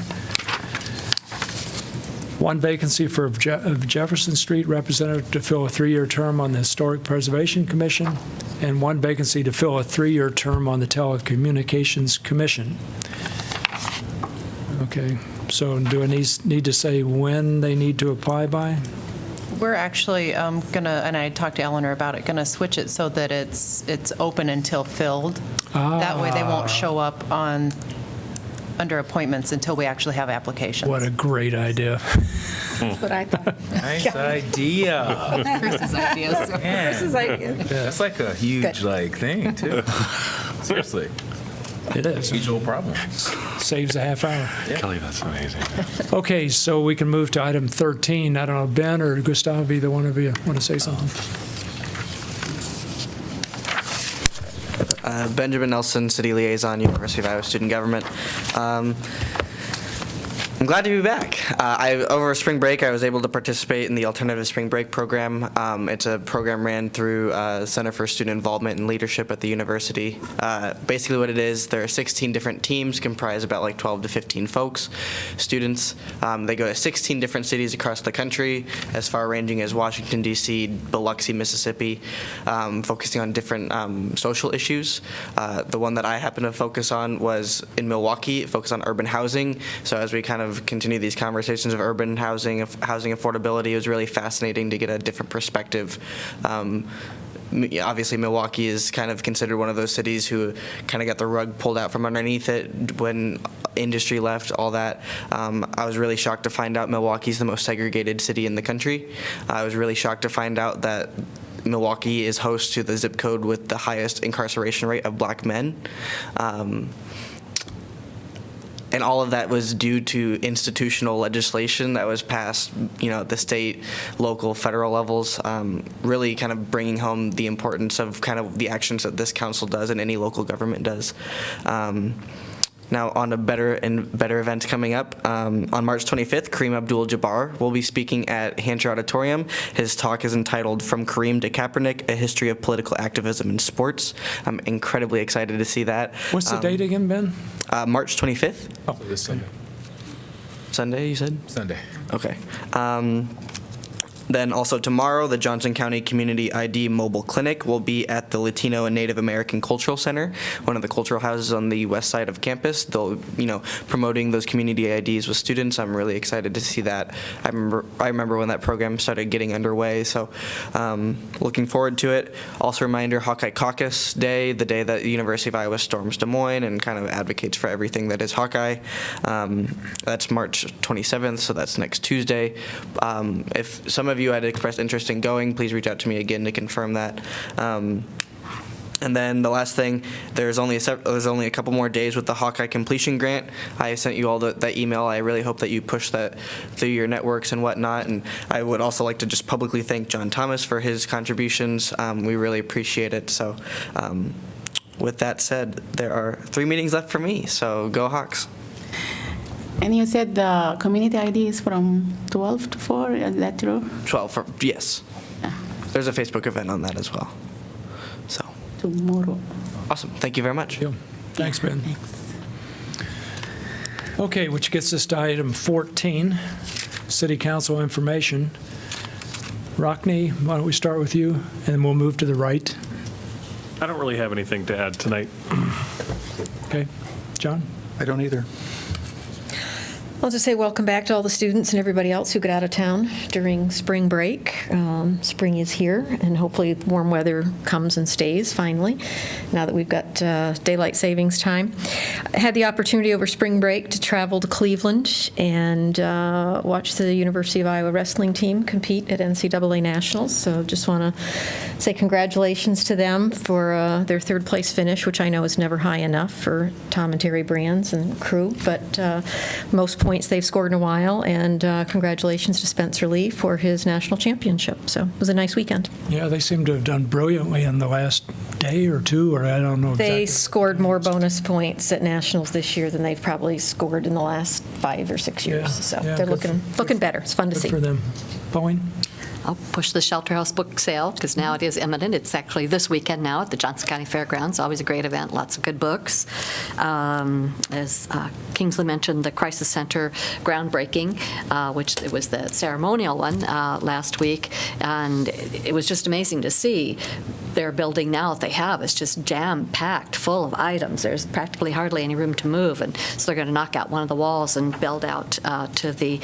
1 vacancy for of Jefferson Street representative to fill a 3-year term on the Historic Preservation Commission, and 1 vacancy to fill a 3-year term on the Telecommunications Commission. Okay, so do I need to say when they need to apply by? We're actually going to, and I talked to Eleanor about it, going to switch it so that it's open until filled. That way they won't show up under appointments until we actually have applications. What a great idea. That's what I thought. Nice idea. Chris's idea. Yeah. Chris's idea. That's like a huge thing too. Seriously. It is. Huge old problem. Saves a half hour. Kelly, that's amazing. Okay, so we can move to item 13. I don't know, Ben or Gustavo, either one of you want to say something? Benjamin Nelson, City Liaison, University of Iowa Student Government. I'm glad to be back. Over spring break, I was able to participate in the Alternative Spring Break program. It's a program ran through Center for Student Involvement and Leadership at the university. Basically what it is, there are 16 different teams comprised about like 12 to 15 folks, students. They go to 16 different cities across the country, as far ranging as Washington, D.C., Biloxi, Mississippi, focusing on different social issues. The one that I happened to focus on was in Milwaukee. It focused on urban housing. So as we kind of continue these conversations of urban housing, of housing affordability, it was really fascinating to get a different perspective. Obviously, Milwaukee is kind of considered one of those cities who kind of got the rug pulled out from underneath it when industry left, all that. I was really shocked to find out Milwaukee's the most segregated city in the country. I was really shocked to find out that Milwaukee is host to the zip code with the highest incarceration rate of black men. And all of that was due to institutional legislation that was passed, at the state, local, federal levels, really kind of bringing home the importance of kind of the actions that this council does and any local government does. Now, on to better events coming up. On March 25th, Kareem Abdul-Jabbar will be speaking at Hancher Auditorium. His talk is entitled From Kareem to Kaepernick, A History of Political Activism in Sports. I'm incredibly excited to see that. What's the date again, Ben? March 25th. Oh, this Sunday. Sunday, you said? Sunday. Okay. Then also tomorrow, the Johnson County Community ID Mobile Clinic will be at the Latino and Native American Cultural Center, one of the cultural houses on the west side of campus. They'll, promoting those community IDs with students. I'm really excited to see that. I remember when that program started getting underway, so looking forward to it. Also a reminder, Hawkeye Caucus Day, the day that the University of Iowa storms Des Moines and kind of advocates for everything that is Hawkeye. That's March 27th, so that's next Tuesday. If some of you had expressed interest in going, please reach out to me again to confirm that. And then the last thing, there's only a couple more days with the Hawkeye Completion Grant. I sent you all that email. I really hope that you push that through your networks and whatnot. And I would also like to just publicly thank John Thomas for his contributions. We really appreciate it. So with that said, there are 3 meetings left for me, so go Hawks. And you said the community ID is from 12 to 4, is that true? 12, yes. There's a Facebook event on that as well. So. Tomorrow. Awesome. Thank you very much. Thanks, Ben. Okay, which gets us to item 14, City Council information. Rockne, why don't we start with you, and then we'll move to the right. I don't really have anything to add tonight. Okay. John? I don't either. I'll just say welcome back to all the students and everybody else who got out of town during spring break. Spring is here, and hopefully warm weather comes and stays finally, now that we've got daylight savings time. I had the opportunity over spring break to travel to Cleveland and watch the University of Iowa wrestling team compete at NCAA Nationals, so just want to say congratulations to them for their third place finish, which I know is never high enough for Tom and Terry Brands and crew, but most points they've scored in a while, and congratulations to Spencer Lee for his national championship. So it was a nice weekend. Yeah, they seem to have done brilliantly in the last day or two, or I don't know exactly. They scored more bonus points at nationals this year than they've probably scored in the last 5 or 6 years. So they're looking better. It's fun to see. Good for them. Pauline? I'll push the Shelter House book sale because now it is imminent. It's actually this weekend now at the Johnson County Fairgrounds. Always a great event, lots of good books. As Kingsley mentioned, the Crisis Center groundbreaking, which it was the ceremonial one last week, and it was just amazing to see. Their building now that they have is just jam-packed full of items. There's practically hardly any room to move, and so they're going to knock out one of the walls and build out to the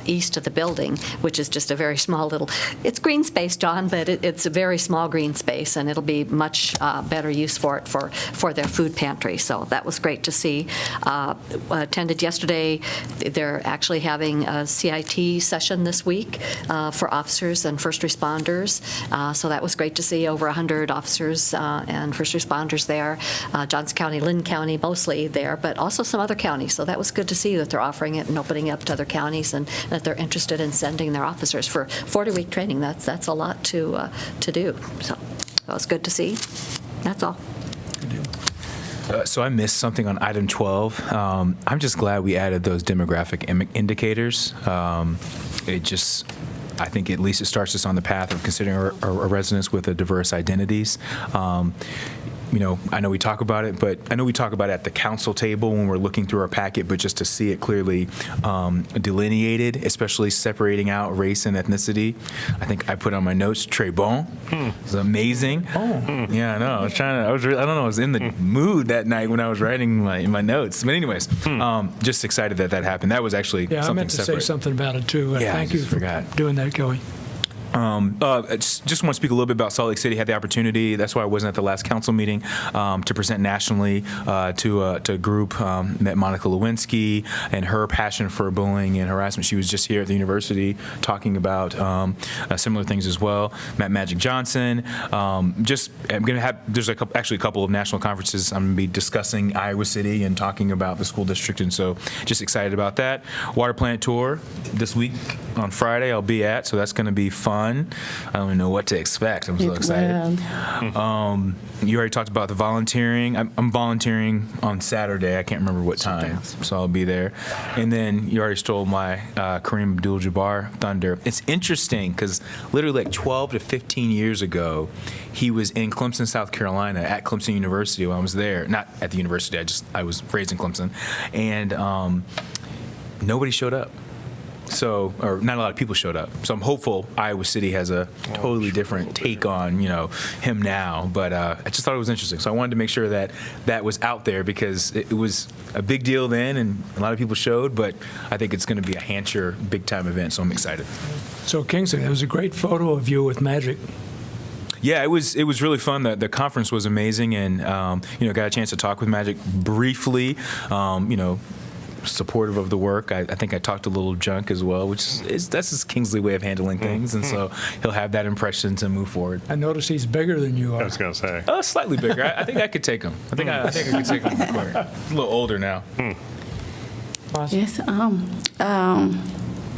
east of the building, which is just a very small little. It's green space, John, but it's a very small green space, and it'll be much better use for it for their food pantry. So that was great to see. Attended yesterday. They're actually having a CIT session this week for officers and first responders. So that was great to see. Over 100 officers and first responders there. Johnson County, Lynn County, mostly there, but also some other counties. So that was good to see that they're offering it and opening it up to other counties, and that they're interested in sending their officers for 40-week training. That's a lot to do. So that was good to see. That's all. So I missed something on item 12. I'm just glad we added those demographic indicators. I think at least it starts us on the path of considering our residents with diverse identities. I know we talk about it, but I know we talk about it at the council table when we're looking through our packet, but just to see it clearly delineated, especially separating out race and ethnicity. I think I put on my notes, très bon. It's amazing. Yeah, I know. I was in the mood that night when I was writing my notes. But anyways, just excited that happened. That was actually something separate. I meant to say something about it too. Thank you for doing that, Kelly. I just want to speak a little bit about Salt Lake City. Had the opportunity, that's why I wasn't at the last council meeting, to present nationally to a group. Met Monica Lewinsky and her passion for bullying and harassment. She was just here at the university talking about similar things as well. Met Magic Johnson. I'm going to have, there's actually a couple of national conferences I'm going to be discussing Iowa City and talking about the school district, and so just excited about that. Water plant tour this week on Friday I'll be at, so that's going to be fun. I don't even know what to expect. I'm so excited. You already talked about the volunteering. I'm volunteering on Saturday. I can't remember what time, so I'll be there. And then you already stole my Kareem Abdul-Jabbar thunder. It's interesting because literally like 12 to 15 years ago, he was in Clemson, South Carolina at Clemson University when I was there. Not at the university. I was raised in Clemson, and nobody showed up. So, or not a lot of people showed up. So I'm hopeful Iowa City has a totally different take on, him now. But I just thought it was interesting. So I wanted to make sure that that was out there because it was a big deal then and a lot of people showed, but I think it's going to be a Hampshire big time event. So I'm excited. So Kingsley, there was a great photo of you with Magic. Yeah, it was really fun. The conference was amazing, and got a chance to talk with Magic briefly. Supportive of the work. I think I talked a little junk as well, which that's his Kingsley way of handling things, and so he'll have that impression to move forward. I noticed he's bigger than you are. I was going to say. Slightly bigger. I think I could take him. I think I could take him. A little older now. Yes.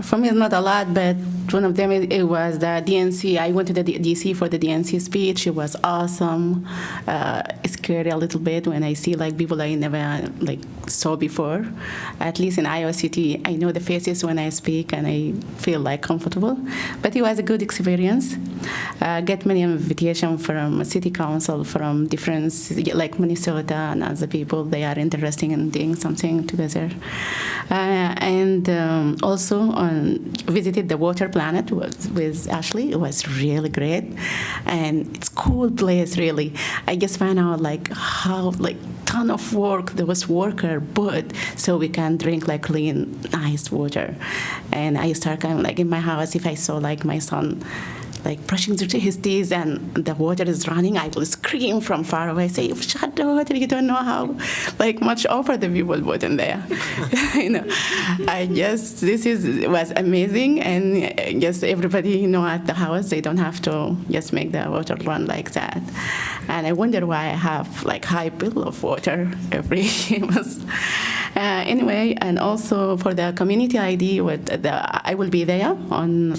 For me, it's not a lot, but one of them it was the DNC. I went to the DC for the DNC speech. It was awesome. It's scary a little bit when I see people I never saw before. At least in Iowa City, I know the faces when I speak, and I feel comfortable. But it was a good experience. Get many invitations from city council, from different like Minnesota and other people. They are interested in doing something together. And also visited the Water Planet with Ashley. It was really great, and it's cool place really. I just found out how ton of work those workers put so we can drink clean, nice water. And I start in my house, if I saw my son brushing his teeth and the water is running, I will scream from far away, say, shut the water, you don't know how much offer the people put in there. I guess this was amazing, and I guess everybody at the house, they don't have to just make the water run like that. And I wonder why I have high bill of water every month. Anyway, and also for the community ID, I will be there on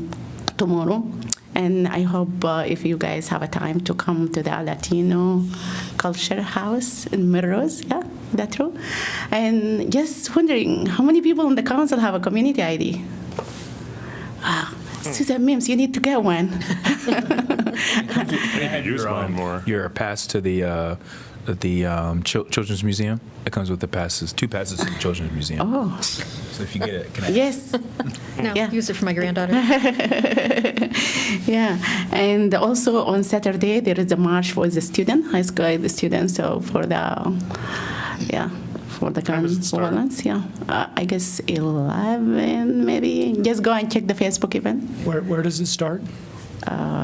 tomorrow. And I hope if you guys have a time to come to the Latino Culture House in Melrose, yeah, that's true. And just wondering, how many people in the council have a community ID? Wow, Susan Mims, you need to get one. Use mine more. Your pass to the Children's Museum. It comes with the passes, 2 passes to the Children's Museum. Oh. So if you get it, can I? Yes. No, Yeah. use it for my granddaughter. Yeah, and also on Saturday there is a march for the high school students. So for the gun violence, I guess 11 maybe. Just go and check the Facebook event. Where does it start?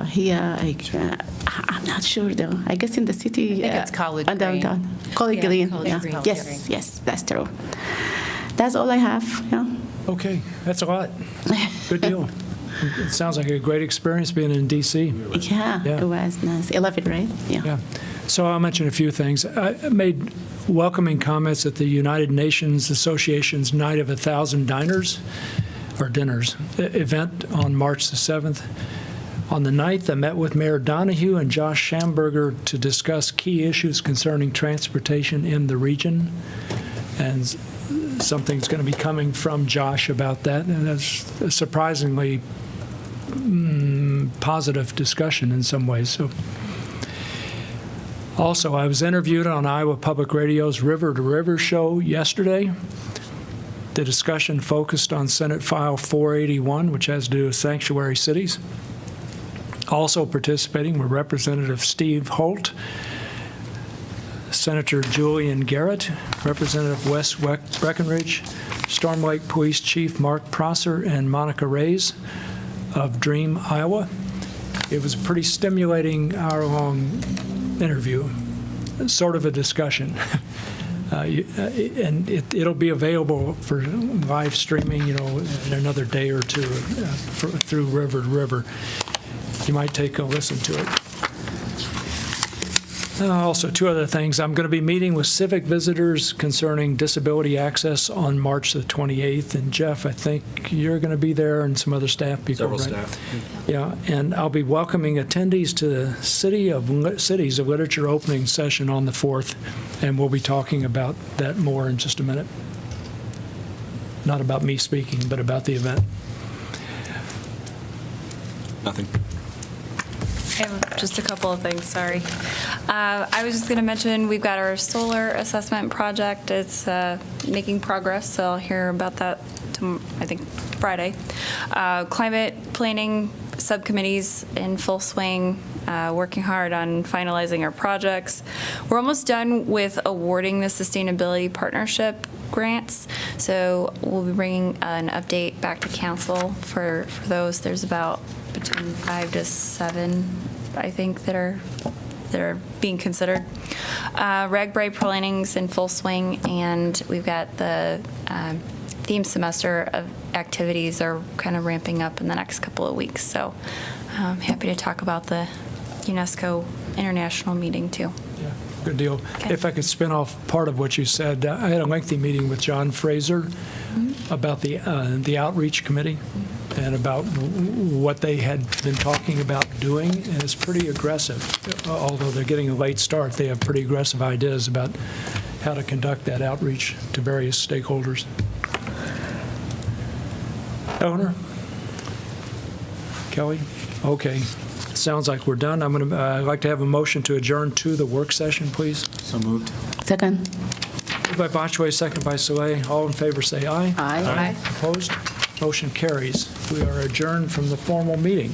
Here, I'm not sure though. I guess in the city. I think it's College Green. Downtown. College Green. College Yeah. Green. Yes, that's true. That's all I have. Yeah. Okay, that's a lot. Good deal. It sounds like a great experience being in D.C. Yeah, it was nice. 11, right? Yeah. So I'll mention a few things. I made welcoming comments at the United Nations Association's Night of 1,000 Diners, or Dinners, event on March the 7th. On the 9th, I met with Mayor Donahue and Josh Schamberger to discuss key issues concerning transportation in the region. And something's going to be coming from Josh about that, and that's a surprisingly positive discussion in some ways. So, also, I was interviewed on Iowa Public Radio's River to River show yesterday. The discussion focused on Senate File 481, which has to do with sanctuary cities. Also participating were Representative Steve Holt, Senator Julian Garrett, Representative Wes Breckenridge, Storm Lake Police Chief Mark Prosser, and Monica Reyes of Dream, Iowa. It was a pretty stimulating hour-long interview, sort of a discussion. And it'll be available for live streaming, in another day or two through River to River. You might take a listen to it. Also, 2 other things. I'm going to be meeting with civic visitors concerning disability access on March the 28th. And Jeff, I think you're going to be there and some other staff people, Several right? staff. Yeah, and I'll be welcoming attendees to the Cities of Literature opening session on the 4th, and we'll be talking about that more in just a minute. Not about me speaking, but about the event. Nothing. I have just a couple of things, sorry. I was just going to mention, we've got our solar assessment project. It's making progress, so I'll hear about that, I think, Friday. Climate planning subcommittees in full swing, working hard on finalizing our projects. We're almost done with awarding the sustainability partnership grants, so we'll be bringing an update back to council for those. There's about between 5 to 7, I think, that are being considered. RAGBRAI planning's in full swing, and we've got the theme semester of activities are kind of ramping up in the next couple of weeks. So I'm happy to talk about the UNESCO International meeting too. Yeah, good deal. If I could spin off part of what you said, I had a lengthy meeting with John Fraser about the outreach committee and about what they had been talking about doing, and it's pretty aggressive. Although they're getting a late start, they have pretty aggressive ideas about how to conduct that outreach to various stakeholders. Eleanor? Kelly? Okay. Sounds like we're done. I'd like to have a motion to adjourn to the work session, please. So moved. Second. Moved by Botchway, second by Soleil. All in favor, say aye. Aye. Opposed? Motion carries. We are adjourned from the formal meeting.